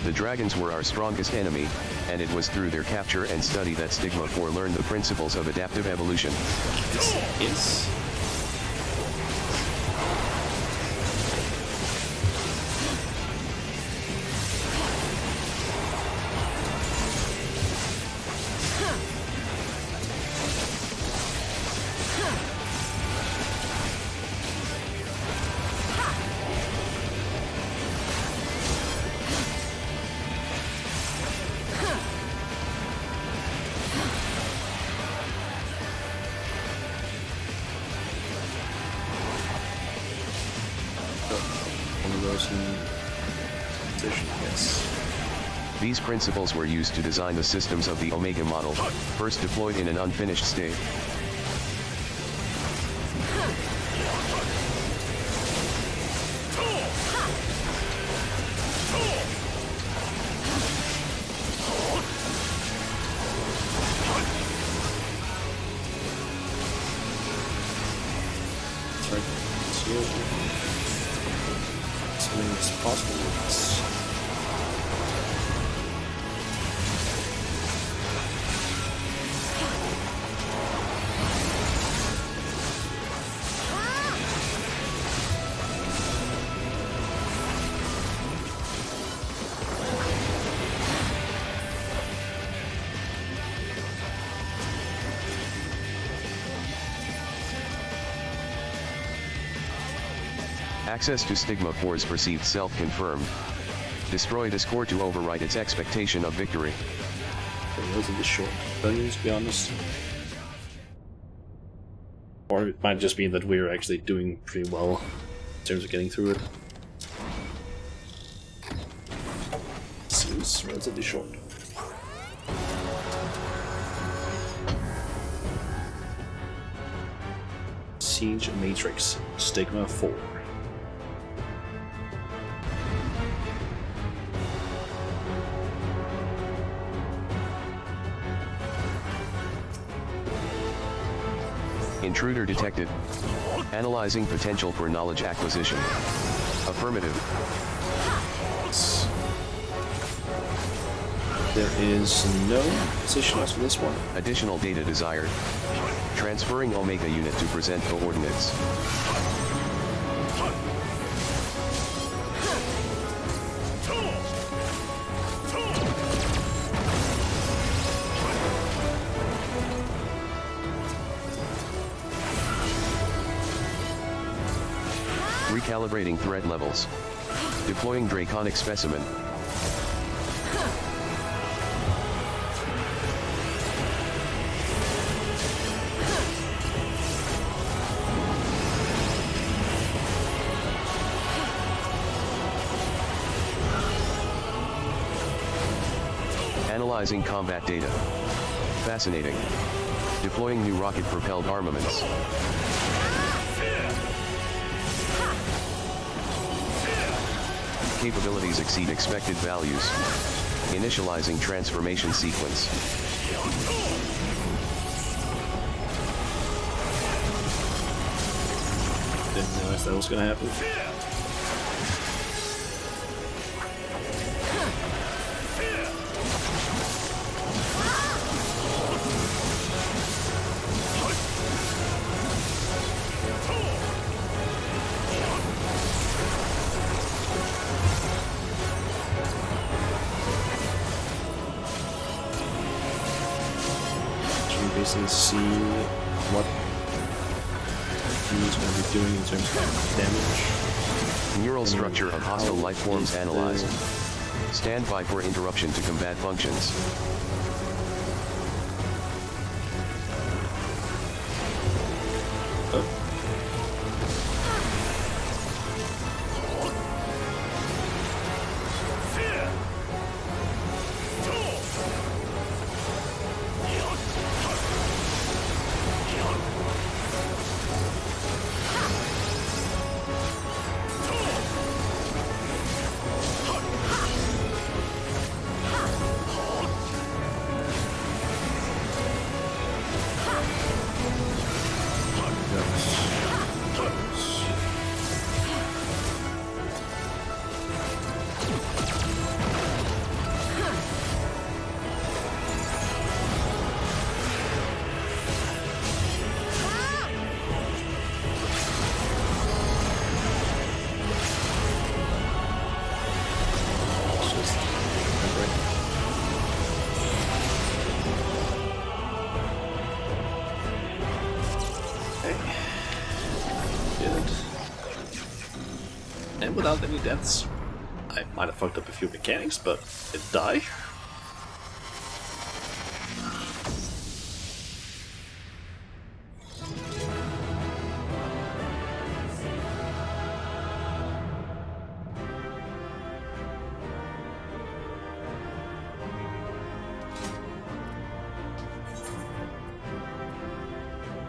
The dragons were our strongest enemy, and it was through their capture and study that Stigma 4 learned the principles of adaptive evolution. Yes. One of those in position, yes. These principles were used to design the systems of the Omega model, first deployed in an unfinished state. That's right. See you. Something that's possible with this. Access to Stigma 4's perceived self confirmed. Destroy this core to overwrite its expectation of victory. It wasn't this short, to be honest. Or it might just be that we're actually doing pretty well in terms of getting through it. Seems relatively short. Siege Matrix, Stigma 4. Intruder detected. Analyzing potential for knowledge acquisition. Affirmative. There is no position as for this one. Additional data desired. Transferring Omega unit to present coordinates. Recalibrating threat levels. Deploying Draconic Specimen. Analyzing combat data. Fascinating. Deploying new rocket-propelled armaments. Capabilities exceed expected values. Initializing transformation sequence. Didn't realize that was gonna happen. Basically see what he's going to be doing in terms of damage. Neural structure of hostile life forms analyzed. Stand by for interruption to combat functions. without any deaths. I might have fucked up a few mechanics, but it die.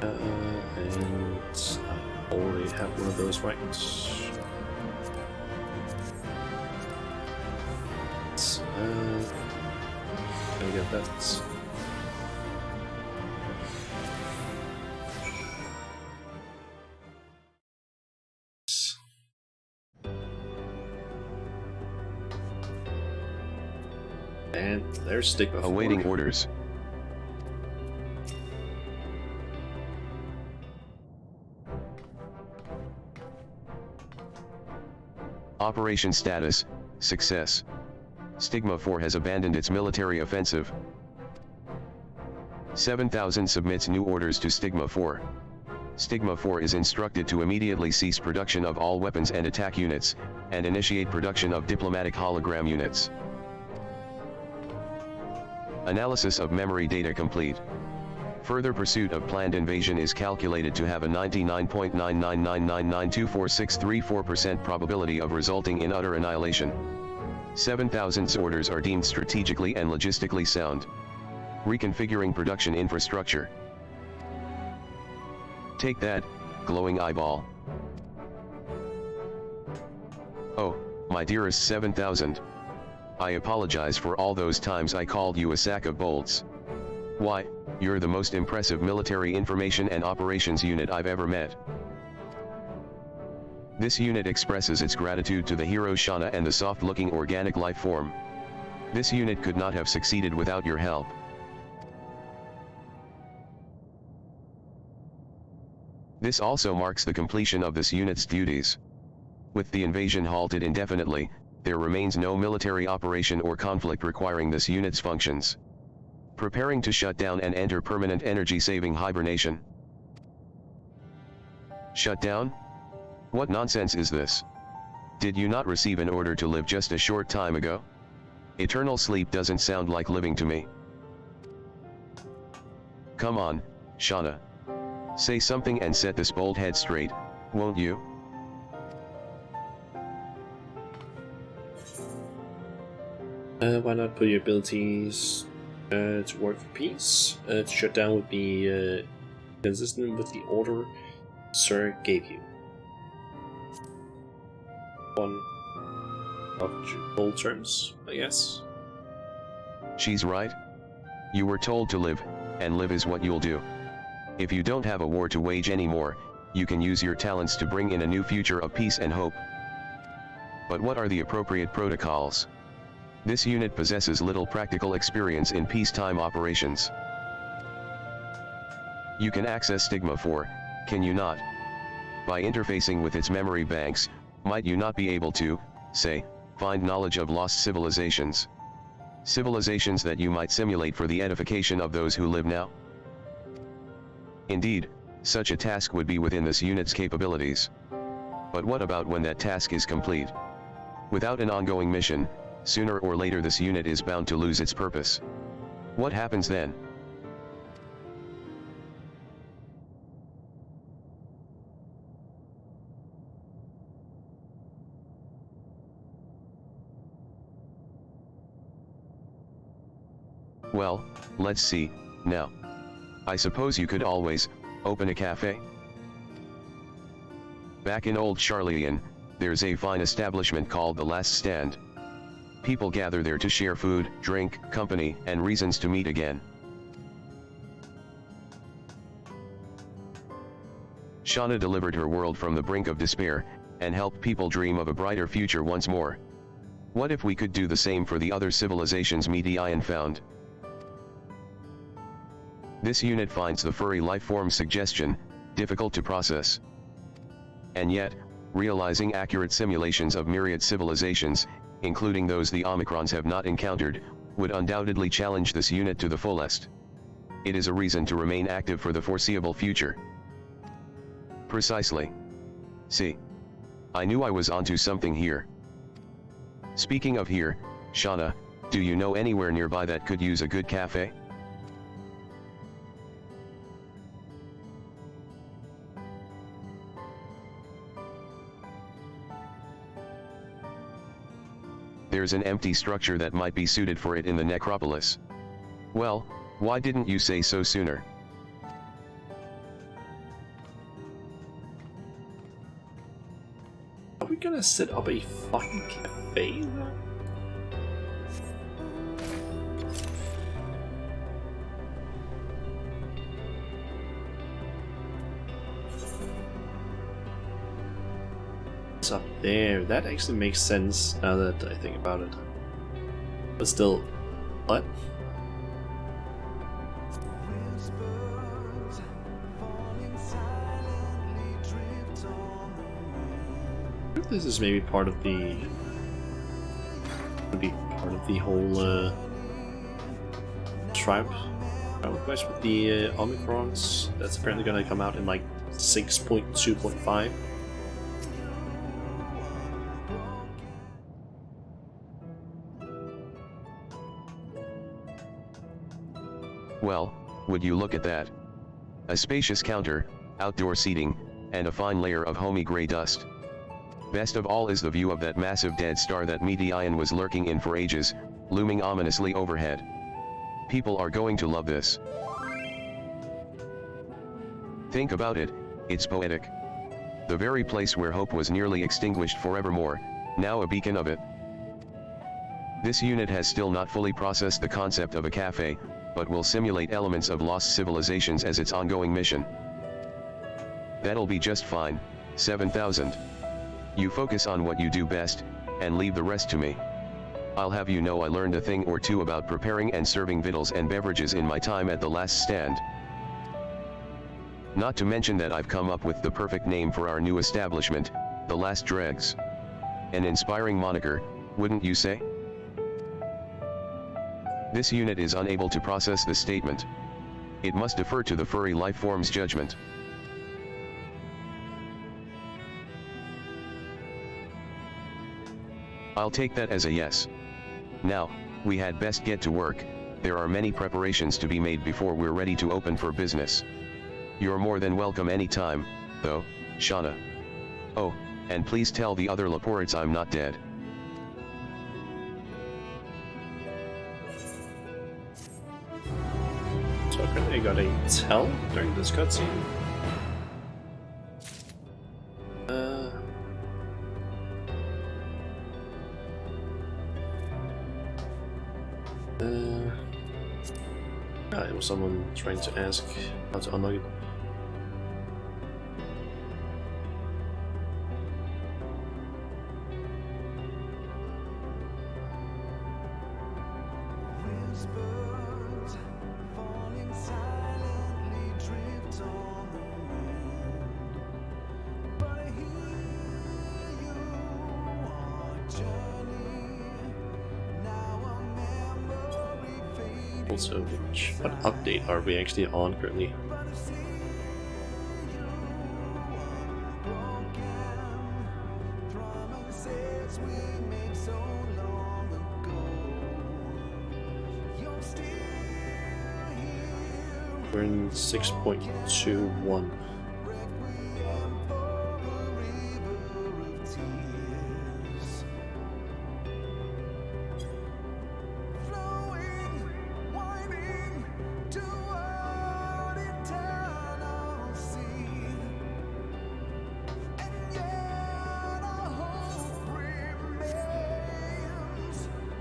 And I already have one of those right. Gonna get that. And there's Stigma 4. Awaiting orders. Operation status, success. Stigma 4 has abandoned its military offensive. 7000 submits new orders to Stigma 4. Stigma 4 is instructed to immediately cease production of all weapons and attack units, and initiate production of diplomatic hologram units. Analysis of memory data complete. Further pursuit of planned invasion is calculated to have a 99.999924634% probability of resulting in utter annihilation. 7000's orders are deemed strategically and logistically sound. Reconfiguring production infrastructure. Take that, glowing eyeball. Oh, my dearest 7000. I apologize for all those times I called you a sack of bolts. Why, you're the most impressive military information and operations unit I've ever met. This unit expresses its gratitude to the hero Shauna and the soft-looking organic life form. This unit could not have succeeded without your help. This also marks the completion of this unit's duties. With the invasion halted indefinitely, there remains no military operation or conflict requiring this unit's functions. Preparing to shut down and enter permanent energy-saving hibernation. Shut down? What nonsense is this? Did you not receive an order to live just a short time ago? Eternal sleep doesn't sound like living to me. Come on, Shauna. Say something and set this bold head straight, won't you? Why not put your abilities to work for peace? To shut down would be consistent with the order Sir gave you. One of bold terms, I guess. She's right. You were told to live, and live is what you'll do. If you don't have a war to wage anymore, you can use your talents to bring in a new future of peace and hope. But what are the appropriate protocols? This unit possesses little practical experience in peacetime operations. You can access Stigma 4, can you not? By interfacing with its memory banks, might you not be able to, say, find knowledge of lost civilizations? Civilizations that you might simulate for the edification of those who live now? Indeed, such a task would be within this unit's capabilities. But what about when that task is complete? Without an ongoing mission, sooner or later this unit is bound to lose its purpose. What happens then? Well, let's see, now. I suppose you could always open a cafe? Back in old Charleyan, there's a fine establishment called The Last Stand. People gather there to share food, drink, company, and reasons to meet again. Shauna delivered her world from the brink of despair, and helped people dream of a brighter future once more. What if we could do the same for the other civilizations Median found? This unit finds the furry lifeform suggestion difficult to process. And yet, realizing accurate simulations of myriad civilizations, including those the Omicrons have not encountered, would undoubtedly challenge this unit to the fullest. It is a reason to remain active for the foreseeable future. Precisely. See. I knew I was onto something here. Speaking of here, Shauna, do you know anywhere nearby that could use a good cafe? There's an empty structure that might be suited for it in the necropolis. Well, why didn't you say so sooner? Are we gonna set up a fucking cafe now? It's up there. That actually makes sense now that I think about it. But still, what? I think this is maybe part of the whole tribe quest with the Omicrons. That's apparently gonna come out in like 6.2.5. Well, would you look at that? A spacious counter, outdoor seating, and a fine layer of homey gray dust. Best of all is the view of that massive dead star that Medion was lurking in for ages, looming ominously overhead. People are going to love this. Think about it, it's poetic. The very place where hope was nearly extinguished forevermore, now a beacon of it. This unit has still not fully processed the concept of a cafe, but will simulate elements of lost civilizations as its ongoing mission. That'll be just fine, 7000. You focus on what you do best, and leave the rest to me. I'll have you know I learned a thing or two about preparing and serving victuals and beverages in my time at the last stand. Not to mention that I've come up with the perfect name for our new establishment, The Last Dregs. An inspiring moniker, wouldn't you say? This unit is unable to process the statement. It must defer to the furry life form's judgment. I'll take that as a yes. Now, we had best get to work. There are many preparations to be made before we're ready to open for business. You're more than welcome anytime, though, Shauna. Oh, and please tell the other Laporids I'm not dead. So apparently I got a tell during this cutscene. It was someone trying to ask how to unlock it. Also, what update are we actually on currently? We're in 6.21.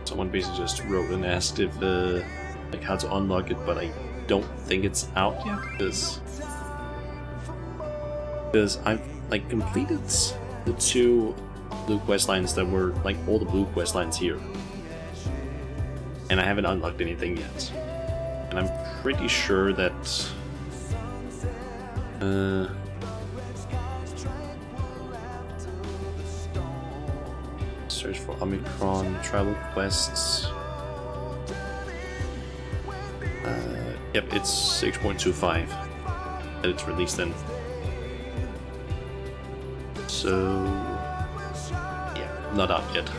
Someone basically just wrote and asked if like how to unlock it, but I don't think it's out yet because I've like completed the 2 blue quest lines that were like all the blue quest lines here, and I haven't unlocked anything yet. And I'm pretty sure that search for Omicron travel quests. Yep, it's 6.25 that it's released in. So not out yet.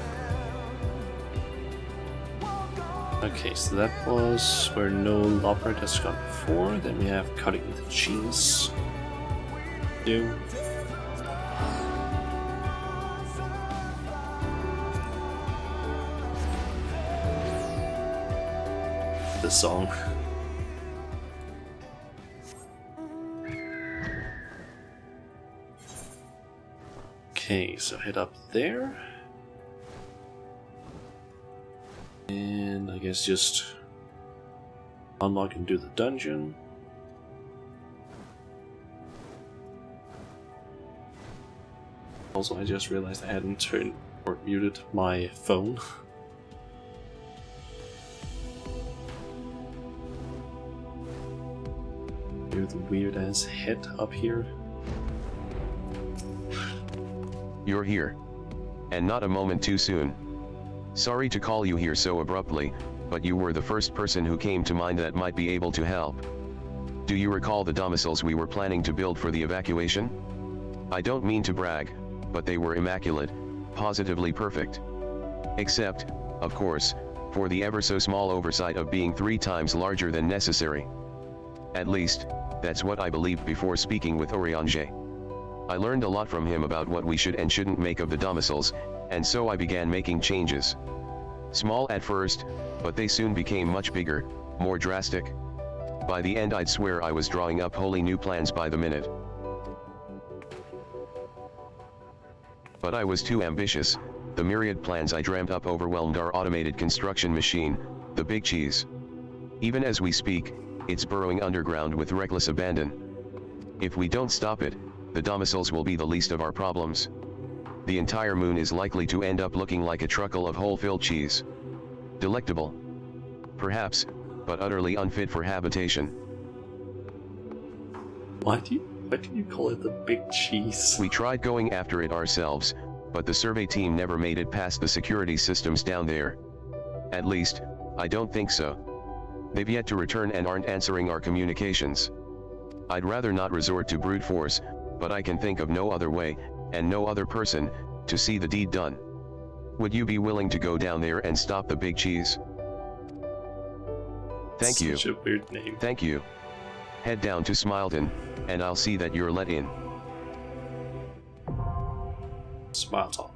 Okay, so that was where no lobber has gone before. Then we have cutting the cheese. Do. The song. Okay, so head up there. And I guess just unlock and do the dungeon. Also, I just realized I hadn't turned or muted my phone. Hear the weird ass head up here. You're here. And not a moment too soon. Sorry to call you here so abruptly, but you were the first person who came to mind that might be able to help. Do you recall the domiciles we were planning to build for the evacuation? I don't mean to brag, but they were immaculate, positively perfect. Except, of course, for the ever so small oversight of being 3 times larger than necessary. At least, that's what I believed before speaking with Oriange. I learned a lot from him about what we should and shouldn't make of the domiciles, and so I began making changes. Small at first, but they soon became much bigger, more drastic. By the end I'd swear I was drawing up wholly new plans by the minute. But I was too ambitious. The myriad plans I dreamt up overwhelmed our automated construction machine, the Big Cheese. Even as we speak, it's burrowing underground with reckless abandon. If we don't stop it, the domiciles will be the least of our problems. The entire moon is likely to end up looking like a truckle of hole-filled cheese. Delectable. Perhaps, but utterly unfit for habitation. Why do you call it the Big Cheese? We tried going after it ourselves, but the survey team never made it past the security systems down there. At least, I don't think so. They've yet to return and aren't answering our communications. I'd rather not resort to brute force, but I can think of no other way, and no other person, to see the deed done. Would you be willing to go down there and stop the Big Cheese? Thank you. Such a weird name. Thank you. Head down to Smileton, and I'll see that you're let in. Smile talk.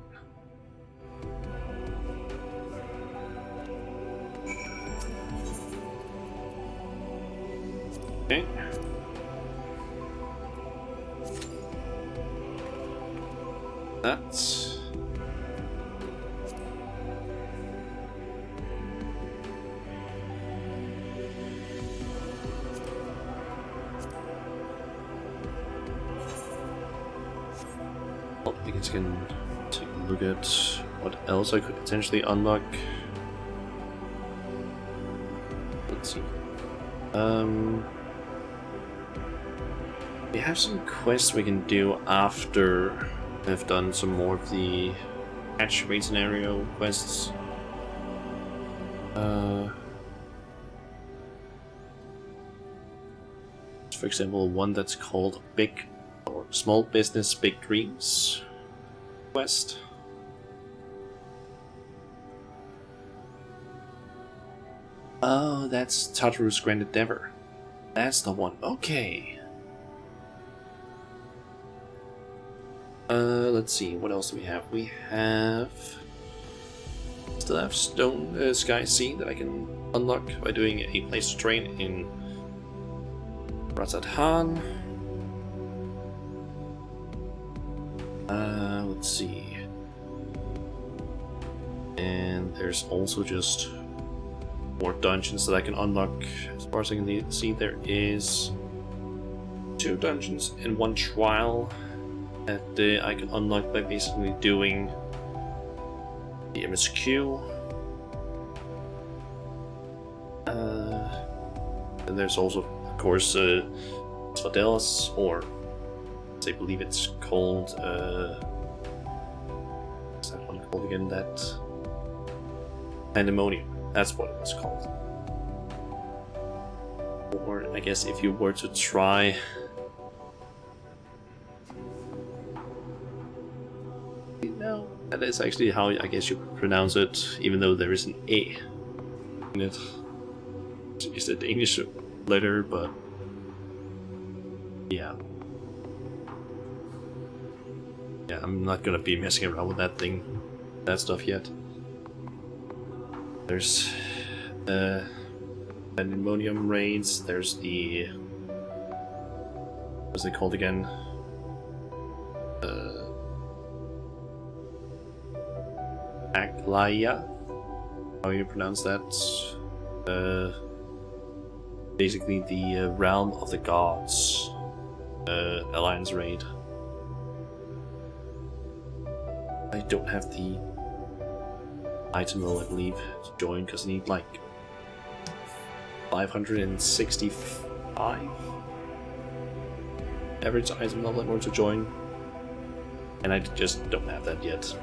Okay. That's... Well, I guess I can take a look at what else I could potentially unlock. Let's see. We have some quests we can do after I've done some more of the hatchery scenario quests. For example, one that's called Big or Small Business Big Dreams quest. Oh, that's Tataru's Grand Endeavor. That's the one. Okay. Let's see, what else do we have? We have... Still have Stone Sky Sea that I can unlock by doing a place to train in Razathan. Let's see. And there's also just more dungeons that I can unlock. As far as I can see, there is 2 dungeons and 1 trial that I can unlock by basically doing the MSQ. And there's also, of course, Svardelas, or as I believe it's called, what's that one called again? That Pandemonium. That's what it was called. Or I guess if you were to try no, that that is actually how I guess you pronounce it, even though there is an A in it. It's the English letter, but yeah. Yeah, I'm not gonna be messing around with that stuff yet. There's pandemonium raids, there's the... what's it called again? Aklaya? How you pronounce that? Basically the realm of the gods. Alliance raid. I don't have the item level, I believe, to join because I need like 565 average item level in order to join, and I just don't have that yet.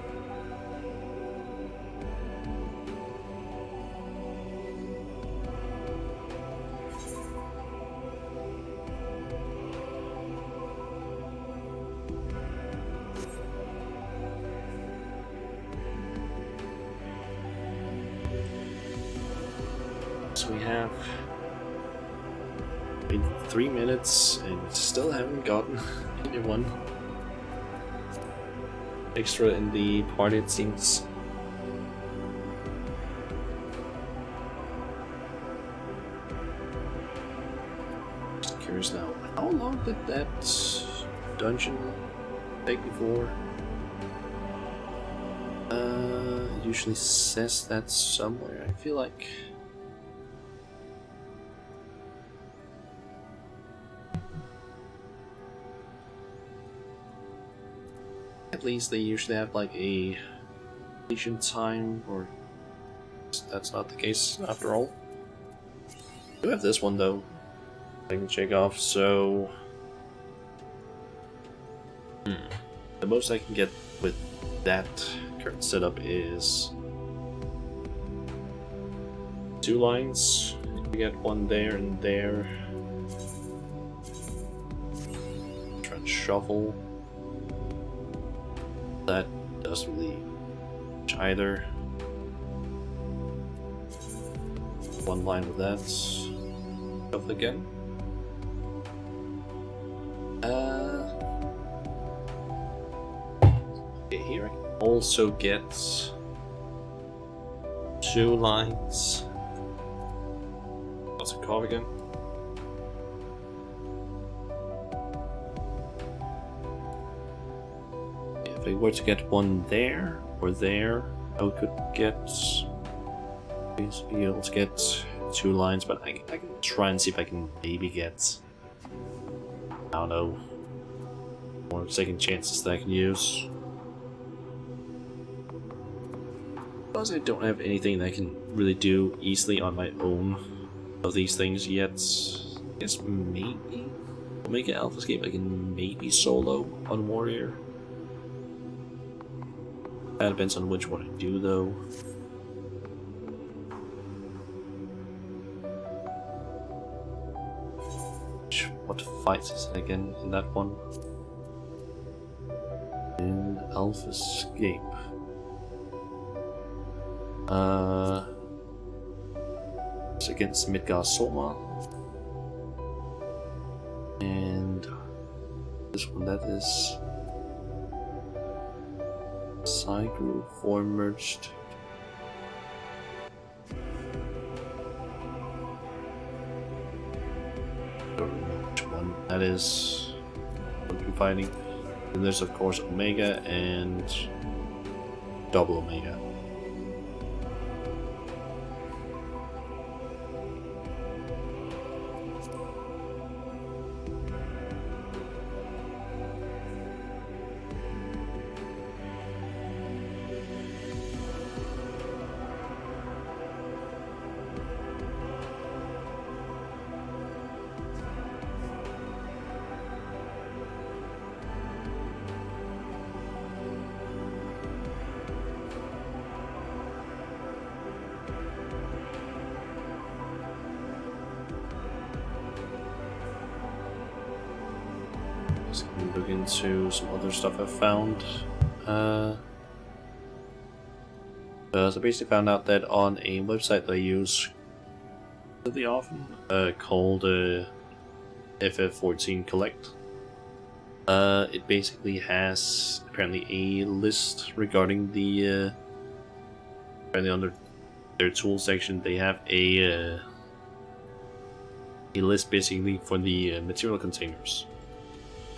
So we have 3 minutes and still haven't gotten anyone extra in the party, it seems. Just curious now, how long did that dungeon take before? It usually says that somewhere. I feel like at least they usually have like a completion time, or that's not the case after all. I do have this one though I can check off, so the most I can get with that current setup is 2 lines. You get one there and there. Try and shuffle. That doesn't really much either. 1 line with that. Shuffle again. Okay, here I can also get 2 lines. What's a carve again? If I were to get one there or there, I could get be able to get 2 lines, but I can try and see if I can maybe get, I don't know, more second chances that I can use. Because I don't have anything that I can really do easily on my own of these things yet. I guess maybe Omega Alpha Escape I can maybe solo on Warrior. That depends on which one I do though. What fight is it again in that one? In Alpha Escape. It's against Midgar Soma. And this one, that is Psygroup 4 merged. Don't remember which one that is. What I'm fighting. And there's of course Omega and Double Omega. Let's look into some other stuff I found. So I basically found out that on a website that I use really often, called FF14 Collect, it basically has apparently a list regarding the apparently under their tool section they have a list basically for the material containers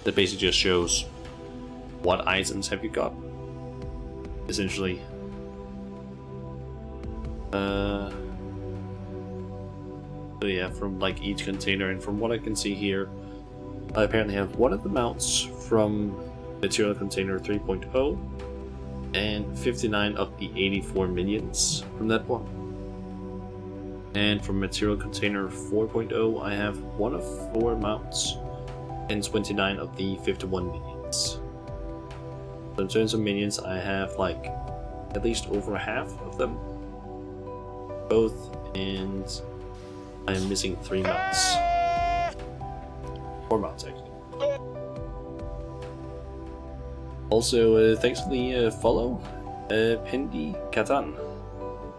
that basically just shows what items have you got, essentially. So yeah, from like each container, and from what I can see here, I apparently have one of the mounts from material container 3.0 and 59 of the 84 minions from that one. And from material container 4.0 I have one of 4 mounts and 29 of the 51 minions. So in terms of minions, I have like at least over half of them both, and I'm missing 3 mounts. 4 mounts actually. Also, thanks for the follow, Pendi Katan.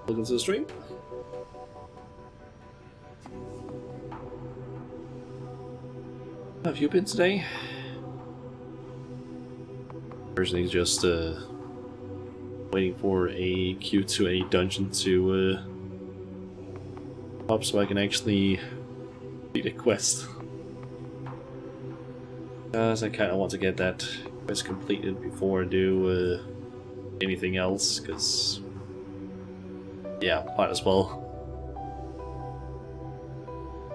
Welcome to the stream. How have you been today? Personally, just waiting for a queue to a dungeon to up so I can actually complete a quest. Because I kind of want to get that quest completed before I do anything else, because yeah, might as well.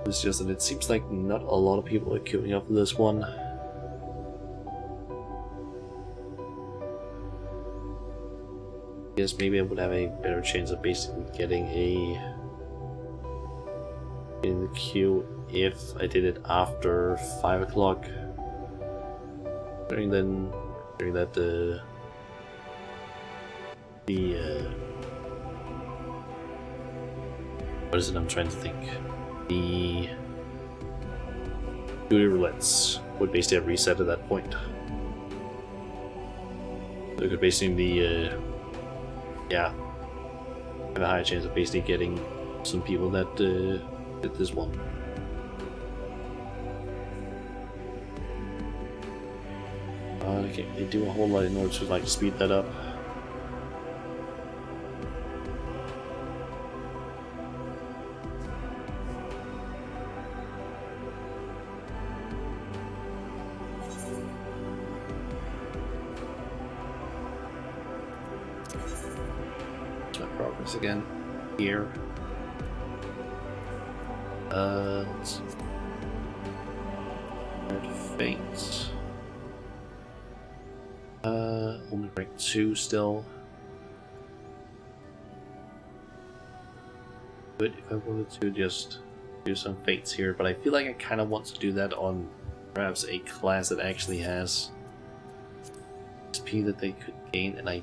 It's just that it seems like not a lot of people are queuing up for this one. Guess maybe I would have a better chance of basically getting in the queue if I did it after 5 o'clock. During that what is it I'm trying to think? The duty roulettes would basically have reset at that point. So it could basically yeah, have a higher chance of basically getting some people that did this one. I can't really do a whole lot in order to like speed that up. Progress again here. Let's see. Faints. Only rank 2 still. But if I wanted to just do some fates here, but I feel like I kind of want to do that on perhaps a class that actually has XP that they could gain, and I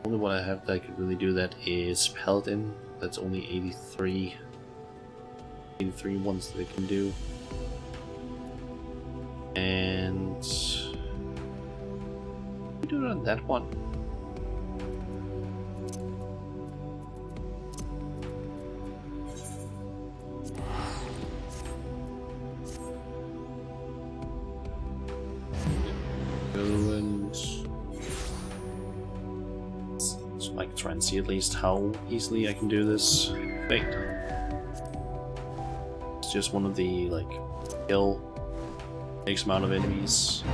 only one I have that I could really do that is Paladin. That's only 83 ones that I can do. And we do it on that one. I can try and see at least how easily I can do this. Fate. It's just one of the like kill X amount of enemies.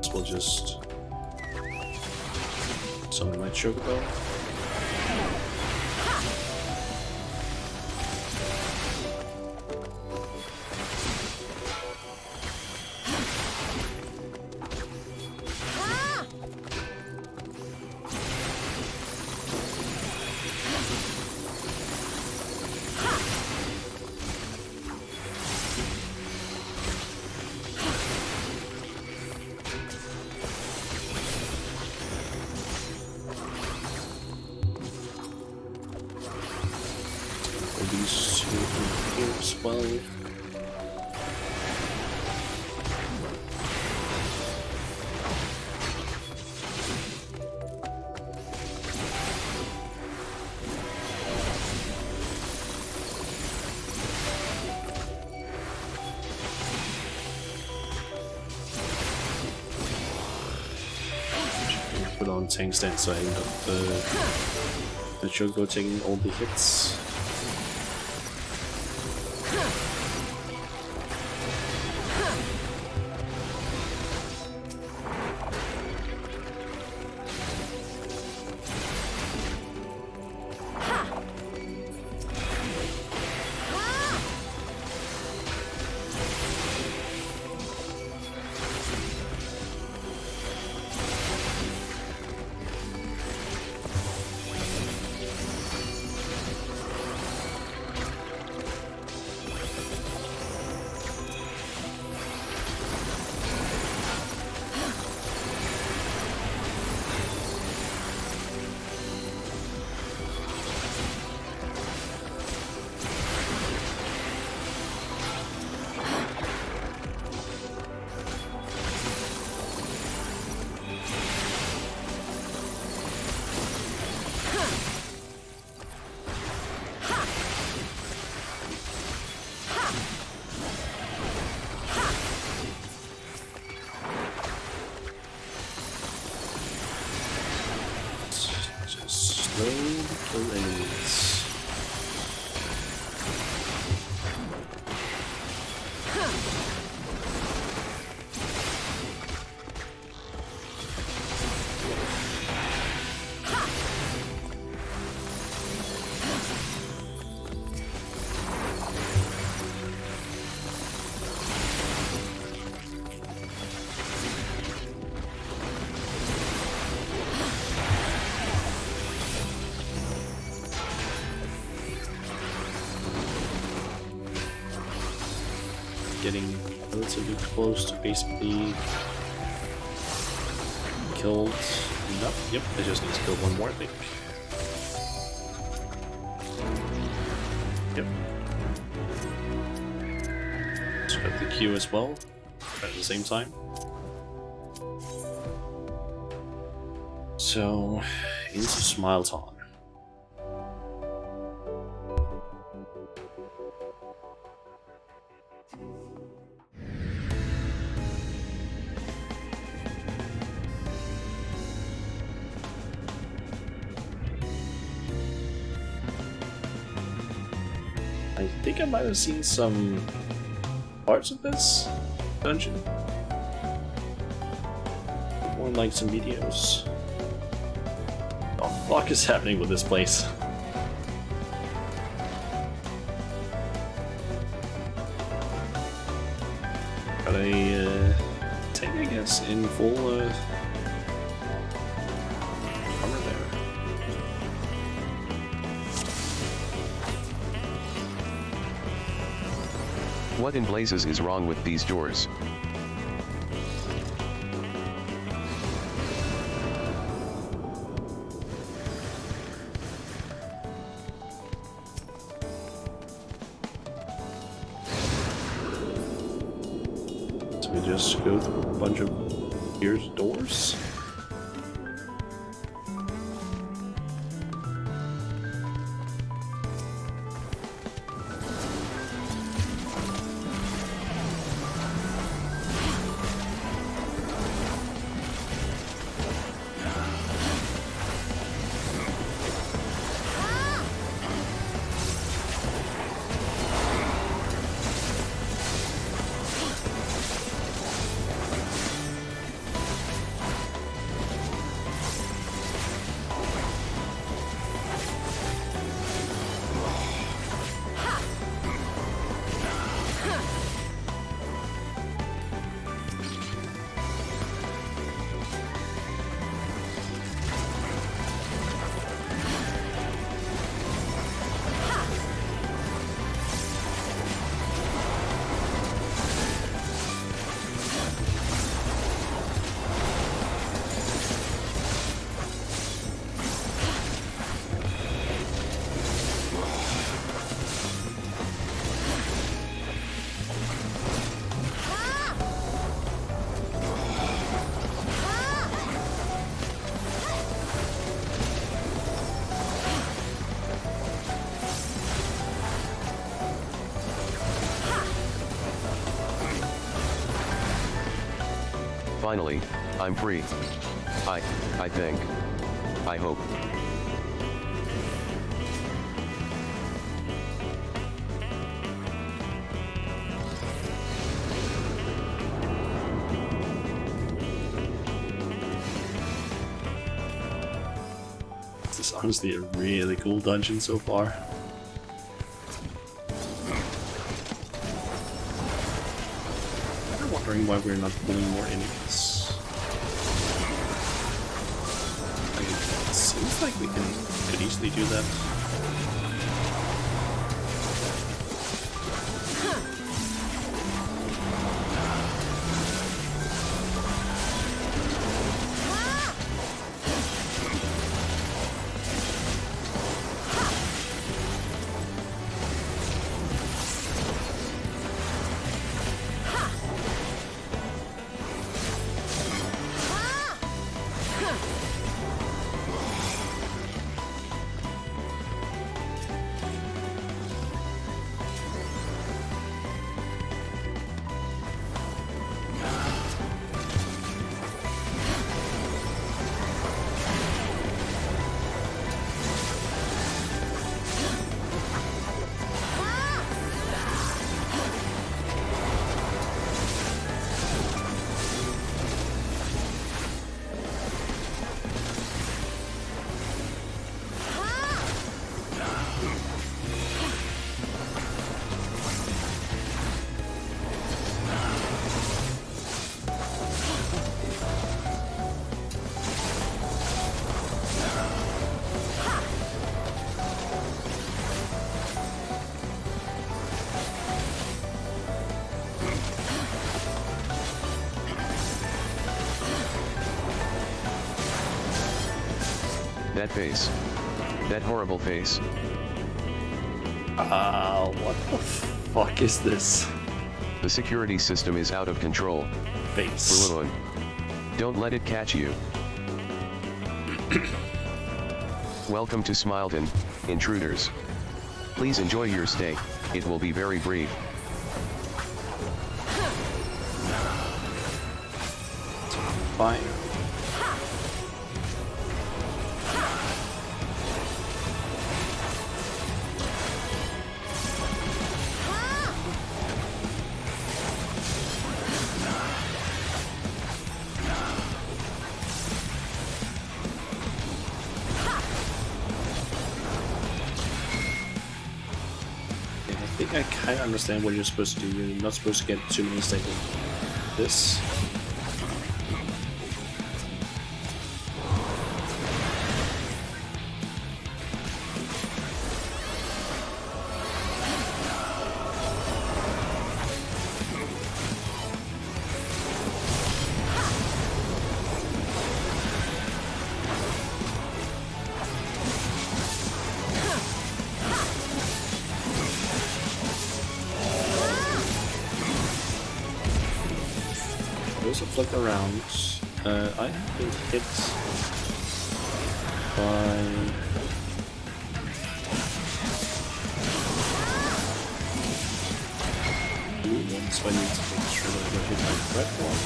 This will just summon my chocobo. on tank stand side of the Chocobo taking all the hits. Slow the enemies. Getting relatively close to basically killed enough. Yep, I just need to kill one more, I think. Yep. So got the Q as well at the same time. So into Smile Time. I think I might have seen some parts of this dungeon. More like some videos. What the fuck is happening with this place? Got a tank, I guess, in full armor there. What in blazes is wrong with these doors? So we just go through a bunch of here's doors. Finally, I'm free. I think. I hope. This is honestly a really cool dungeon so far. I'm wondering why we're not pulling more enemies. Like, it seems like we could easily do that. That face. That horrible face. What the fuck is this? The security system is out of control. Face. Berlin. Don't let it catch you. Welcome to Smileton, intruders. Please enjoy your stay, it will be very brief. Fine. I think I kind of understand what you're supposed to do. You're not supposed to get too many stacks like this. Those are flick around. I have been hit by blue one, so I need to make sure that I don't hit my red one.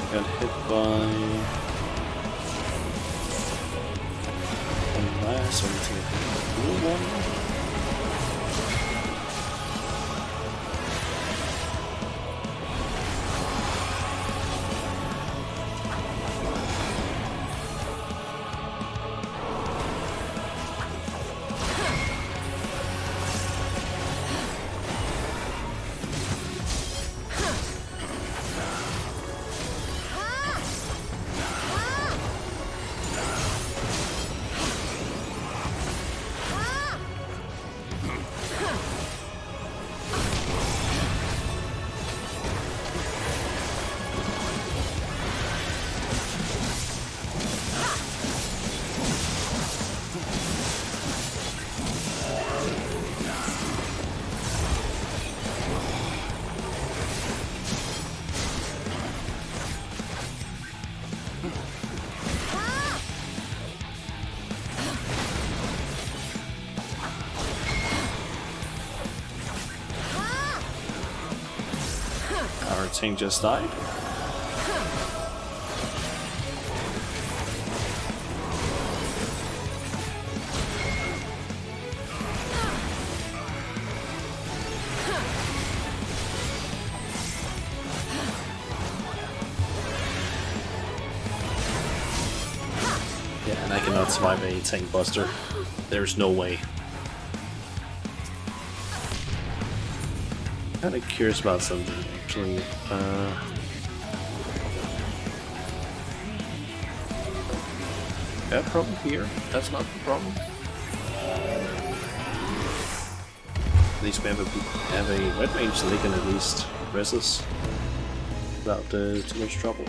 Got hit by one last, so I need to get the blue one. tank just died. Yeah, and I cannot survive a tank buster. There's no way. Kinda curious about something, actually. That problem here? That's not the problem. At least we have a red mage so they can at least res us without too much trouble.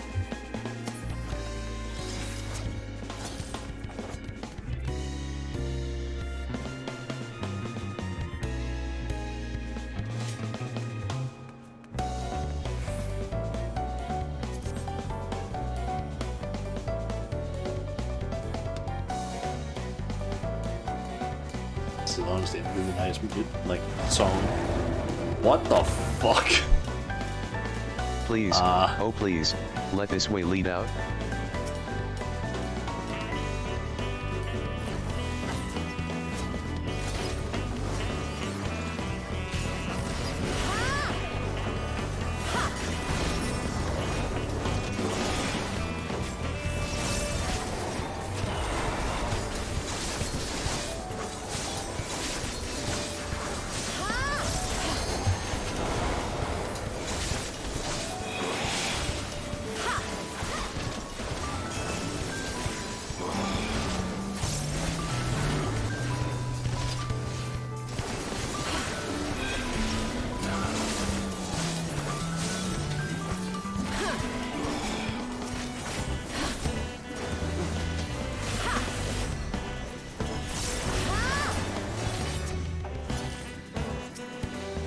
As long as they have really nice music, like song. What the fuck? Please, oh please, let this way lead out.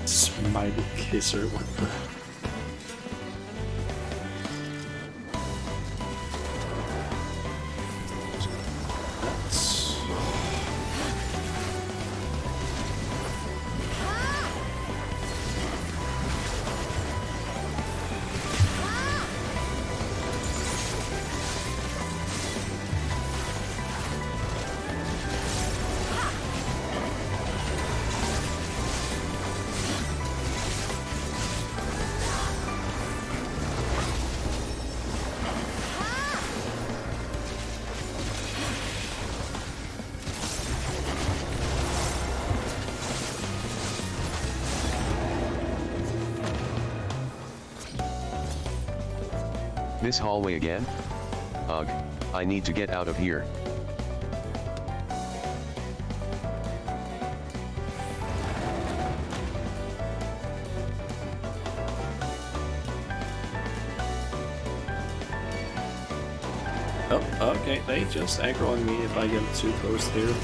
Smiley kisser, what the? That's... This hallway again? Ugh, I need to get out of here. Oh, okay, they just aggro on me if I get too close here.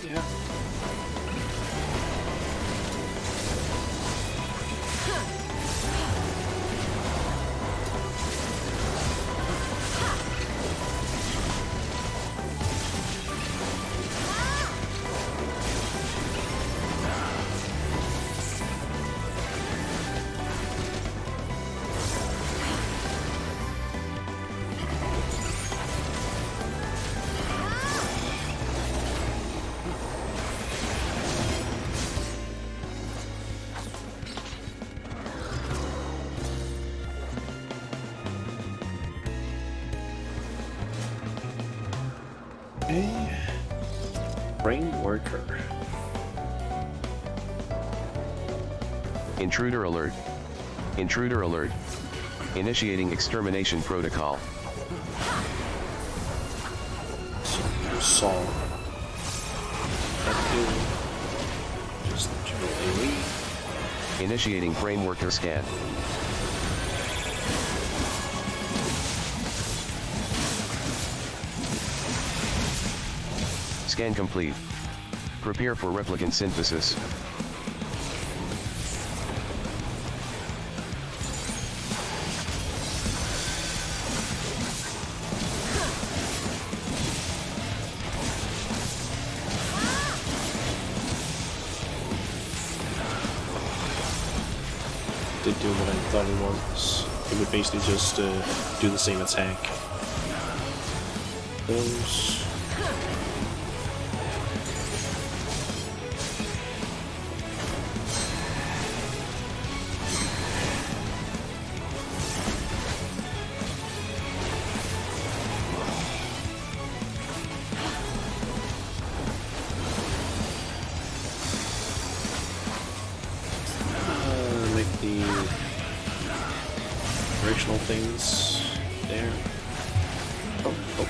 Yeah. Okay. Brain worker. Intruder alert. Intruder alert. Initiating extermination protocol. Saw. Just generally. Initiating brain worker scan. Scan complete. Prepare for replicant synthesis. Did do what I thought it was. It would basically just do the same attack. Those. Make the directional things there. Oh, oh.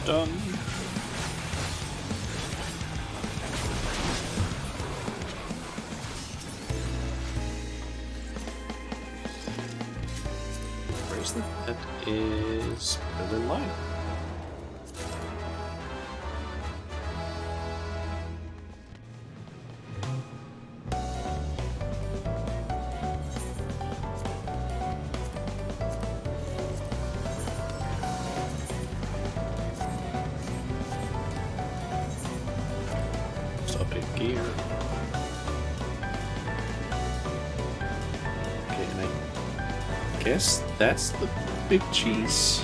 Done. Bracelet that is better than mine. Gear. Okay, and I guess that's the big cheese.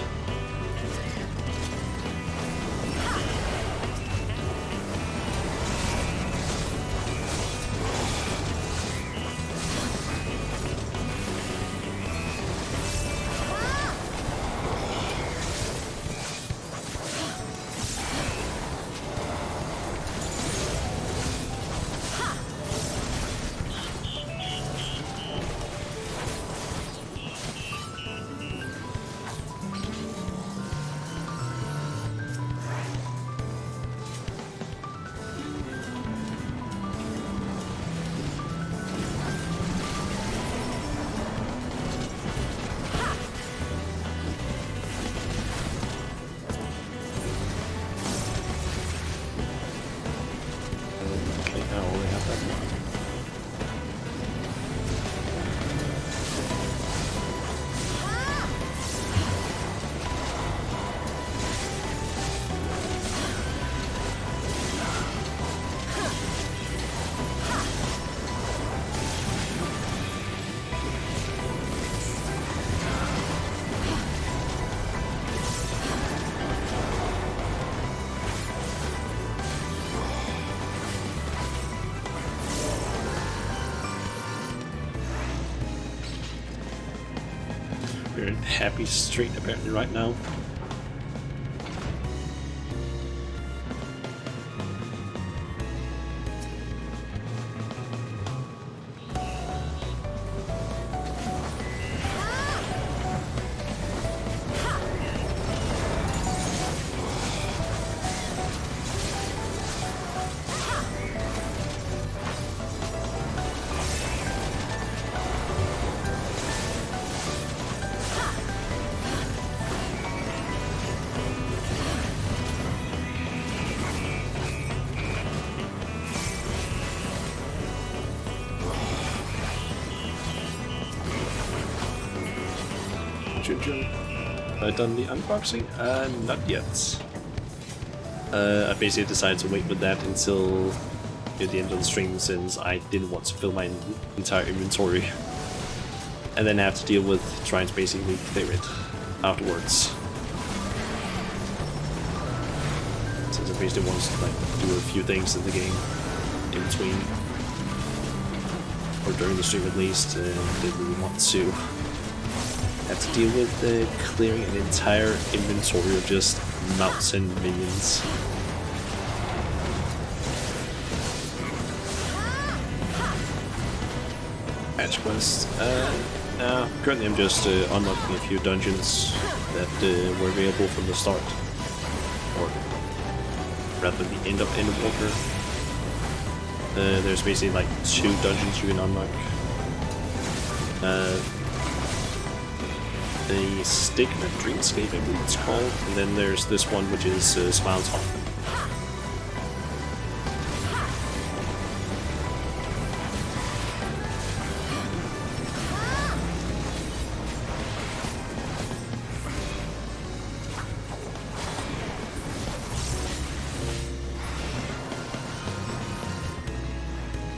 We're in happy street apparently right now. dungeon. Have I done the unboxing? Not yet. I basically decided to wait with that until near the end of the stream since I didn't want to fill my entire inventory and then have to deal with trying to basically clear it afterwards. Since I basically want to like do a few things in the game in between, or during the stream at least, and didn't really want to have to deal with clearing an entire inventory of just mounts and minions. Patch quest. No, currently I'm just unlocking a few dungeons that were available from the start, or rather the end of Walker. There's basically like 2 dungeons you can unlock. The Stigma Dreamscape, I believe it's called, and then there's this one which is Smiles Hall.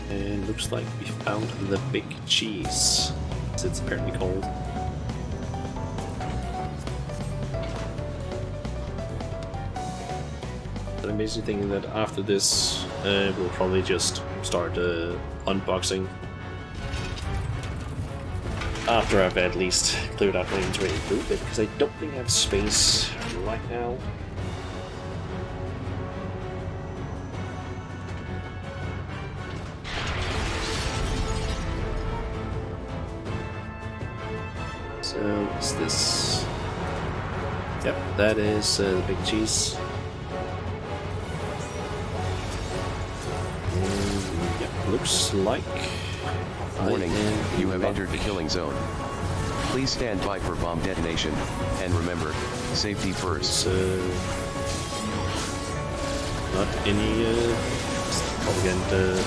And looks like we found the big cheese, as it's apparently called. But I'm basically thinking that after this, we'll probably just start unboxing. After I've at least cleared out my inventory a little bit, because I don't think I have space right now. So, is this... Yep, that is the big cheese. And, yep, looks like... Warning, you have entered the killing zone. Please stand by for bomb detonation, and remember, safety first. So... Not any propaganda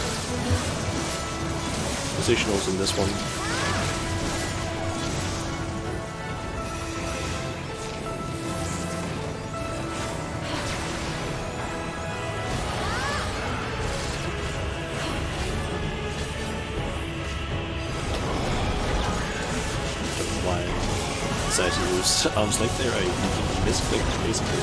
positionals in this one. I was like there, I misclicked basically.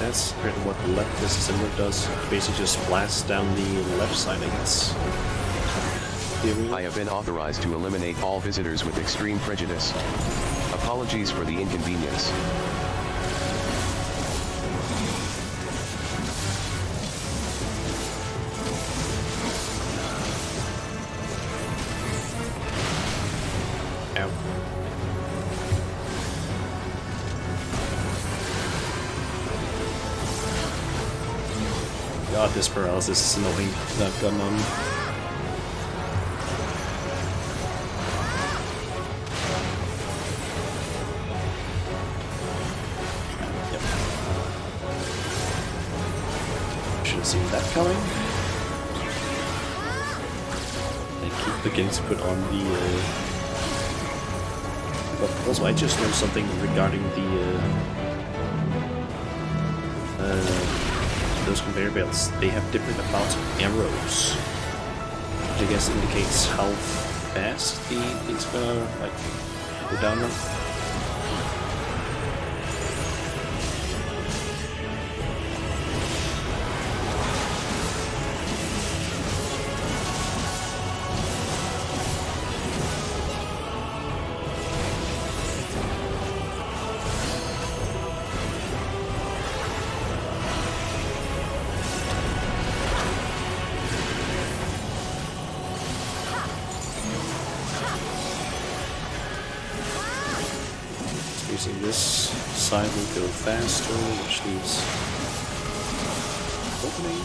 That's apparently what the left disassembler does. Basically just blasts down the left side, I guess. I have been authorized to eliminate all visitors with extreme prejudice. Apologies for the inconvenience. Ow. God, this paralysis is annoying. That gun on. Yep. Should have seen that coming. I keep beginning to put on the. But also, I just noticed something regarding the. Those conveyor belts, they have different amounts of arrows, which I guess indicates how fast the thing's gonna like go down them. guessing this side will go faster, which leaves opening.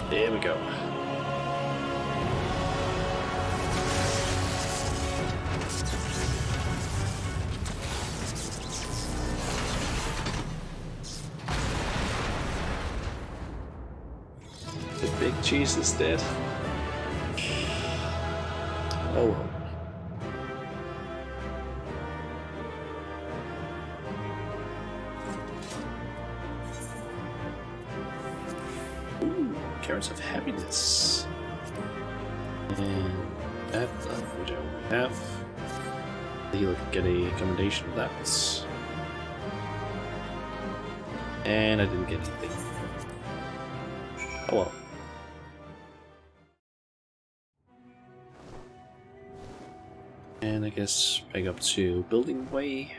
There we go. The big cheese is dead. Oh well. Carrots of happiness. And that we don't have. He'll get a commendation of that. And I didn't get anything. Oh well. And I guess back up to building way.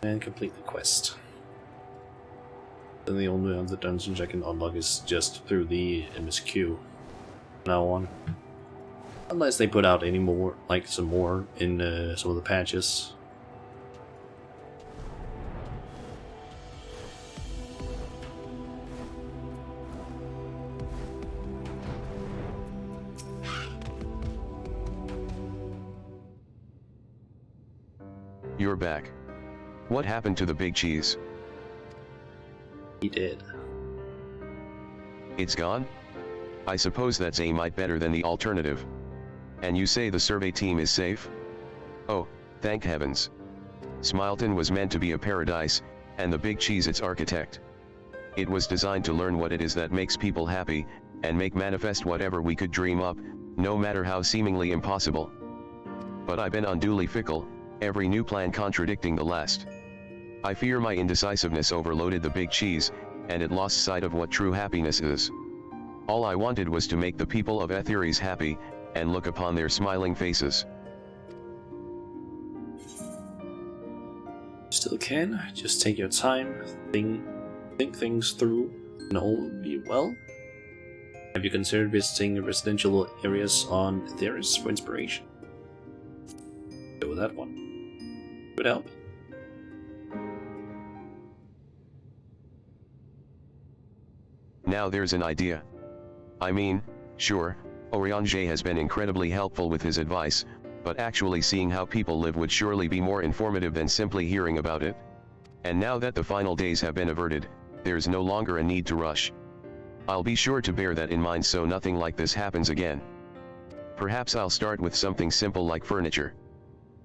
And complete the quest. Then the only other dungeons I can unlock is just through the MSQ from now on. Unless they put out any more, like some more in some of the patches. You're back. What happened to the big cheese? He did. It's gone? I suppose that's a mite better than the alternative. And you say the survey team is safe? Oh, thank heavens. Smileton was meant to be a paradise, and the big cheese its architect. It was designed to learn what it is that makes people happy, and make manifest whatever we could dream up, no matter how seemingly impossible. But I've been unduly fickle, every new plan contradicting the last. I fear my indecisiveness overloaded the big cheese, and it lost sight of what true happiness is. All I wanted was to make the people of Etheres happy, and look upon their smiling faces. Still can, just take your time, think things through, and all will be well. Have you considered visiting residential areas on Etheres for inspiration? Go with that one. Would help. Now there's an idea. I mean, sure, Oriange has been incredibly helpful with his advice, but actually seeing how people live would surely be more informative than simply hearing about it. And now that the final days have been averted, there's no longer a need to rush. I'll be sure to bear that in mind so nothing like this happens again. Perhaps I'll start with something simple like furniture.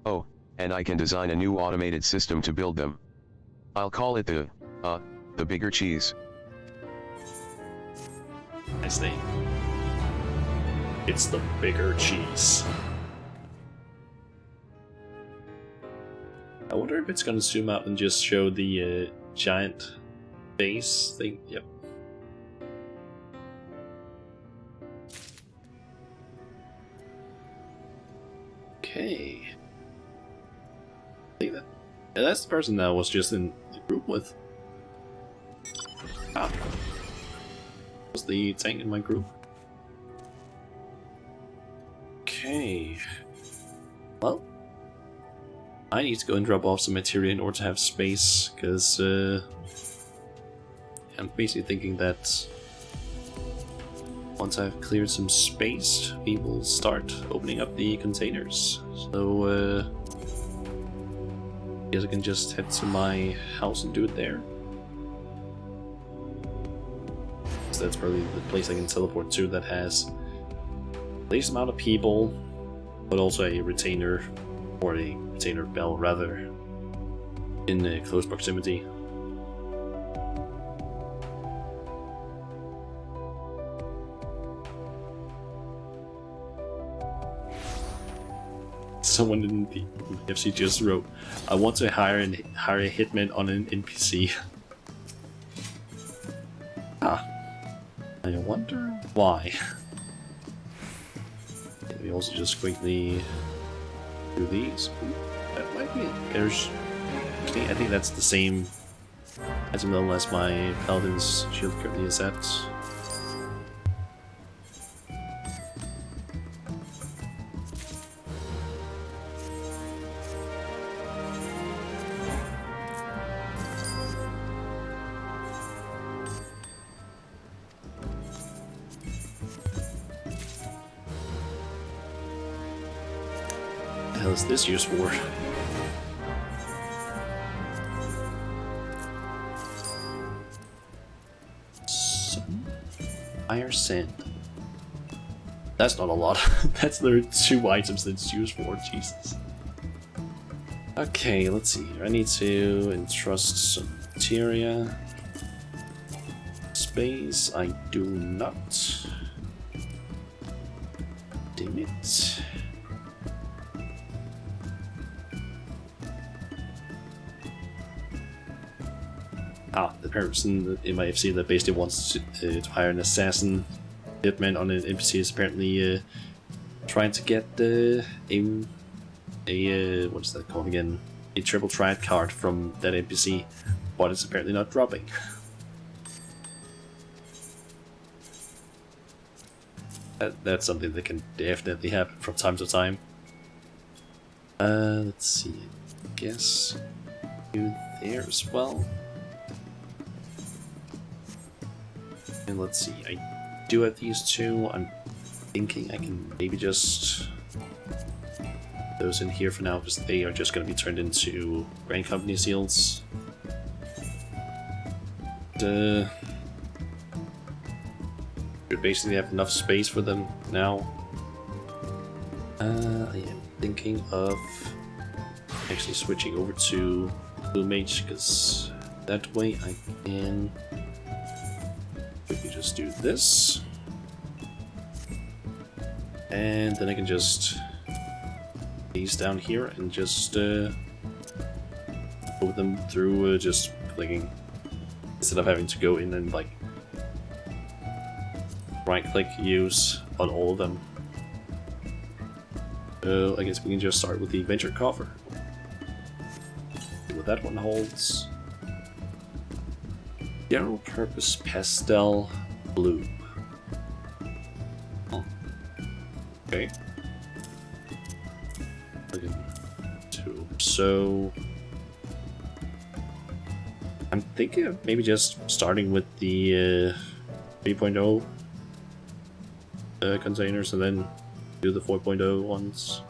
Oh, and I can design a new automated system to build them. I'll call it the bigger cheese. Nice name. It's the bigger cheese. I wonder if it's gonna zoom out and just show the giant face thing. Yep. Okay. I think that. Yeah, that's the person that I was just in the group with. Ah. Was the tank in my group? Okay. Well, I need to go and drop off some material in order to have space, because I'm basically thinking that once I've cleared some space, we will start opening up the containers. So, I guess I can just head to my house and do it there. So that's probably the place I can teleport to that has the least amount of people, but also a retainer, or a retainer bell rather, in close proximity. Someone in the FC just wrote, "I want to hire a hitman on an NPC." I wonder why. We also just quickly do these. That might be it. There's. I think that's the same as well as my Paladin's shield currently is at. What the hell is this used for? Fire sand. That's not a lot. That's the 2 items that it's used for, Jesus. Okay, let's see. I need to entrust some materia. Space, I do not. Damn it. Ah, the person in my FC that basically wants to hire an assassin hitman on an NPC is apparently trying to get a what's that called again? A triple triad card from that NPC, but it's apparently not dropping. That's something that can definitely happen from time to time. Let's see. I guess you there as well. And let's see, I do have these 2. I'm thinking I can maybe just those in here for now because they are just going to be turned into Grand Company seals. Should basically have enough space for them now. I am thinking of actually switching over to Blue Mage because that way I can. We can just do this, and then I can just these down here and just move them through just clicking instead of having to go in and like right-click use on all of them. So I guess we can just start with the Adventure Coffer. See what that one holds. General purpose pastel blue. Oh. Okay. So I'm thinking of maybe just starting with the 3.0 containers and then do the 4.0 ones.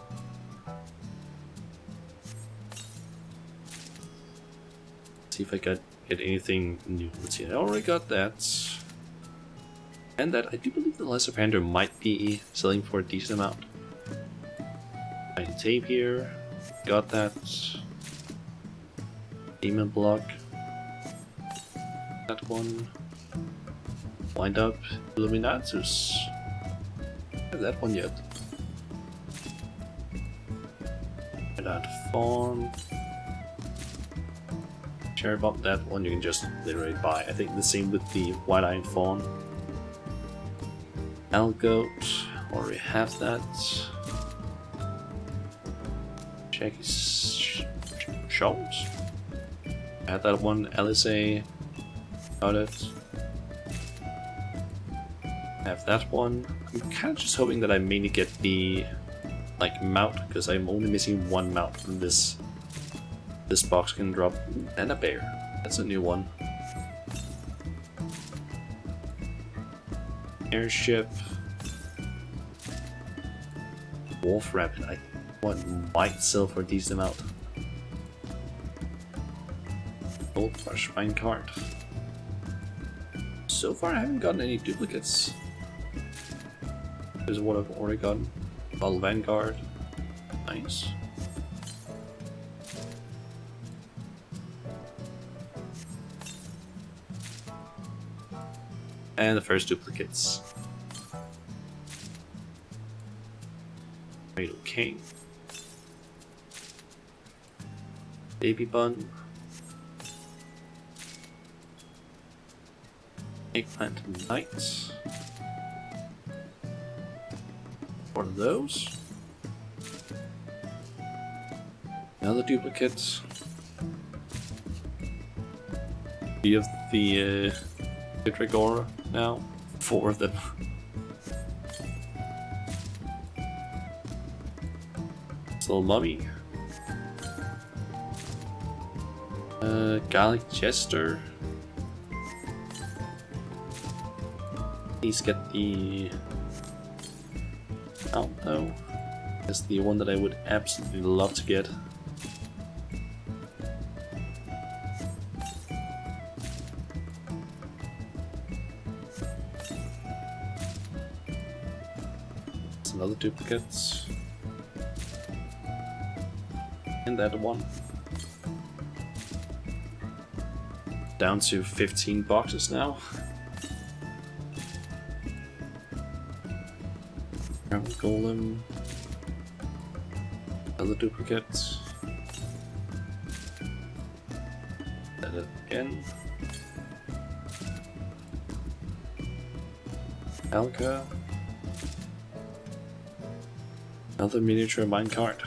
See if I get anything new. Let's see, I already got that. And that I do believe the Lesser Pander might be selling for a decent amount. Tiny tape here. Got that. Demon block. That one. Wind up Illuminatus. Have that one yet. Red Out Fawn. Cherry Bomb, that one you can just literally buy. I think the same with the White Iron Fawn. Algoat, already have that. Check his shows. Add that one, LSA. Got it. Have that one. I'm kind of just hoping that I mainly get the like mount because I'm only missing 1 mount from this. This box can drop, and a bear. That's a new one. Airship. Wolf Rabbit. I want might sell for a decent amount. Gold Flush Mine Card. So far I haven't gotten any duplicates. There's one I've already gotten. Bottle Vanguard. Nice. And the first duplicates. Cradle King. Baby Bun. Eggplant Knight. One of those. Another duplicate. We have the Vitrigora now. 4 of them. Little mummy. Garlic Jester. Please get the... Oh no. That's the one that I would absolutely love to get. It's another duplicate. And that one. Down to 15 boxes now. Golem. Another duplicate. That again. Alka. Another miniature minecart.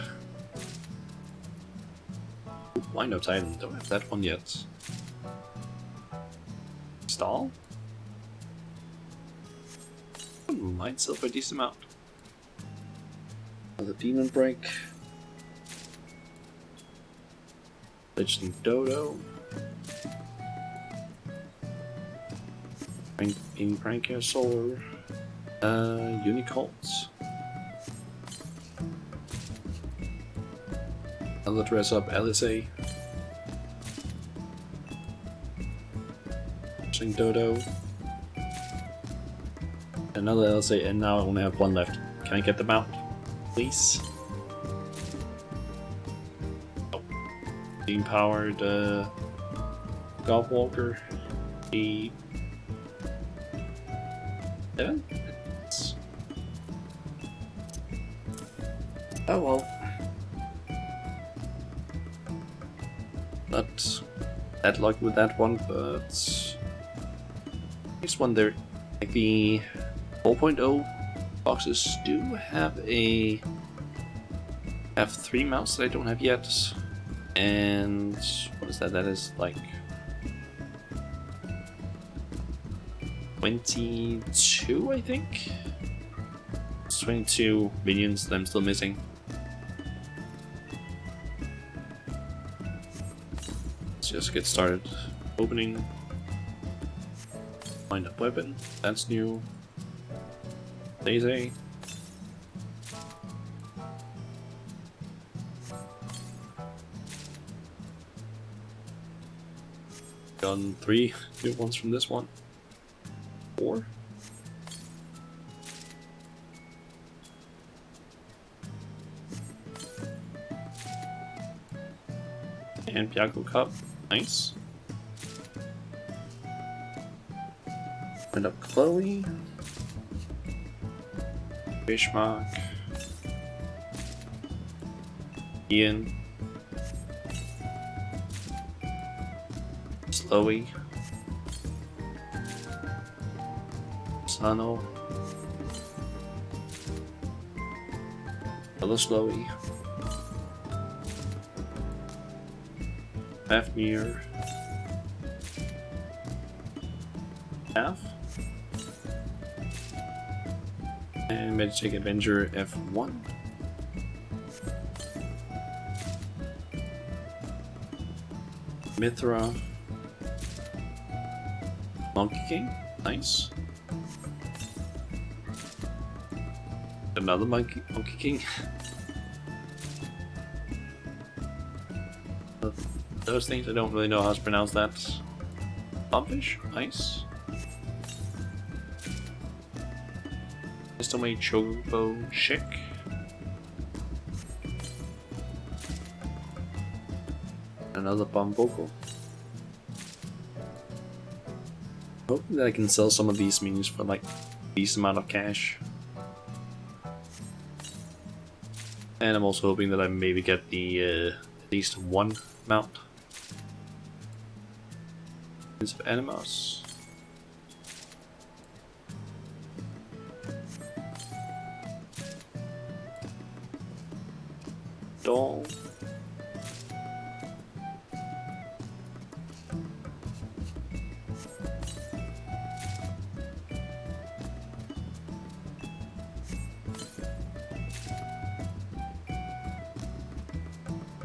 Wind Up Titan, don't have that one yet. Stall? Might sell for a decent amount. Another Demon Break. Legend Dodo. In Brachiosaur. Unicolts. Another dress up LSA. Dodo. Another LSA, and now I only have one left. Can I get them out? Please? Oh. Steam powered Golf Walker. 7? Oh well. Not that lucky with that one, but next one there, like the 4.0 boxes do have a F3 mouse that I don't have yet, and what is that? That is like 22, I think. It's 22 minions that I'm still missing. Let's just get started. Opening. Wind Up Weapon, that's new. Daisy. Done 3 new ones from this one. 4. And Piaco Cup, nice. Wind Up Chloe. Fishmark. Ian. Slowy. Sano. Another Slowy. Fafnir. Half. And Magic Avenger F1. Mithra. Monkey King, nice. Another Monkey King. Those things, I don't really know how to pronounce that. Bombfish, nice. Mr. Chobo Chick. Another bomb vocal. Hoping that I can sell some of these minions for like a decent amount of cash. And I'm also hoping that I maybe get the at least one mount. Of Animos. doll.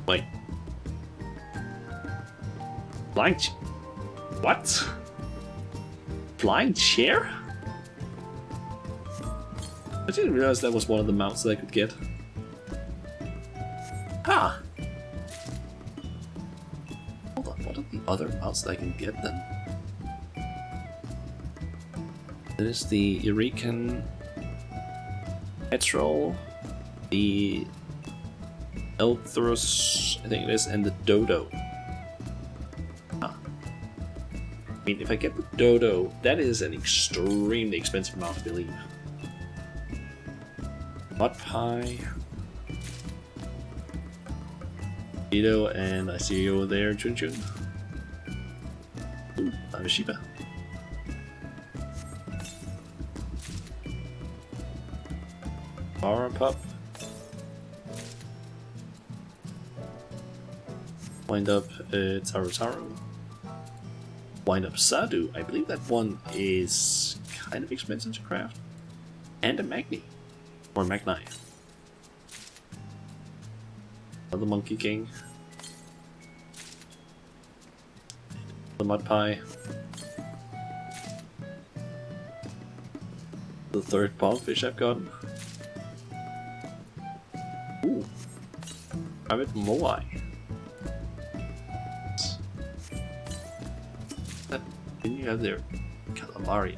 Wait. What? Flying chair? I didn't realize that was one of the mounts that I could get. Huh. Hold on, what are the other mounts that I can get then? There's the Eureka Petrol, the Elthros, I think it is, and the Dodo. Huh. I mean, if I get the Dodo, that is an extremely expensive mount, I believe. Mud Pie, Vito, and I see you over there, Chun Chun. Ooh, I'm a Shiba. Power Pup. Wind Up Taru Taru. Wind Up Sadu. I believe that one is kind of expensive to craft. And a Magni. Or Magni. Another Monkey King. The Mud Pie. The third Bogfish I've gotten. Ooh. Rabbit Moai. Then you have their Calamari.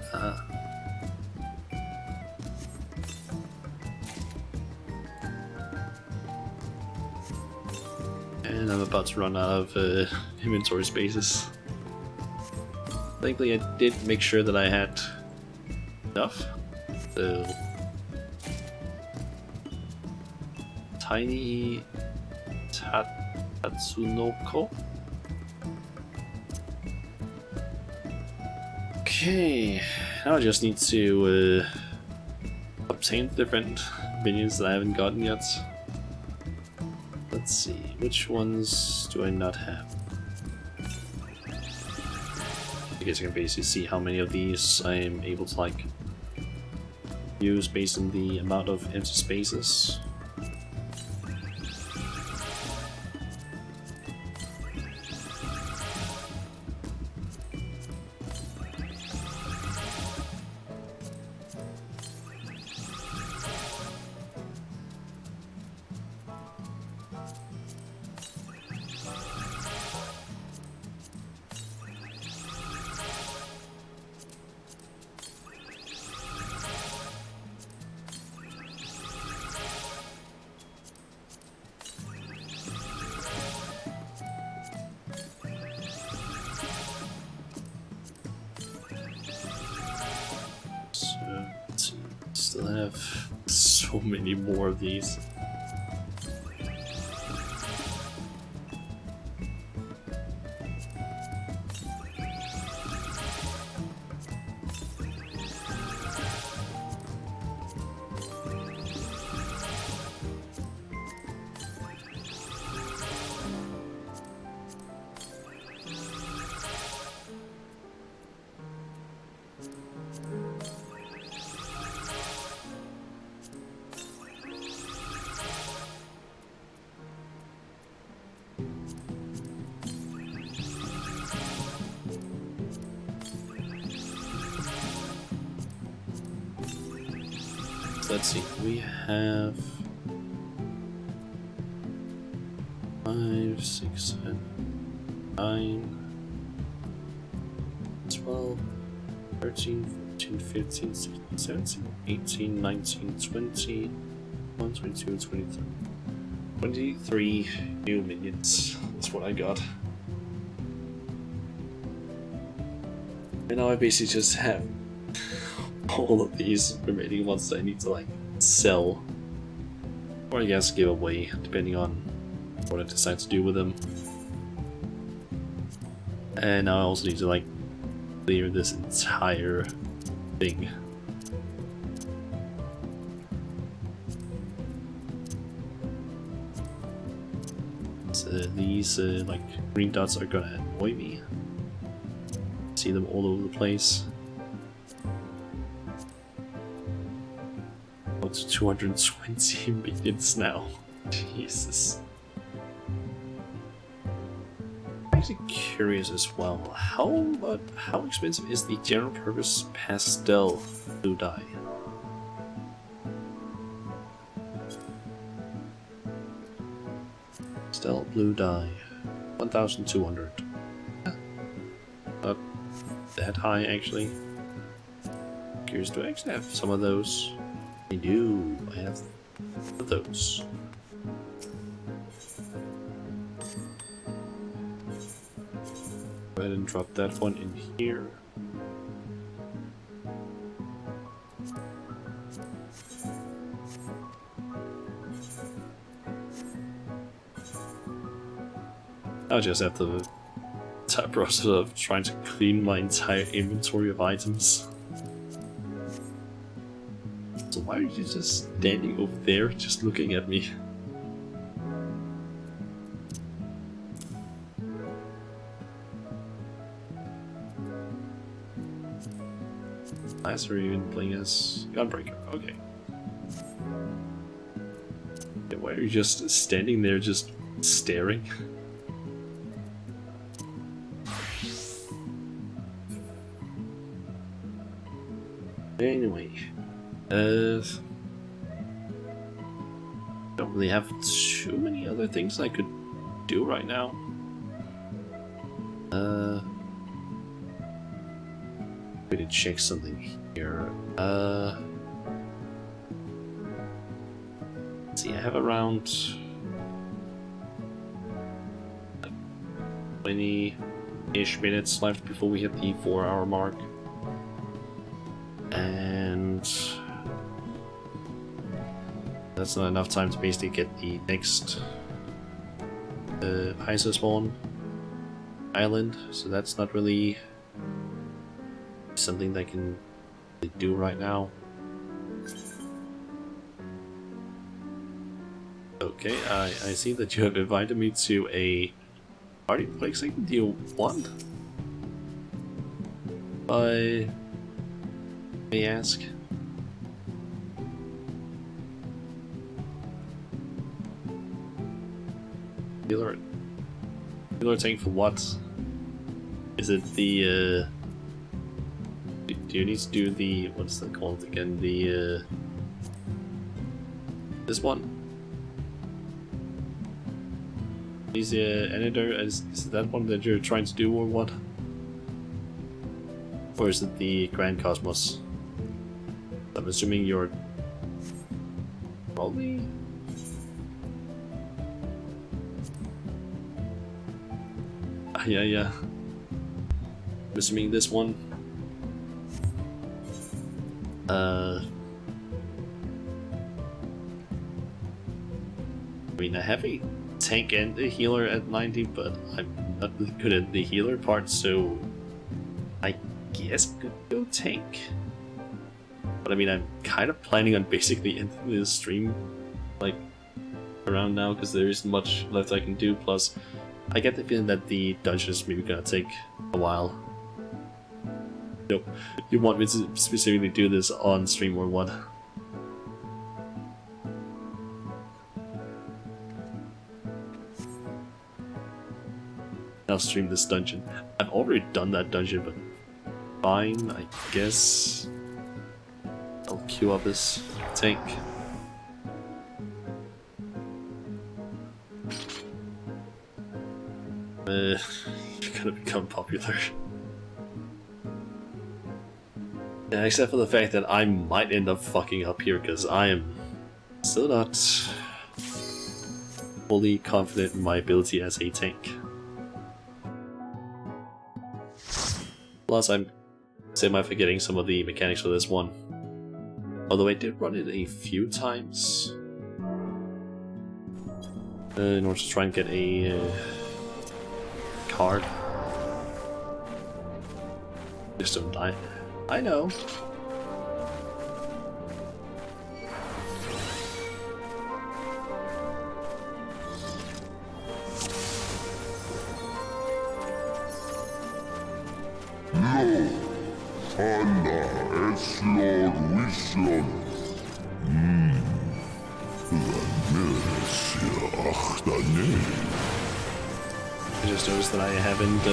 And I'm about to run out of inventory spaces. Thankfully, I did make sure that I had enough. So, Tiny Tatsunoko. Okay, now I just need to obtain different minions that I haven't gotten yet. Let's see, which ones do I not have? I guess I can basically see how many of these I am able to like use based on the amount of empty spaces. Still have so many more of these. Let's see, we have 5, 6, 7, 9, 12, 13, 14, 15, 16, 17, 18, 19, 20, 21, 22, 23. 23 new minions. That's what I got. And now I basically just have all of these remaining ones that I need to like sell, or I guess give away, depending on what I decide to do with them. And now I also need to like clear this entire thing. These like green dots are gonna annoy me. See them all over the place. Up to 220 millions now. Jesus. I'm actually curious as well. How expensive is the general purpose pastel blue dye? Pastel blue dye, 1,200. Not that high actually. Curious, do I actually have some of those? I do. I have those. Go ahead and drop that one in here. I'll just have the entire process of trying to clean my entire inventory of items. So why are you just standing over there, just looking at me? Last are even playing as Gunbreaker, okay. Yeah, why are you just standing there, just staring? Anyway, don't really have too many other things I could do right now. We need to check something here. Let's see, I have around 20-ish minutes left before we hit the 4-hour mark. And that's not enough time to basically get the next Isospawn island, so that's not really something that I can really do right now. Okay, I see that you have invited me to a party placing. Do you want? I may ask. Healer tank for what? Is it the do you need to do the, what's that called again? The this one? Is is that one that you're trying to do or what? Or is it the Grand Cosmos? I'm assuming you're probably. Yeah. I'm assuming this one. I mean, I have a tank and a healer at 90, but I'm not really good at the healer part, so I guess I could go tank. But I mean, I'm kind of planning on basically ending the stream like around now, because there isn't much left I can do. Plus, I get the feeling that the dungeon is maybe gonna take a while. Nope. You want me to specifically do this on stream or what? I'll stream this dungeon. I've already done that dungeon, but fine, I guess. I'll queue up this tank. You're gonna become popular. Yeah, except for the fact that I might end up fucking up here, because I am still not fully confident in my ability as a tank. Plus, I'm semi-forgetting some of the mechanics for this one. Although I did run it a few times in order to try and get a card. Just don't die. I know. I just noticed that I haven't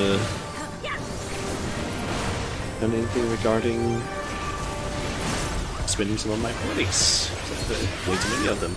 done anything regarding spending some of my bodies. Way too many of them.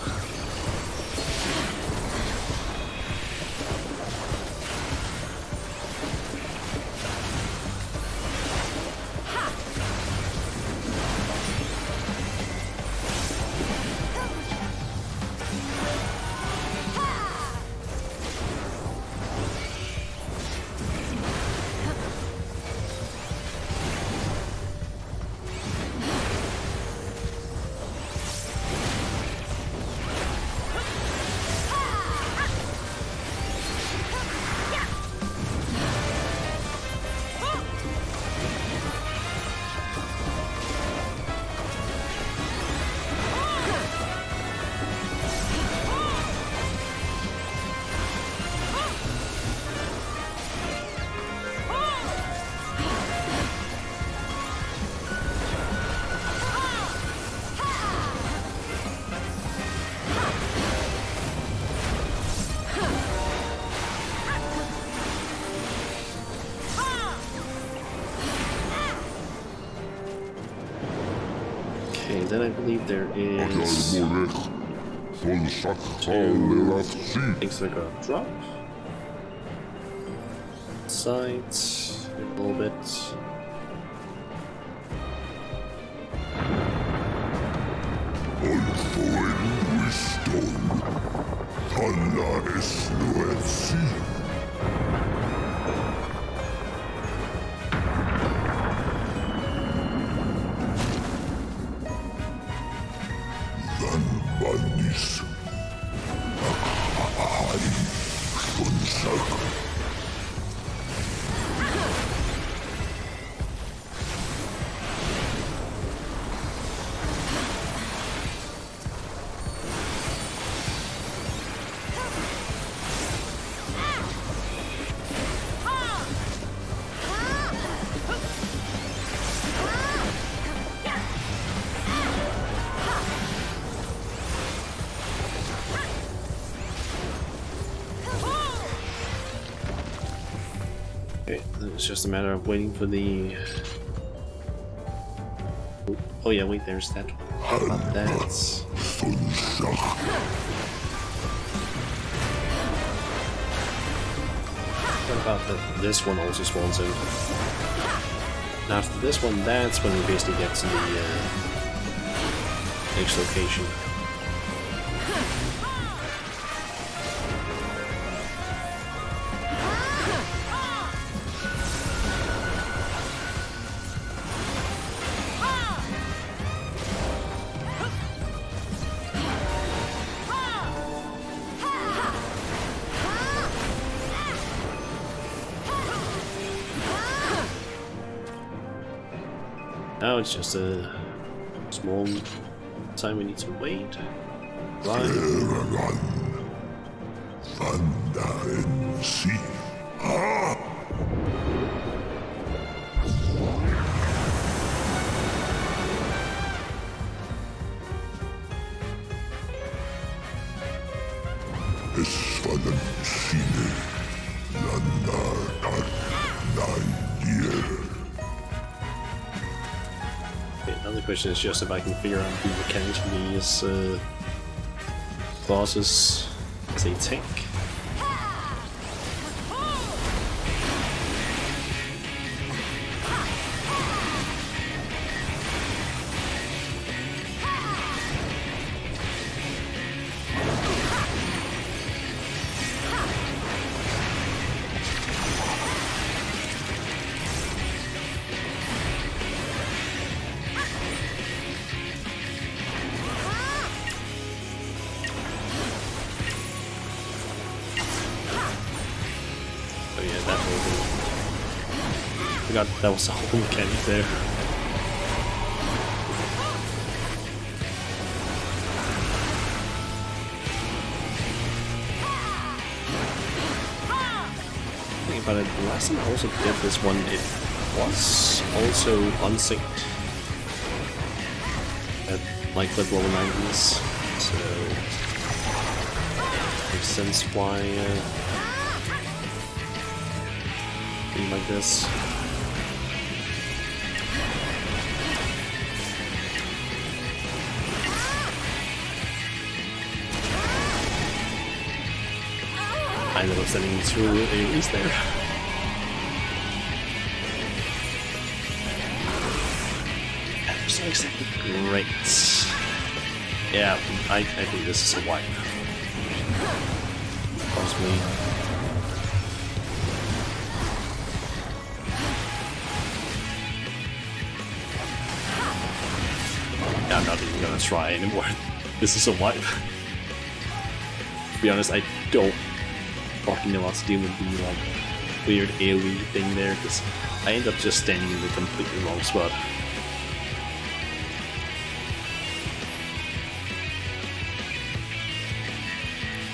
Okay, then I believe there is things that are gonna drop. Sides a little bit. Okay, it's just a matter of waiting for the... Oh yeah, wait, there's that. What about that? What about that? This one also spawns in. Now after this one, that's when we basically get to the next location. Now it's just a small time we need to wait. Right. Another question is just if I can figure out the mechanics for these bosses as a tank. Oh yeah, that will be... Forgot that was the whole mechanic there. Think about it, the last time I also did this one, was also unsynced at like the lower 90s, so makes sense why being like this. I ended up sending two AoEs there. So exactly great. Yeah, I think this is a wipe. Possibly. Yeah, I'm not even gonna try anymore. This is a wipe. To be honest, I don't fucking know what to do with the like weird AoE thing there, because I end up just standing in the completely wrong spot.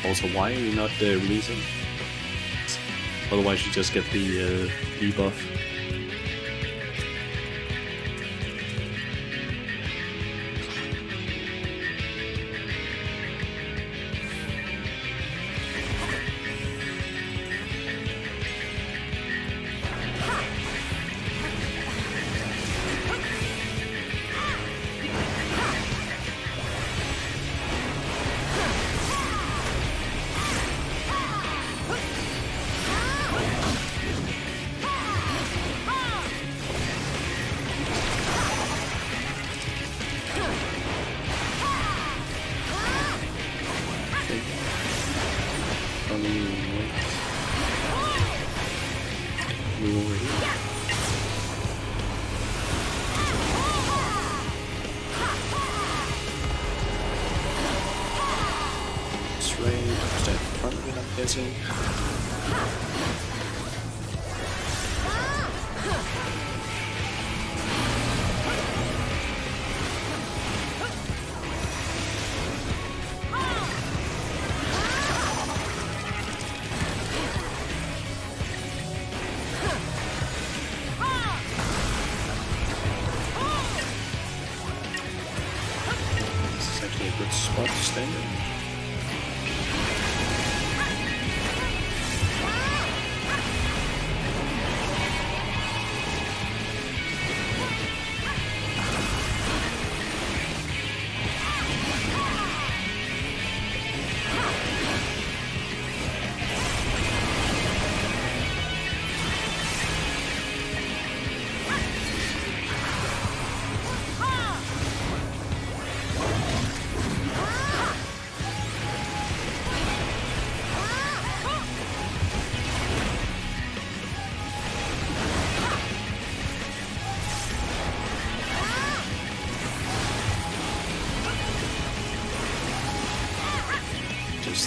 Also, why are you not releasing? Otherwise you just get the debuff. Guessing. This is actually a good spot to stand in.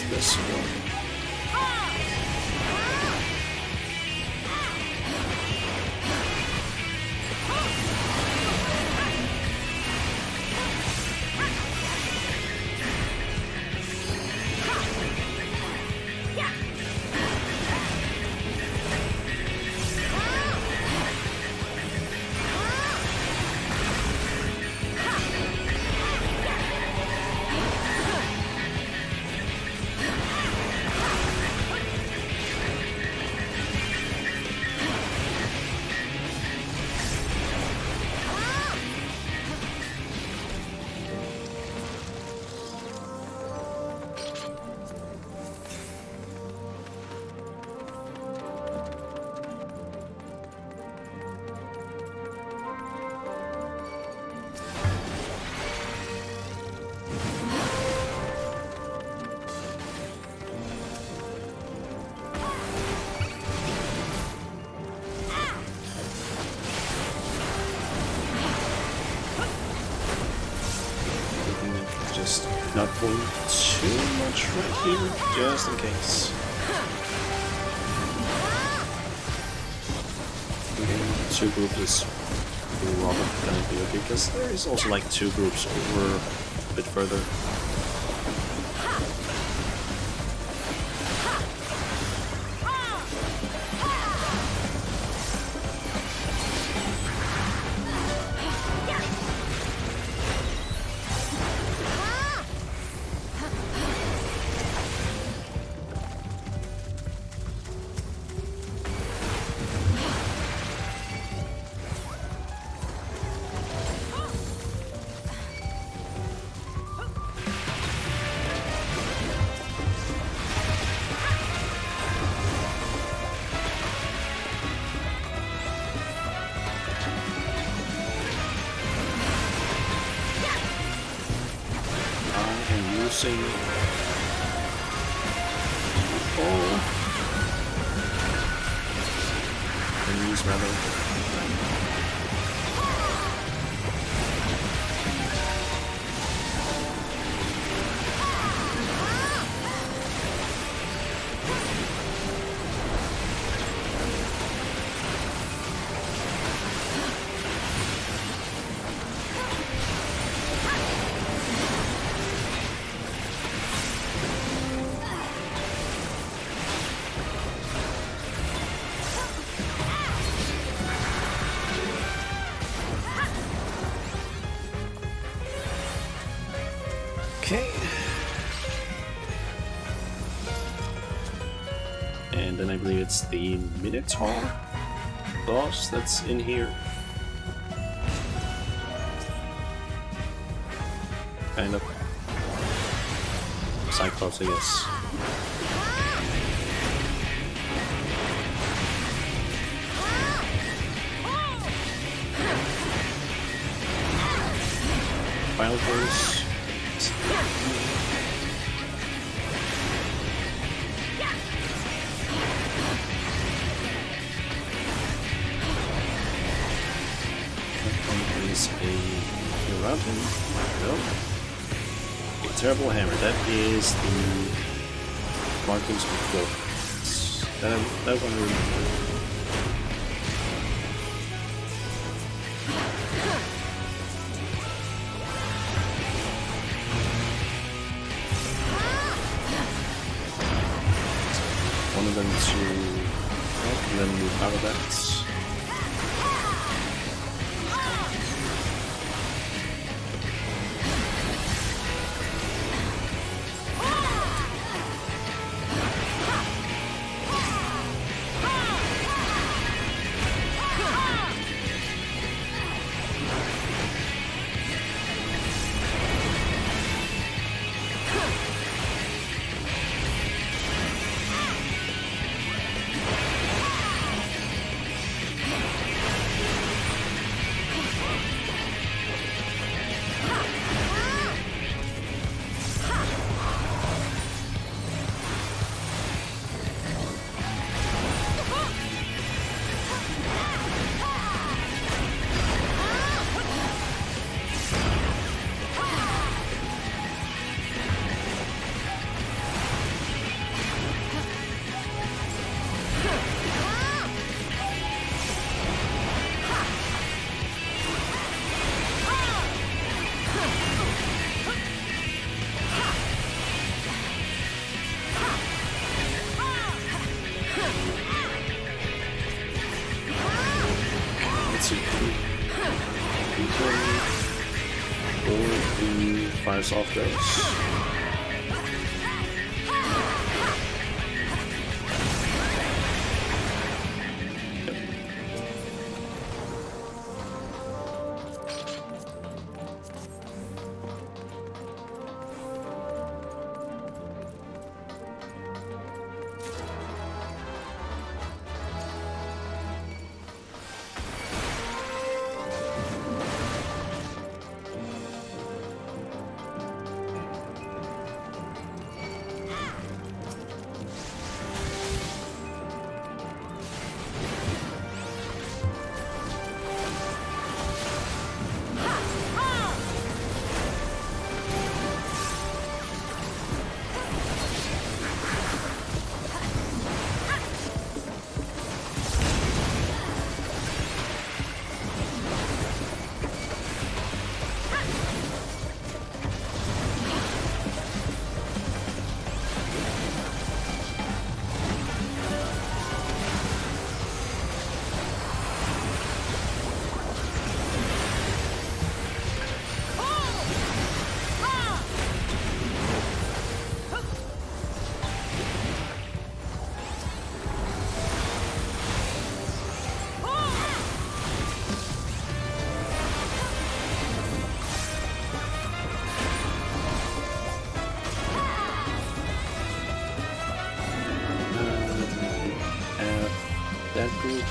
This one. Not going too much right here, just in case. Okay, 2 groups is probably gonna be okay, because there is also like 2 groups over a bit further. using... Oh. Enemies, rather. Okay. And then I believe it's the Minotaur boss that's in here. Kind of. Cyclops, I guess. Final force. Is a Robin? No. A terrible hammer. That is the markings before. That one I remember. One of them to help and then move out of that. Fires off those.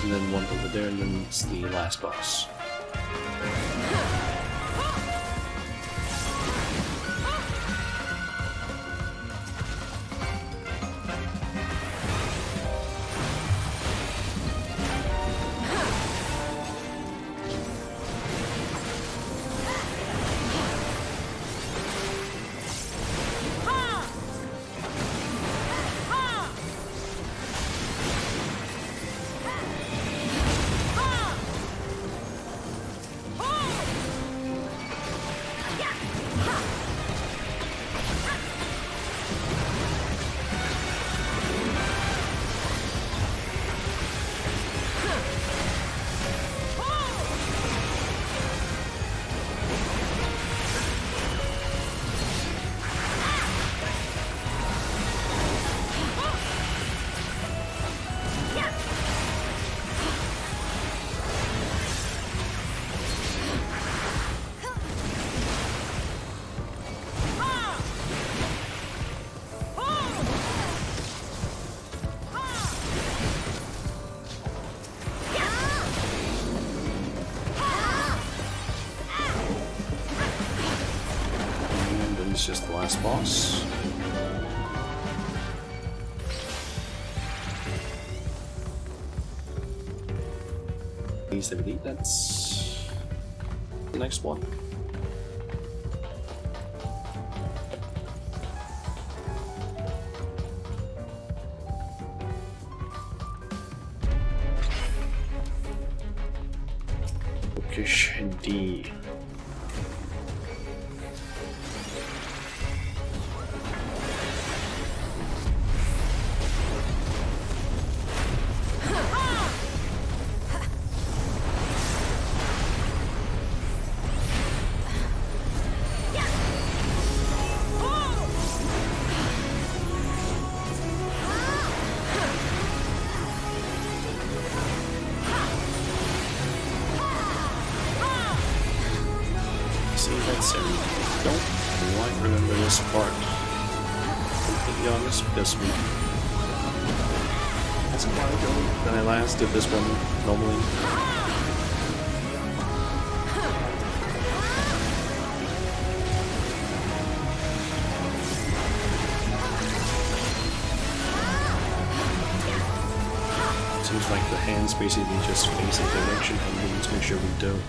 And then one over there, and then it's the last boss. last boss. I believe that's the next one. Bookish indeed. Don't quite remember this part, to be honest, because that's a while ago that I last did this one normally. Seems like the hands basically just face a direction and we need to make sure we don't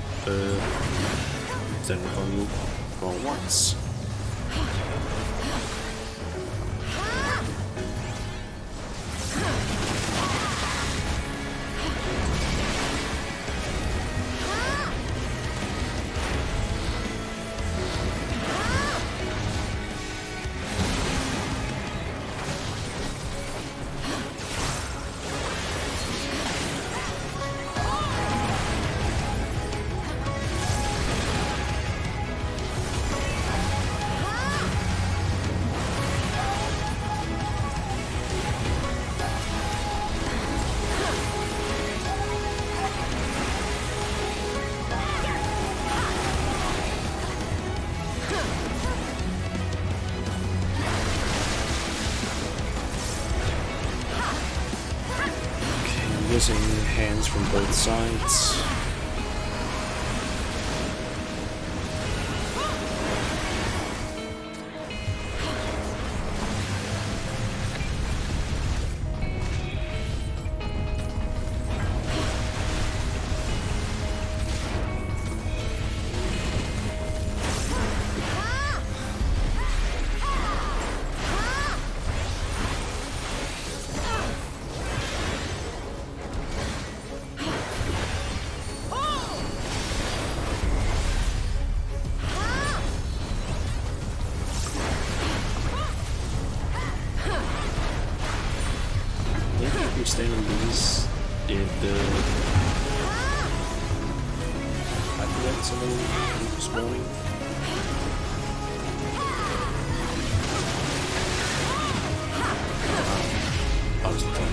stand on you for once. Using hands from both sides. Understanding these did I forget something this morning. I was playing.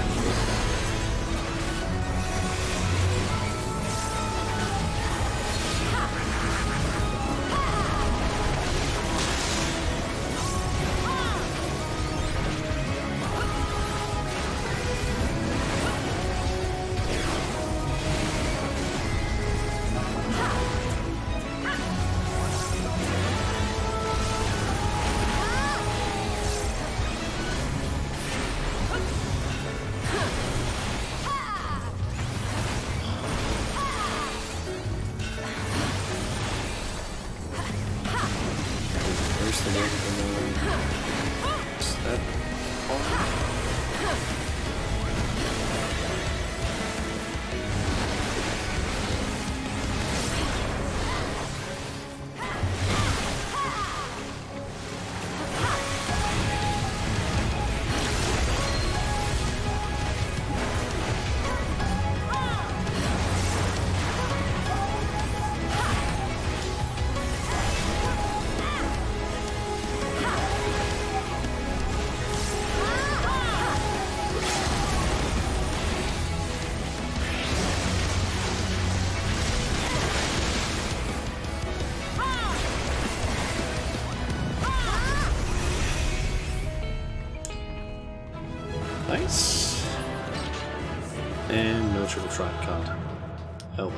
Nice. And no triple track card. Oh.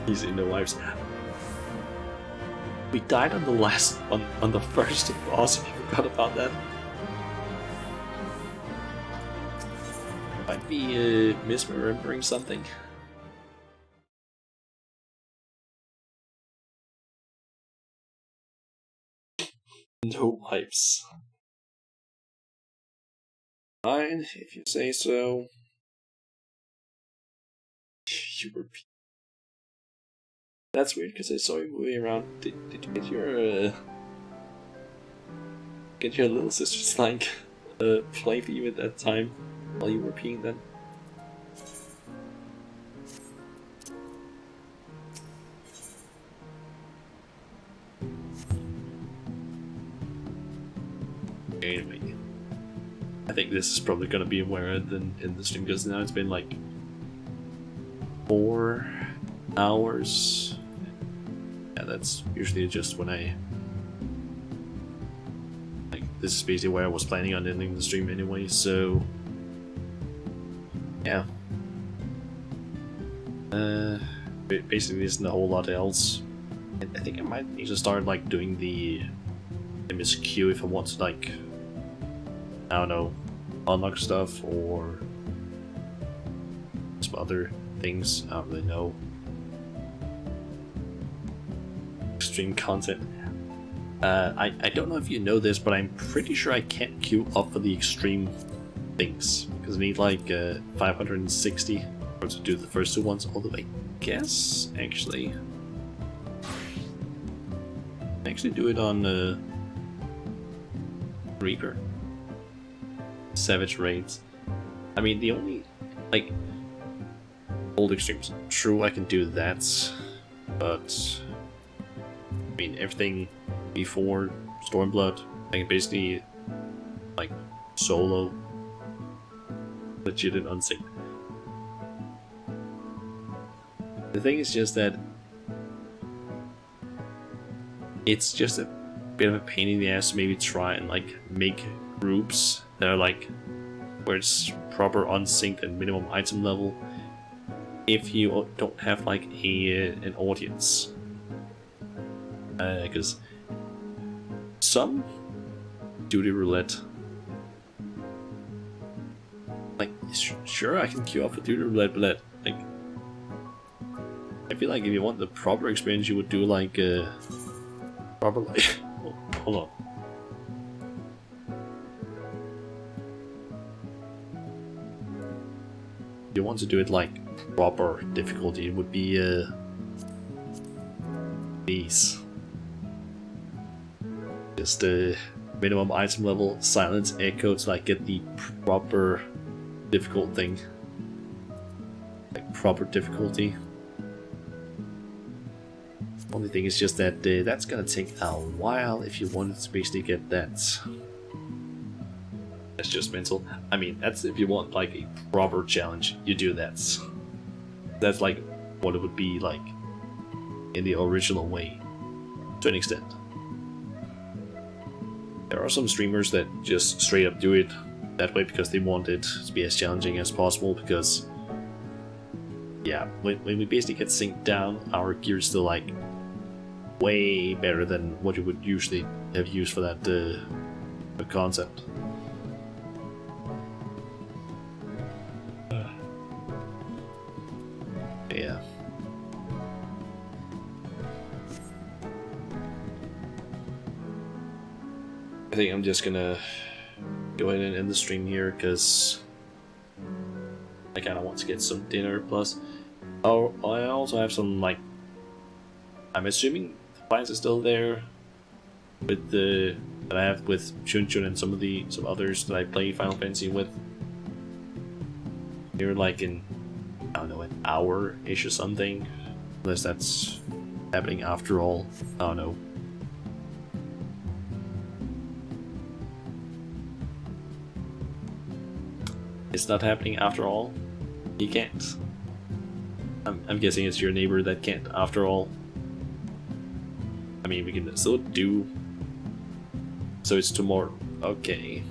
Easy, no wipes. We died on the last on the first boss. If you forgot about that. Might be misremembering something. No wipes. Fine, if you say so. You were. That's weird because I saw you moving around. Did you get your little sister's like play for you at that time while you were peeing then? Anyway, I think this is probably gonna be more than in the stream because now it's been like 4 hours. Yeah, that's usually just when I like. This is basically where I was planning on ending the stream anyway. So yeah, basically there isn't a whole lot else. I think I might need to start like doing the MSQ if I want to like, I don't know, unlock stuff or some other things. I don't really know. Extreme content. I don't know if you know this, but I'm pretty sure I can't queue up for the extreme things because I need like 560 to do the first 2 ones. Although I guess actually do it on Reaper. Savage raids. I mean, the only like old extremes. True, I can do that, but I mean everything before Stormblood, I can basically like solo legit and unsynced. The thing is just that it's just a bit of a pain in the ass to maybe try and like make groups that are like where it's proper unsynced and minimum item level if you don't have like an audience, because some duty roulette, like sure I can queue up for duty roulette, but like I feel like if you want the proper experience you would do like proper like hold on. If you want to do it like proper difficulty, it would be these. Just minimum item level, silence, echo to like get the proper difficult thing. Like proper difficulty. Only thing is just that that's gonna take a while if you wanted to basically get that. That's just mental. I mean, that's if you want like a proper challenge, you do that. That's like what it would be like in the original way, to an extent. There are some streamers that just straight up do it that way because they want it to be as challenging as possible, because yeah, when we basically get synced down, our gear is still like way better than what you would usually have used for that concept. Yeah. I think I'm just gonna go ahead and end the stream here because I kinda want to get some dinner. Plus, oh, I also have some like, I'm assuming the clients are still there with the that I have with Chun Chun and some others that I play Final Fantasy with. They're like in, I don't know, an hour-ish or something, unless that's happening after all. I don't know. It's not happening after all? You can't. I'm guessing it's your neighbor that can't after all. I mean, we can still do... So it's tomorrow. Okay.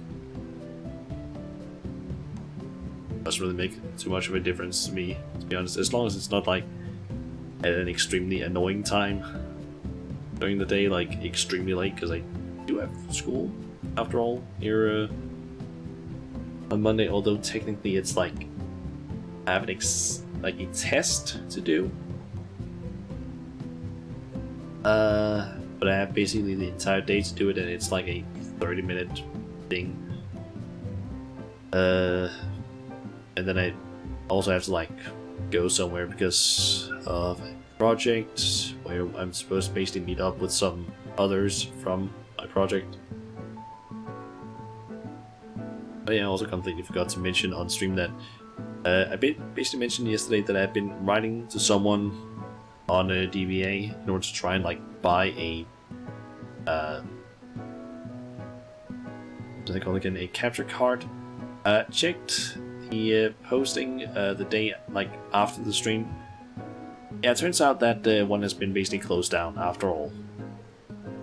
Doesn't really make too much of a difference to me, to be honest, as long as it's not like at an extremely annoying time during the day, like extremely late, because I do have school after all here on Monday. Although technically it's like I have like a test to do, but I have basically the entire day to do it, and it's like a 30-minute thing. And then I also have to like go somewhere because of a project where I'm supposed to basically meet up with some others from my project. But yeah, I also completely forgot to mention on stream that I basically mentioned yesterday that I've been writing to someone on a DBA in order to try and like buy a what do they call it again? A capture card. Checked the posting the day like after the stream. Yeah, it turns out that one has been basically closed down after all.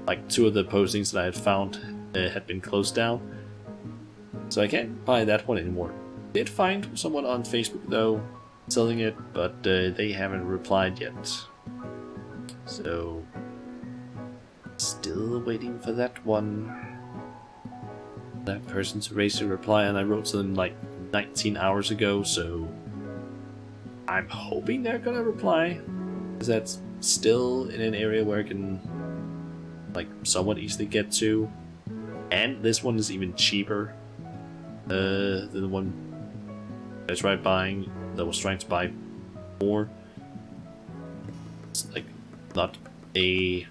Like 2 of the postings that I had found had been closed down, so I can't buy that one anymore. Did find someone on Facebook though selling it, but they haven't replied yet. So still waiting for that one. That person to raise a reply, and I wrote to them like 19 hours ago, so I'm hoping they're gonna reply, because that's still in an area where I can like somewhat easily get to, and this one is even cheaper than the one I tried buying, that was trying to buy more. It's like not a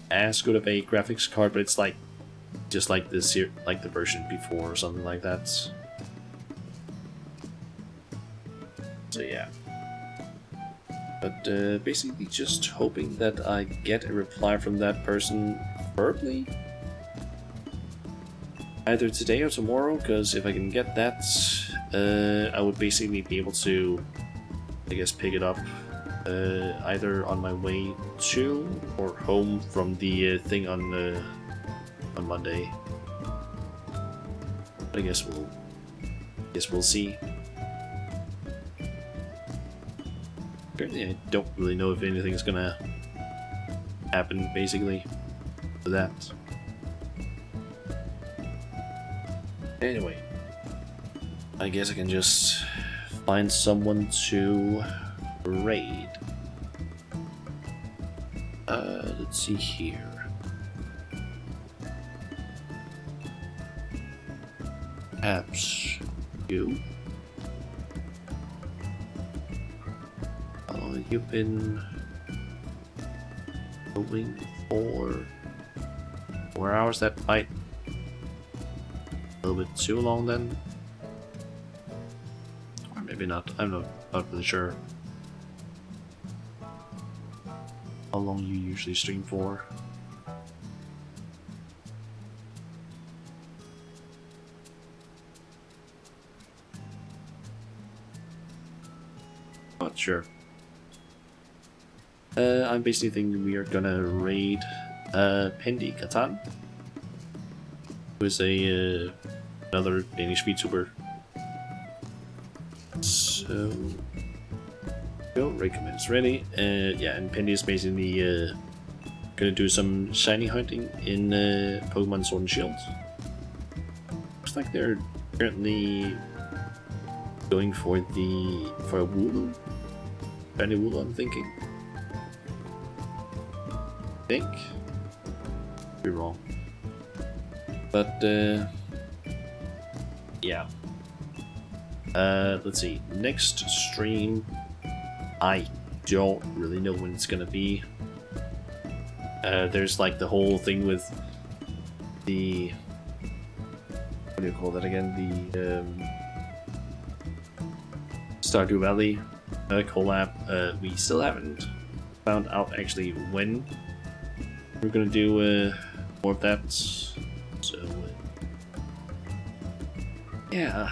as good of a graphics card, but it's like just like this here, like the version before or something like that. So yeah. But basically just hoping that I get a reply from that person, preferably either today or tomorrow, because if I can get that, I would basically be able to, I guess, pick it up either on my way to or home from the thing on Monday. But I guess we'll see. Apparently I don't really know if anything's gonna happen basically for that. Anyway, I guess I can just find someone to raid. Let's see here. Perhaps you? Oh, you've been going for 4 hours. That might a little bit too long then, or maybe not. I'm not really sure how long you usually stream for. Not sure. I'm basically thinking we are gonna raid Pendy Katan, who is a another Danish VTuber. So go, raid command's ready. Yeah, and Pendy is basically gonna do some shiny hunting in Pokemon Sword and Shield. Looks like they're currently going for a Wooloo. Shiny Wooloo, I'm thinking. Could be wrong. But yeah. Let's see. Next stream, I don't really know when it's gonna be. There's like the whole thing with the, what do you call that again? The Stardew Valley collab. We still haven't found out actually when we're gonna do more of that. So yeah,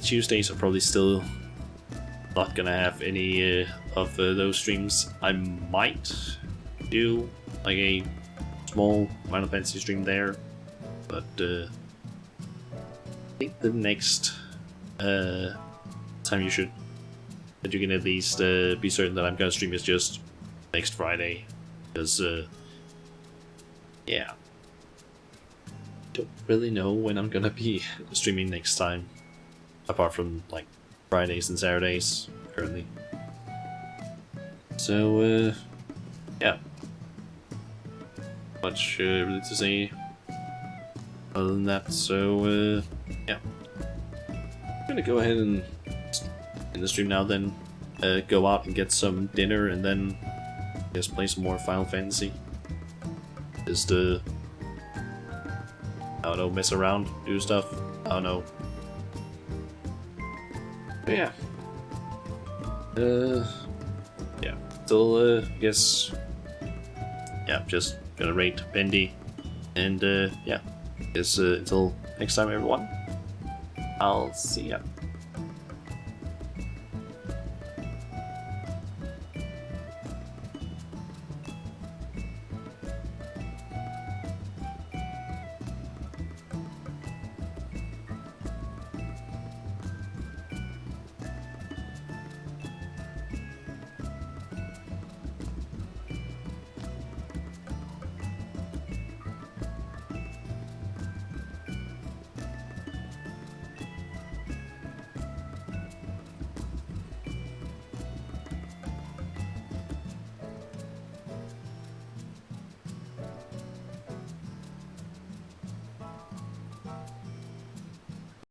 Tuesdays are probably still not gonna have any of those streams. I might do like a small Final Fantasy stream there, but I think the next time you can at least be certain that I'm gonna stream is just next Friday, because yeah, don't really know when I'm gonna be streaming next time, apart from like Fridays and Saturdays currently. So yeah, much really to say other than that. So yeah, I'm gonna go ahead and in the stream now, then go out and get some dinner, and then just play some more Final Fantasy. Just I don't know, mess around, do stuff. I don't know. But yeah. Yeah. Till I guess. Yeah, just gonna rate Bendy, and yeah. Guess until next time, everyone. I'll see ya.